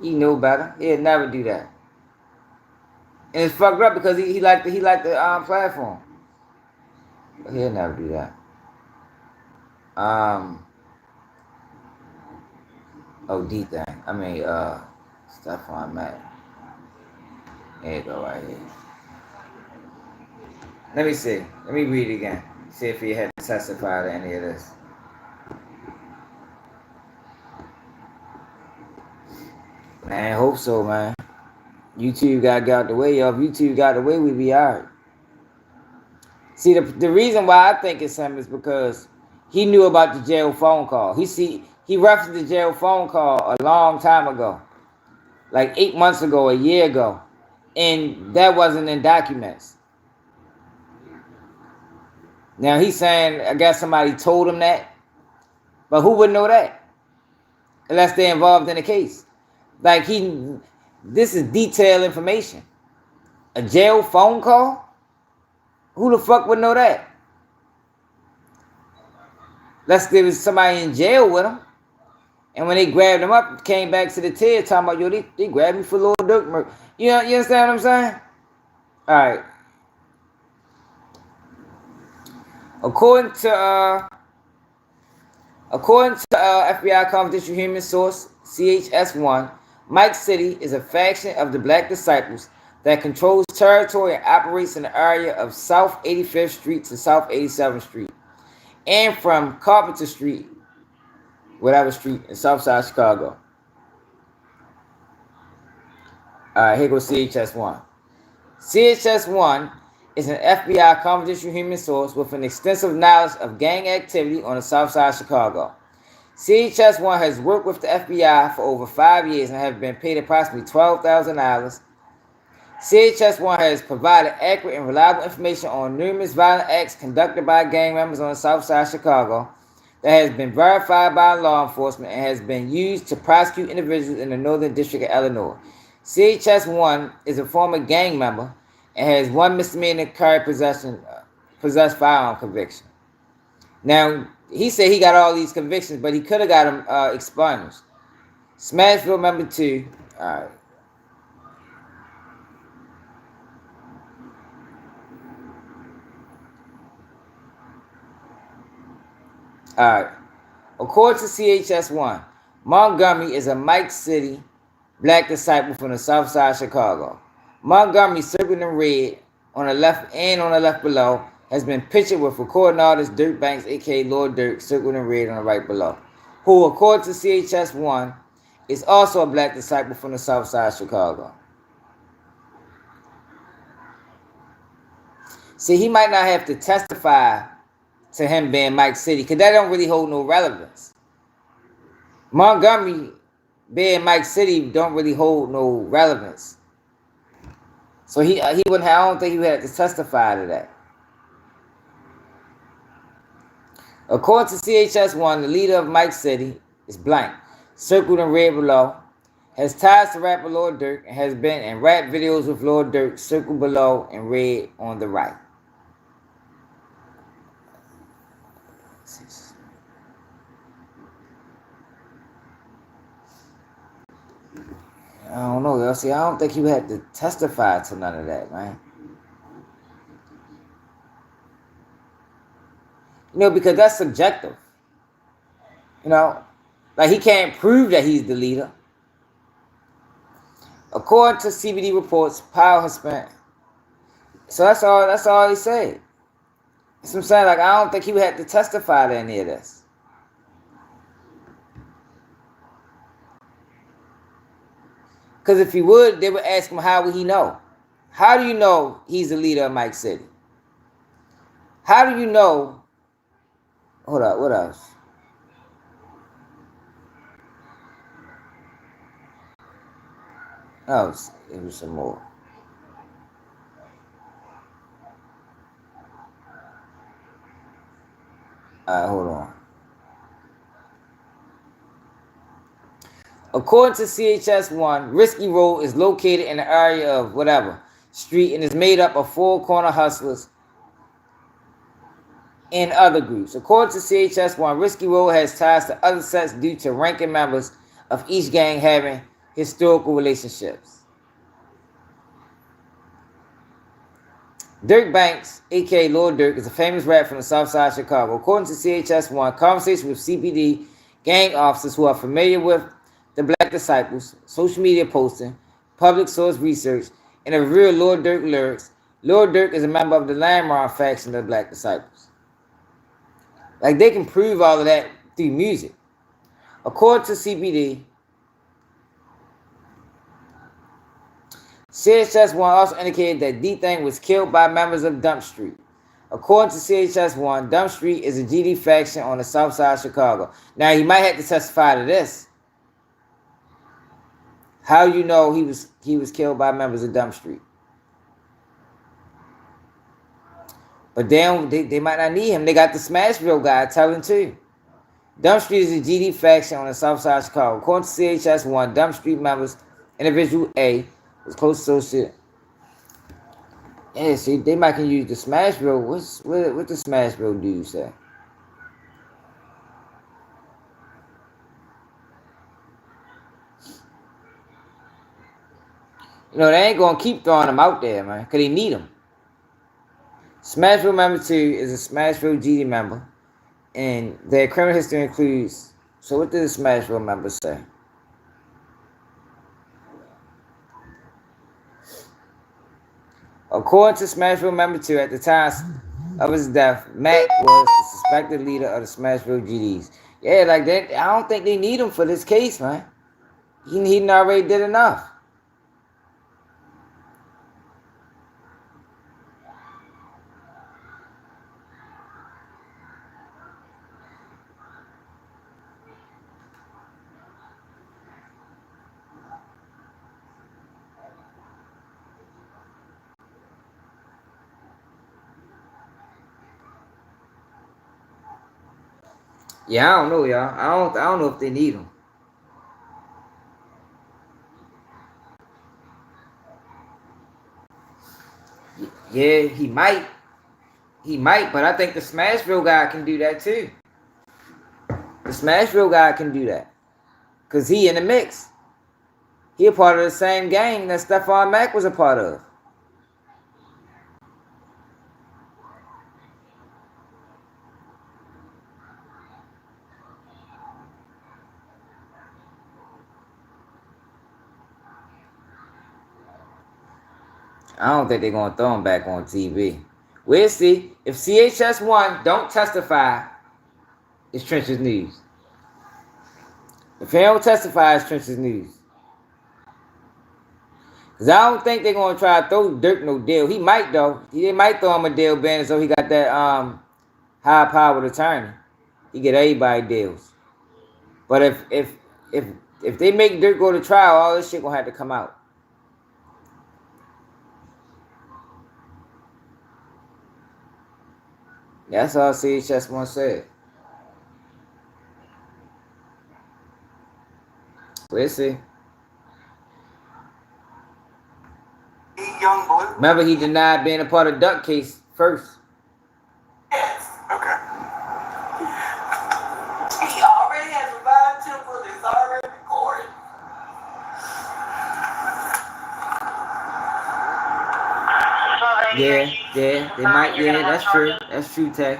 He know better. He'll never do that. And it's fucked up because he liked the platform. But he'll never do that. D thing. I mean, stuff on Matt. There you go, right here. Let me see. Let me read it again. See if he had testified to any of this. Man, I hope so, man. YouTube got to get out the way, y'all. If YouTube got out the way, we be alright. See, the reason why I think it's him is because he knew about the jail phone call. He referenced the jail phone call a long time ago. Like 8 months ago, a year ago. And that wasn't in documents. Now he's saying, I guess somebody told him that. But who would know that? Unless they're involved in the case. Like this is detailed information. A jail phone call? Who the fuck would know that? Unless there was somebody in jail with him. And when they grabbed him up, came back to the tier talking about, yo, they grabbed me for Lil Durk murder. You understand what I'm saying? Alright. According to FBI confidential human source CHS1, Mike City is a faction of the Black Disciples that controls territory and operates in the area of South 85th Street to South 87th Street, and from Carpenter Street, whatever street, in Southside Chicago. Alright, here goes CHS1. CHS1 is an FBI confidential human source with an extensive knowledge of gang activity on the south side of Chicago. CHS1 has worked with the FBI for over 5 years and have been paid approximately $12,000. CHS1 has provided accurate and reliable information on numerous violent acts conducted by gang members on the south side of Chicago that has been verified by law enforcement and has been used to prosecute individuals in the Northern District of Illinois. CHS1 is a former gang member and has one misdemeanor possessed firearm conviction. Now, he said he got all these convictions, but he could have got them expunged. Smashville number 2. Alright. Alright. According to CHS1, Montgomery is a Mike City Black disciple from the south side of Chicago. Montgomery, circled in red on the left and on the left below, has been pictured with recording artist Dirk Banks, aka Lord Durk, circled in red on the right below, who, according to CHS1, is also a Black disciple from the south side of Chicago. See, he might not have to testify to him being Mike City, because that don't really hold no relevance. Montgomery being Mike City don't really hold no relevance. So he wouldn't have, I don't think he would have to testify to that. According to CHS1, the leader of Mike City is blank, circled in red below, has ties to rapper Lord Durk, and has been in rap videos with Lord Durk, circled below in red on the right. I don't know, y'all. See, I don't think he had to testify to none of that, man. You know, because that's subjective. You know, like he can't prove that he's the leader. According to CBD reports, Powell has spent. So that's all. That's all he said. That's what I'm saying. Like, I don't think he would have to testify to any of this. Because if he would, they would ask him, how would he know? How do you know he's the leader of Mike City? How do you know? Hold up, what else? Oh, it was some more. Alright, hold on. According to CHS-1, Risky Road is located in the area of whatever street and is made up of four-corner hustlers and other groups. According to CHS-1, Risky Road has ties to other sets due to ranking members of each gang having historical relationships. Dirk Banks, a.k.a. Lord Dirk, is a famous rap from the south side of Chicago. According to CHS-1, conversation with CPD gang officers who are familiar with the Black Disciples, social media posting, public source research, and a real Lord Dirk lyrics. Lord Dirk is a member of the Lamron faction of the Black Disciples. Like, they can prove all of that through music. According to CPD, CHS-1 also indicated that D-Thing was killed by members of Dump Street. According to CHS-1, Dump Street is a GD faction on the south side of Chicago. Now, he might have to testify to this. How you know he was killed by members of Dump Street? But they might not need him. They got the Smashville guy telling too. Dump Street is a GD faction on the south side of Chicago. According to CHS-1, Dump Street members, individual A, was close associate. Yeah, see, they might can use the Smashville. What the Smashville dude say? You know, they ain't gonna keep throwing them out there, man, because they need them. Smashville member 2 is a Smashville GD member, and their criminal history includes. So, what did the Smashville member say? According to Smashville member 2, at the time of his death, Mac was the suspected leader of the Smashville GDs. Yeah, like that. I don't think they need him for this case, man. He already did enough. Yeah, I don't know, y'all. I don't know if they need him. Yeah, he might. He might, but I think the Smashville guy can do that too. The Smashville guy can do that. Because he in the mix. He a part of the same gang that Stephon Mack was a part of. I don't think they're going to throw him back on TV. We'll see. If CHS-1 don't testify, it's Trench's News. If he don't testify, it's Trench's News. Because I don't think they're going to try to throw Dirk no deal. He might, though. They might throw him a deal banner so he got that high-powered attorney. He get everybody deals. But if they make Dirk go to trial, all this shit going to have to come out. That's all CHS-1 said. We'll see. Young Blue. Remember, he denied being a part of Duck case first. Yes. Okay. He already has a live temple that's already recorded. Yeah, they might. Yeah, that's true. That's true, Tay.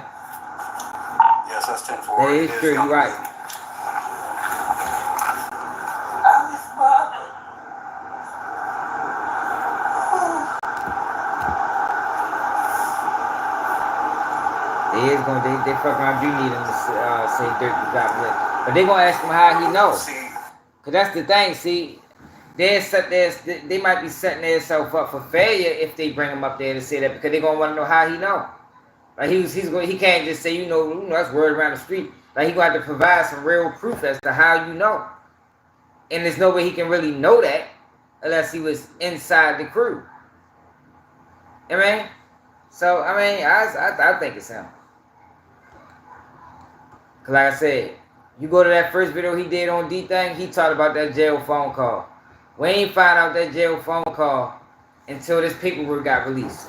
Yes, that's 10-4. That is true. You're right. They fuck around. Do need him to say dirt to drop it, but they gonna ask him how he knows. Cause that's the thing. See, they might be setting themselves up for failure if they bring him up there to say that, because they gonna want to know how he know. Like he can't just say you know that's word around the street. Like he gonna have to provide some real proof as to how you know. And there's no way he can really know that unless he was inside the crew. I mean, so I mean I think it's him. Cause like I said, you go to that first video he did on D-Thing, he talked about that jail phone call. We ain't find out that jail phone call until this paperwork got released.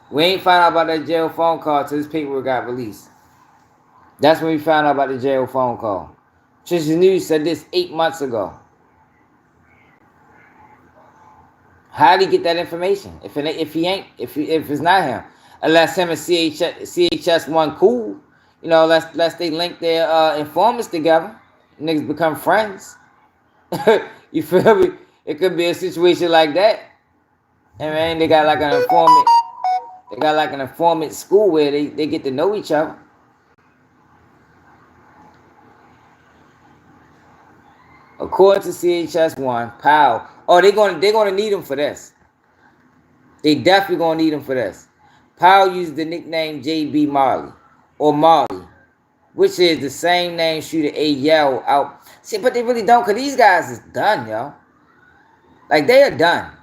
We ain't find out about that jail phone call until this paperwork got released. That's when we found out about the jail phone call. Trisha News said this 8 months ago. How did he get that information? If it's not him, unless him and CHS1 cool, you know, unless they link their informants together, niggas become friends. You feel me? It could be a situation like that. And man, they got like an informant. They got like an informant school where they get to know each other. According to CHS1, Powell. Oh, they're gonna need him for this. They definitely gonna need him for this. Powell used the nickname JB Marley or Marley, which is the same name shooter A Yell out. See, but they really don't, cause these guys is done, yo. Like they are done.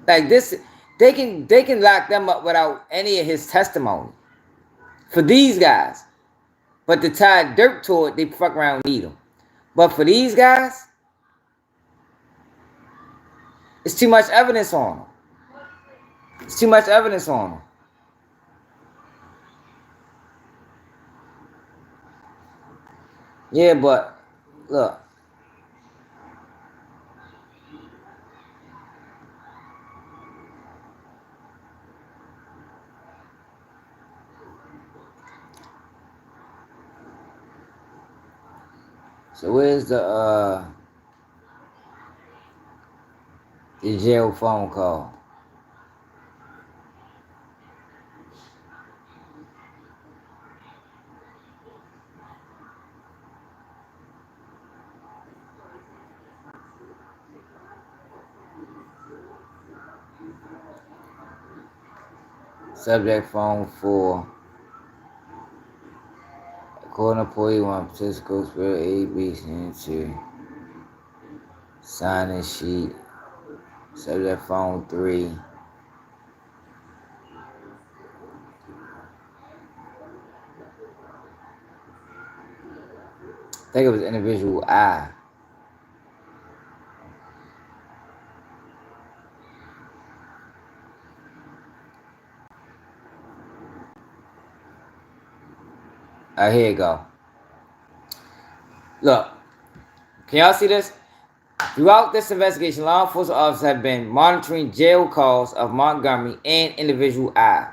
Like this, they can lock them up without any of his testimony. For these guys, but to tie dirt to it, they fuck around and need him. But for these guys, it's too much evidence on them. It's too much evidence on them. Yeah, but look. So where's the jail phone call? Subject phone 4. According to police, one participant spirit A, B, C, and 2. Sign and sheet. Subject phone 3. I think it was individual I. Here you go. Look, can y'all see this? Throughout this investigation, law enforcement officers have been monitoring jail calls of Montgomery and individual I,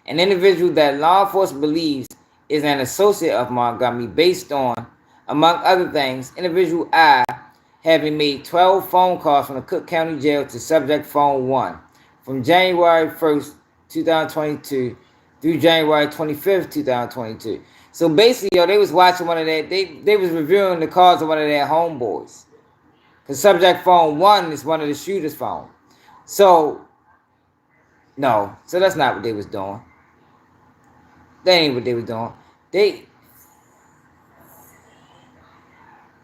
an individual that law enforcement believes is an associate of Montgomery based on, among other things, individual I having made 12 phone calls from the Cook County Jail to subject phone 1 from January 1st, 2022 through January 25th, 2022. So basically, yo, they was watching one of their, they was reviewing the calls of one of their homeboys. Because subject phone 1 is one of the shooter's phone. So, no. So that's not what they was doing. That ain't what they was doing.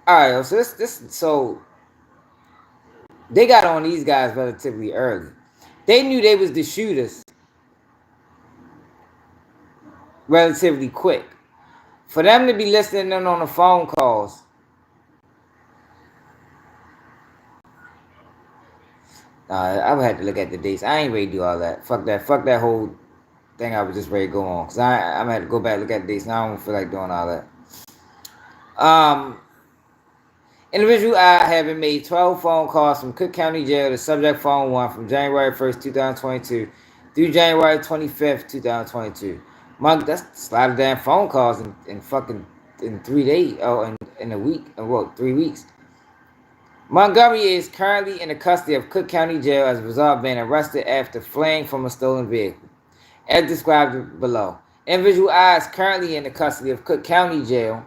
Alright, so so they got on these guys relatively early. They knew they was the shooters relatively quick. For them to be listening in on the phone calls, I would have to look at the dates. I ain't ready to do all that. Fuck that whole thing I was just ready to go on. Because I'm going to have to go back and look at the dates. Now I don't feel like doing all that. Individual I having made 12 phone calls from Cook County Jail to subject phone 1 from January 1st, 2022 through January 25th, 2022. Monk, that's a lot of damn phone calls in fucking in 3 days. Oh, in a week. Well, 3 weeks. Montgomery is currently in the custody of Cook County Jail as a result of being arrested after fleeing from a stolen vehicle, as described below. Individual I is currently in the custody of Cook County Jail.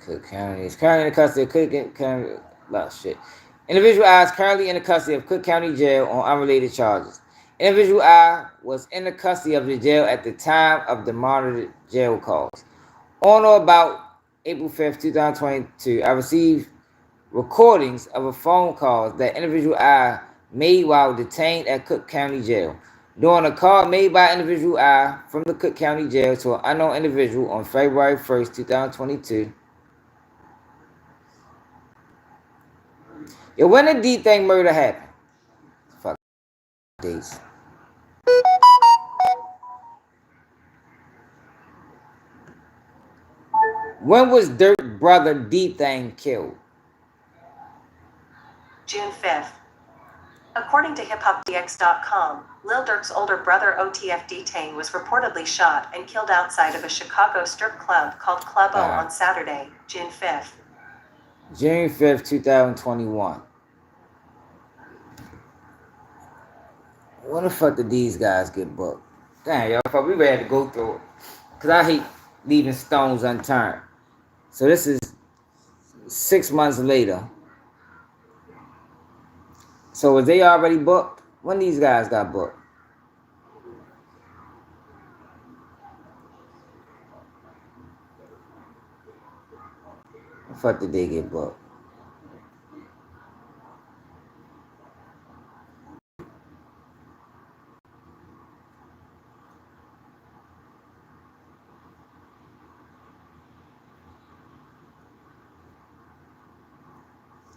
Cook County is currently in the custody of Cook County. Oh, shit. Individual I is currently in the custody of Cook County Jail on unrelated charges. Individual I was in the custody of the jail at the time of the monitored jail calls. On or about April 5th, 2022, I received recordings of a phone call that individual I made while detained at Cook County Jail. During a call made by individual I from the Cook County Jail to an unknown individual on February 1st, 2022. Yo, when did D-Thing murder happen? Fuck days. When was Dirt brother D-Thing killed? June 5th. According to hiphopdx.com, Lil Durk's older brother OTF D-Tang was reportedly shot and killed outside of a Chicago strip club called Club O on Saturday, June 5th. June 5th, 2021. When the fuck did these guys get booked? Damn, y'all, we ready to go through it. Because I hate leaving stones unturned. So this is 6 months later. So was they already booked? When these guys got booked? When the fuck did they get booked?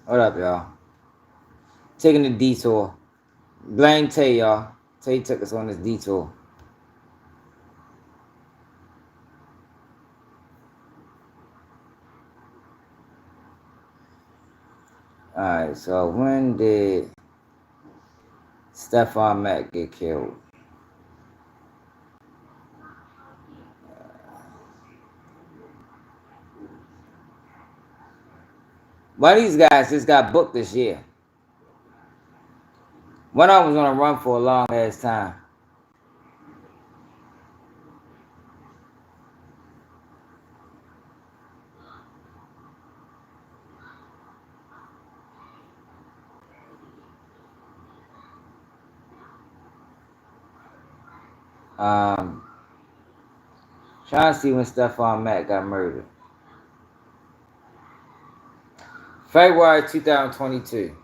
What up, y'all? Taking a detour. Blame Tay, y'all. Tay took us on this detour. Alright, so when did Stephon Mack get killed? One of these guys just got booked this year. One of them was on a run for a long ass time. Trying to see when Stephon Mack got murdered. February 2022.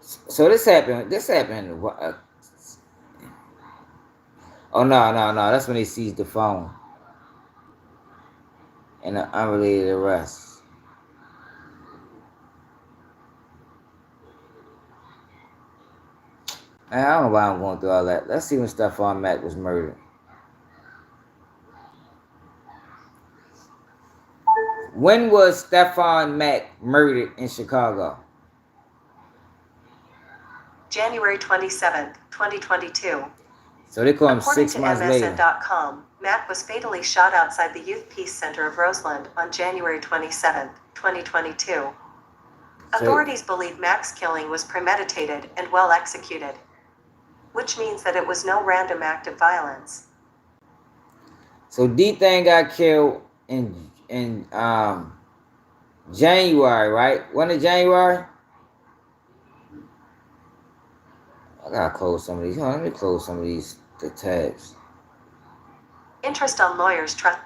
So this happened. Oh no! That's when they seized the phone. And an unrelated arrest. Man, I don't know why I'm going through all that. Let's see when Stephon Mack was murdered. When was Stephon Mack murdered in Chicago? January 27th, 2022. So they call him According 6 months later. MSN.com, Mack was fatally shot outside the Youth Peace Center of Roseland on January 27th, 2022. Authorities believe Mack's killing was premeditated and well executed, which means that it was no random act of violence. So D-Thing got killed in January, right? When in January? I gotta close some of these. Let me close some of the tabs. Interest on lawyers trust.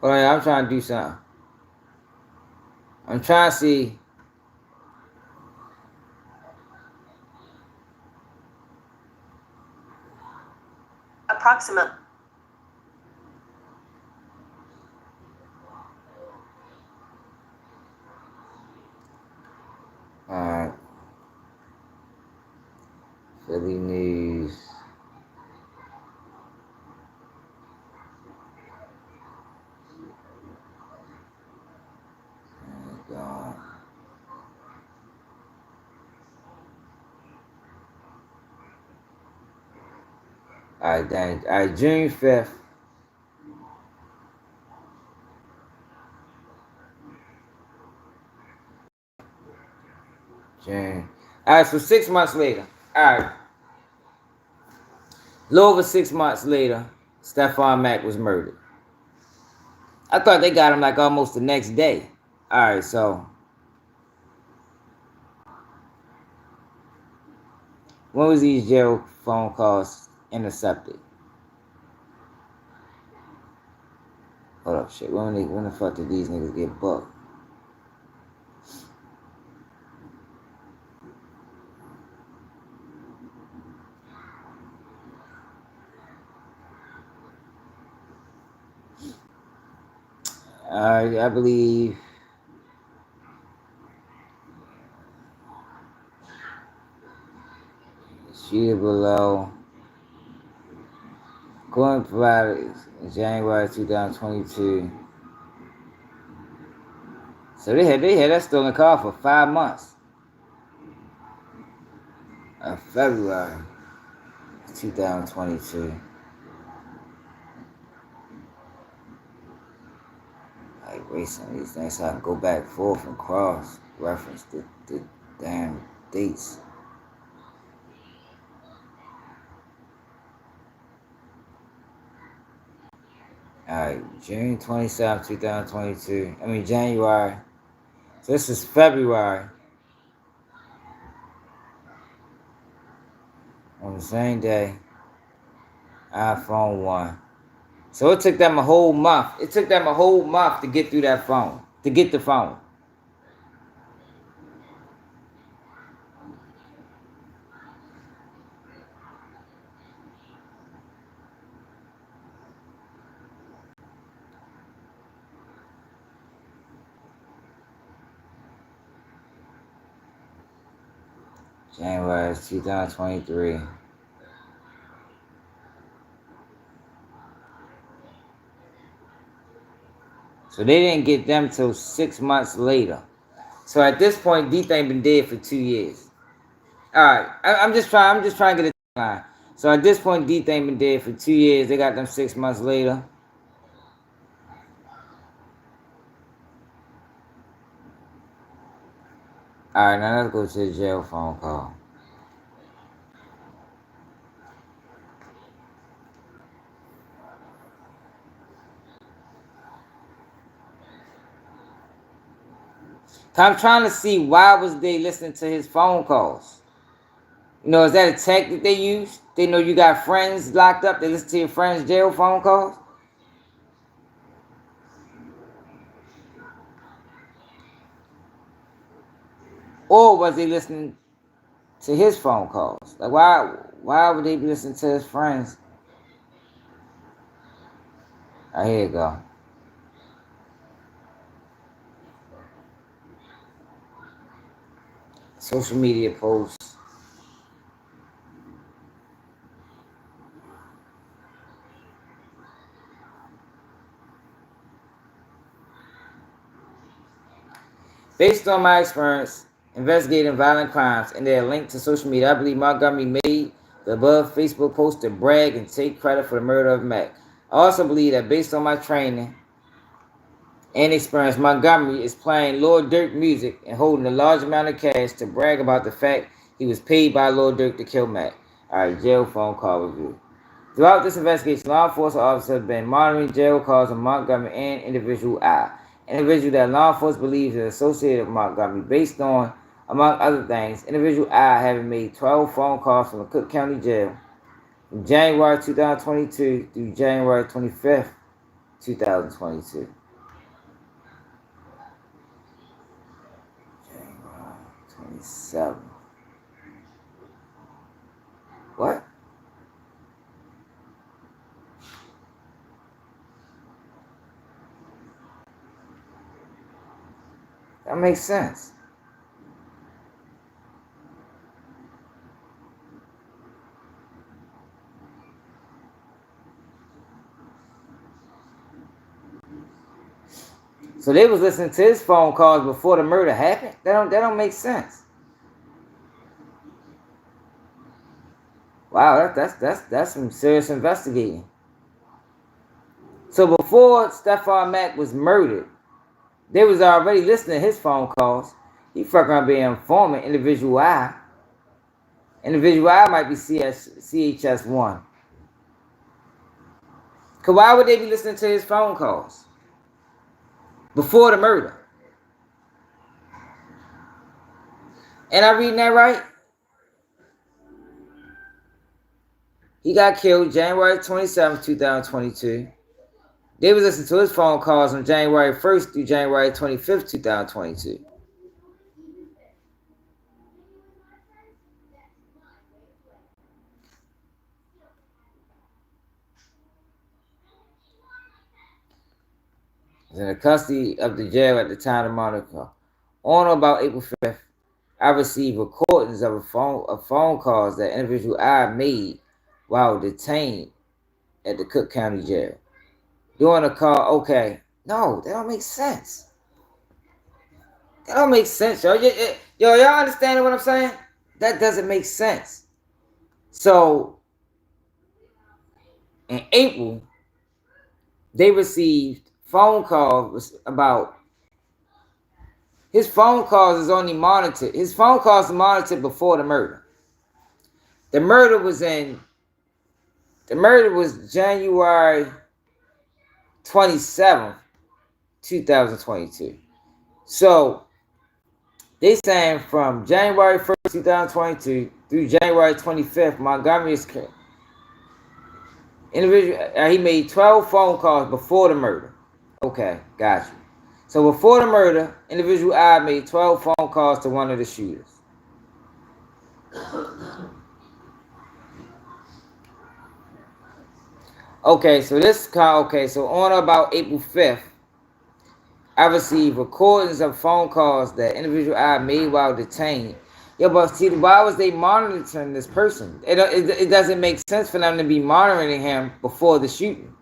Hold on, I'm trying to do something. I'm trying to see. Approximate. Alright. Philly news. Oh God. Alright, dang. Alright, June 5th. June. Alright, so 6 months later. Alright. A little over 6 months later, Stephon Mack was murdered. I thought they got him like almost the next day. Alright, so when was these jail phone calls intercepted? Hold up, shit. When the fuck did these niggas get booked? I believe sheet below. Going provided in January 2022. So they had that stolen car for 5 months. February 2022. Like racing these things so I can go back forth and cross reference the damn dates. Alright, June 27, 2022. I mean January. So this is February. On the same day, iPhone 1. So it took them a whole month. It took them a whole month to get through that phone. To get the phone. January 2023. So they didn't get them till 6 months later. So at this point, D-Thing been dead for 2 years. Alright, I'm just trying to get a line. So at this point, D-Thing been dead for 2 years. They got them 6 months later. Alright, now let's go to the jail phone call. I'm trying to see why was they listening to his phone calls. You know, is that a tech that they use? They know you got friends locked up. They listen to your friends' jail phone calls? Or was they listening to his phone calls? Like, why would they be listening to his friends? Alright, here you go. Social media posts. Based on my experience investigating violent crimes and their link to social media, I believe Montgomery made the above Facebook post to brag and take credit for the murder of Mac. I also believe that based on my training and experience, Montgomery is playing Lord Durk music and holding a large amount of cash to brag about the fact he was paid by Lord Durk to kill Mac. Alright, jail phone call review. Throughout this investigation, law enforcement officers have been monitoring jail calls of Montgomery and individual I, individual that law enforcement believes is associated with Montgomery, based on, among other things, individual I having made 12 phone calls from the Cook County Jail from January 2022 through January 25th, 2022. 27. What? That makes sense. So they was listening to his phone calls before the murder happened? That don't make sense. Wow, that's some serious investigating. So before Stephon Mack was murdered, they was already listening to his phone calls. He fucking around being informant, individual I. Individual I might be CHS1. Cause why would they be listening to his phone calls before the murder? And I reading that right? He got killed January 27, 2022. They was listening to his phone calls on January 1st through January 25th, 2022. Was in the custody of the jail at the time of Monica. On or about April 5th, I received recordings of phone calls that individual I made while detained at the Cook County Jail. During a call, okay. No, that don't make sense. That don't make sense, yo. Y'all understand what I'm saying? That doesn't make sense. So, in April, they received phone calls about his phone calls is only monitored. His phone calls are monitored before the murder. The murder was January 27th, 2022. So they saying from January 1st, 2022 through January 25th, Montgomery is individual. He made 12 phone calls before the murder. Okay, got you. So before the murder, individual I made 12 phone calls to one of the shooters. Okay, so so on or about April 5th, I received recordings of phone calls that individual I made while detained. Yeah, but see, why was they monitoring this person? It doesn't make sense for them to be monitoring him before the shooting.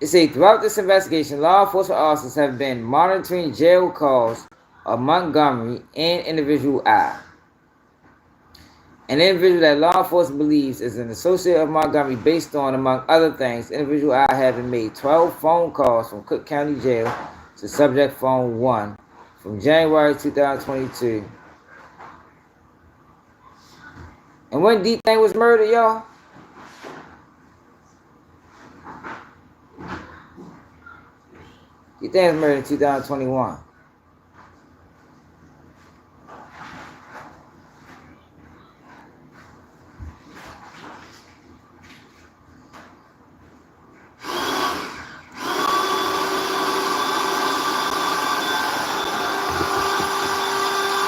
It says, throughout this investigation, law enforcement officers have been monitoring jail calls of Montgomery and individual I. An individual that law enforcement believes is an associate of Montgomery based on, among other things, individual I having made 12 phone calls from Cook County Jail to subject phone 1 from January 2022. And when D-Thing was murdered, y'all? D-Thing was murdered in 2021.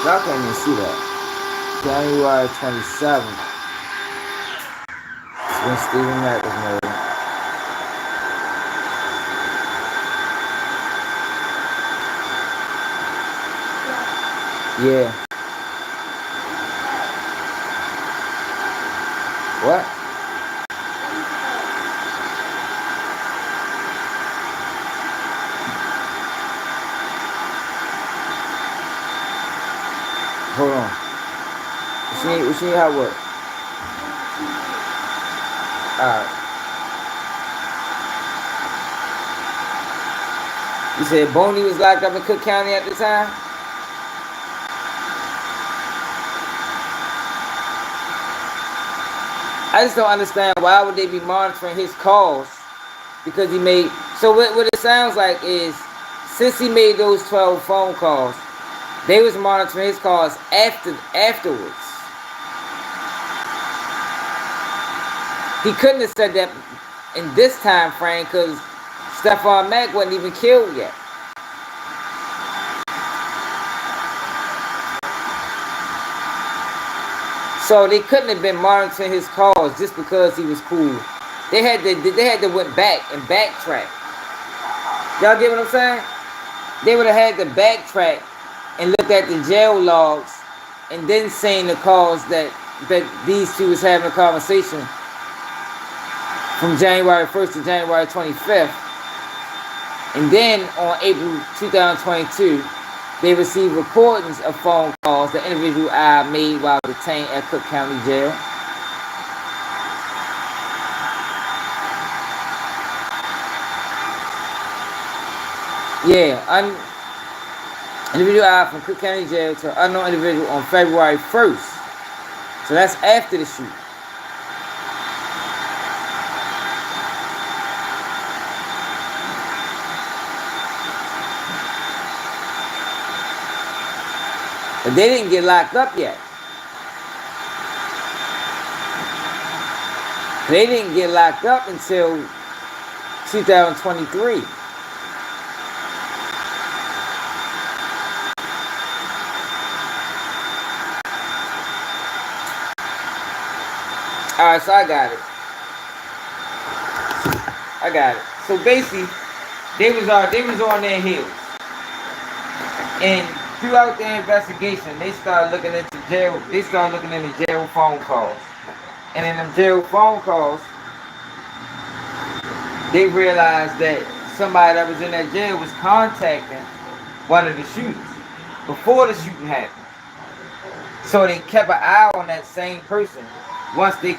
Y'all can't even see that. January 27th. That's when Stephen Mack was murdered. Yeah. What? Hold on. What you need help with? Alright. You said Boney was locked up in Cook County at the time? I just don't understand why would they be monitoring his calls, because he made, so what it sounds like is, since he made those 12 phone calls, they was monitoring his calls afterwards. He couldn't have said that in this time frame because Stephon Mack wasn't even killed yet. So they couldn't have been monitoring his calls just because he was cool. They had to went back and backtrack. Y'all get what I'm saying? They would have had to backtrack and look at the jail logs and then seen the calls that these two was having a conversation from January 1st to January 25th. And then on April 2022, they received recordings of phone calls the individual I made while detained at Cook County Jail. Yeah, individual I from Cook County Jail to an unknown individual on February 1st. So that's after the shoot. But they didn't get locked up yet. They didn't get locked up until 2023. Alright, so I got it. So basically, they was on their heels. And throughout their investigation, they started looking into jail. They started looking into jail phone calls, and in them jail phone calls, they realized that somebody that was in that jail was contacting one of the shooters before the shooting happened. So they kept an eye on that same person once they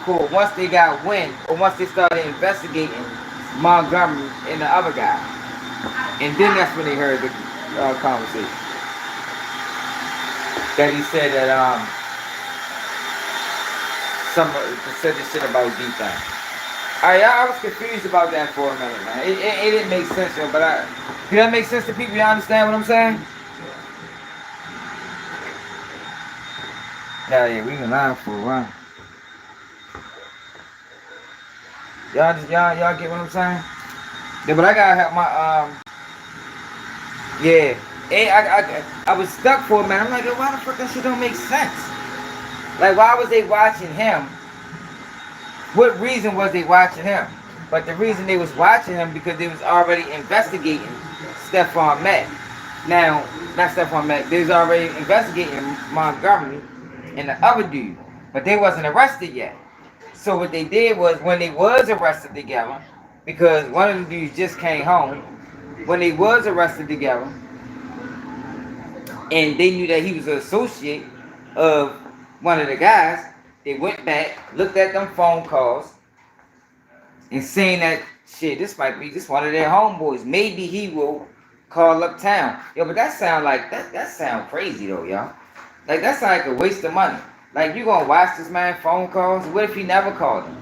got wind, or once they started investigating Montgomery and the other guy, and then that's when they heard the conversation. That he said that somebody said this shit about D-Thing. I was confused about that for a minute, man. It didn't make sense, yo, but does that make sense to people? You understand what I'm saying? Yeah, we been live for a while. Y'all get what I'm saying? Yeah, but I gotta have my yeah. Hey, I was stuck for a minute. I'm like, yo, why the fuck that shit don't make sense? Like, why was they watching him? What reason was they watching him? But the reason they was watching him because they was already investigating Stephon Mack. Now, not Stephon Mack. They was already investigating Montgomery and the other dude, but they wasn't arrested yet. So what they did was, when they was arrested together, because one of the dudes just came home, when they was arrested together, and they knew that he was an associate of one of the guys, they went back, looked at them phone calls, and saying that, shit, this might be just one of their homeboys. Maybe he will call uptown. Yo, but that sound like, that sound crazy though, y'all. Like, that sound like a waste of money. Like, you gonna watch this man phone calls? What if he never called him?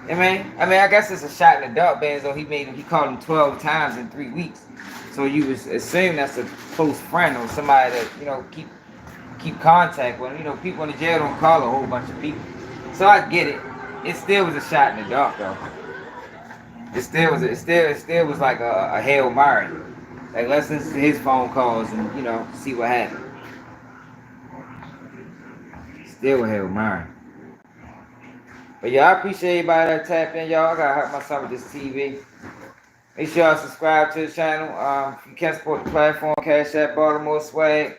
I mean, I guess it's a shot in the dark, man. So he called him 12 times in 3 weeks. So you would assume that's a close friend or somebody that, you know, keep contact with him. You know, people in the jail don't call a whole bunch of people. So I get it. It still was a shot in the dark, though. It still was like a Hail Mary. Like, let's listen to his phone calls and, you know, see what happens. Still a Hail Mary. But yeah, I appreciate everybody that tapped in, y'all. I gotta help myself with this TV. Make sure y'all subscribe to the channel. If you can't support the platform, Cash App, Baltimore Swag.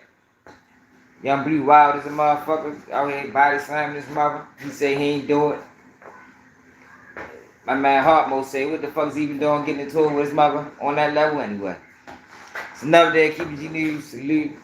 Young Blue Wild is a motherfucker. Out here body slamming his mother. He say he ain't do it. My man Hartmo say, what the fuck is he even doing getting into it with his mother on that level anyway? It's another day of Keeping G News. Salute.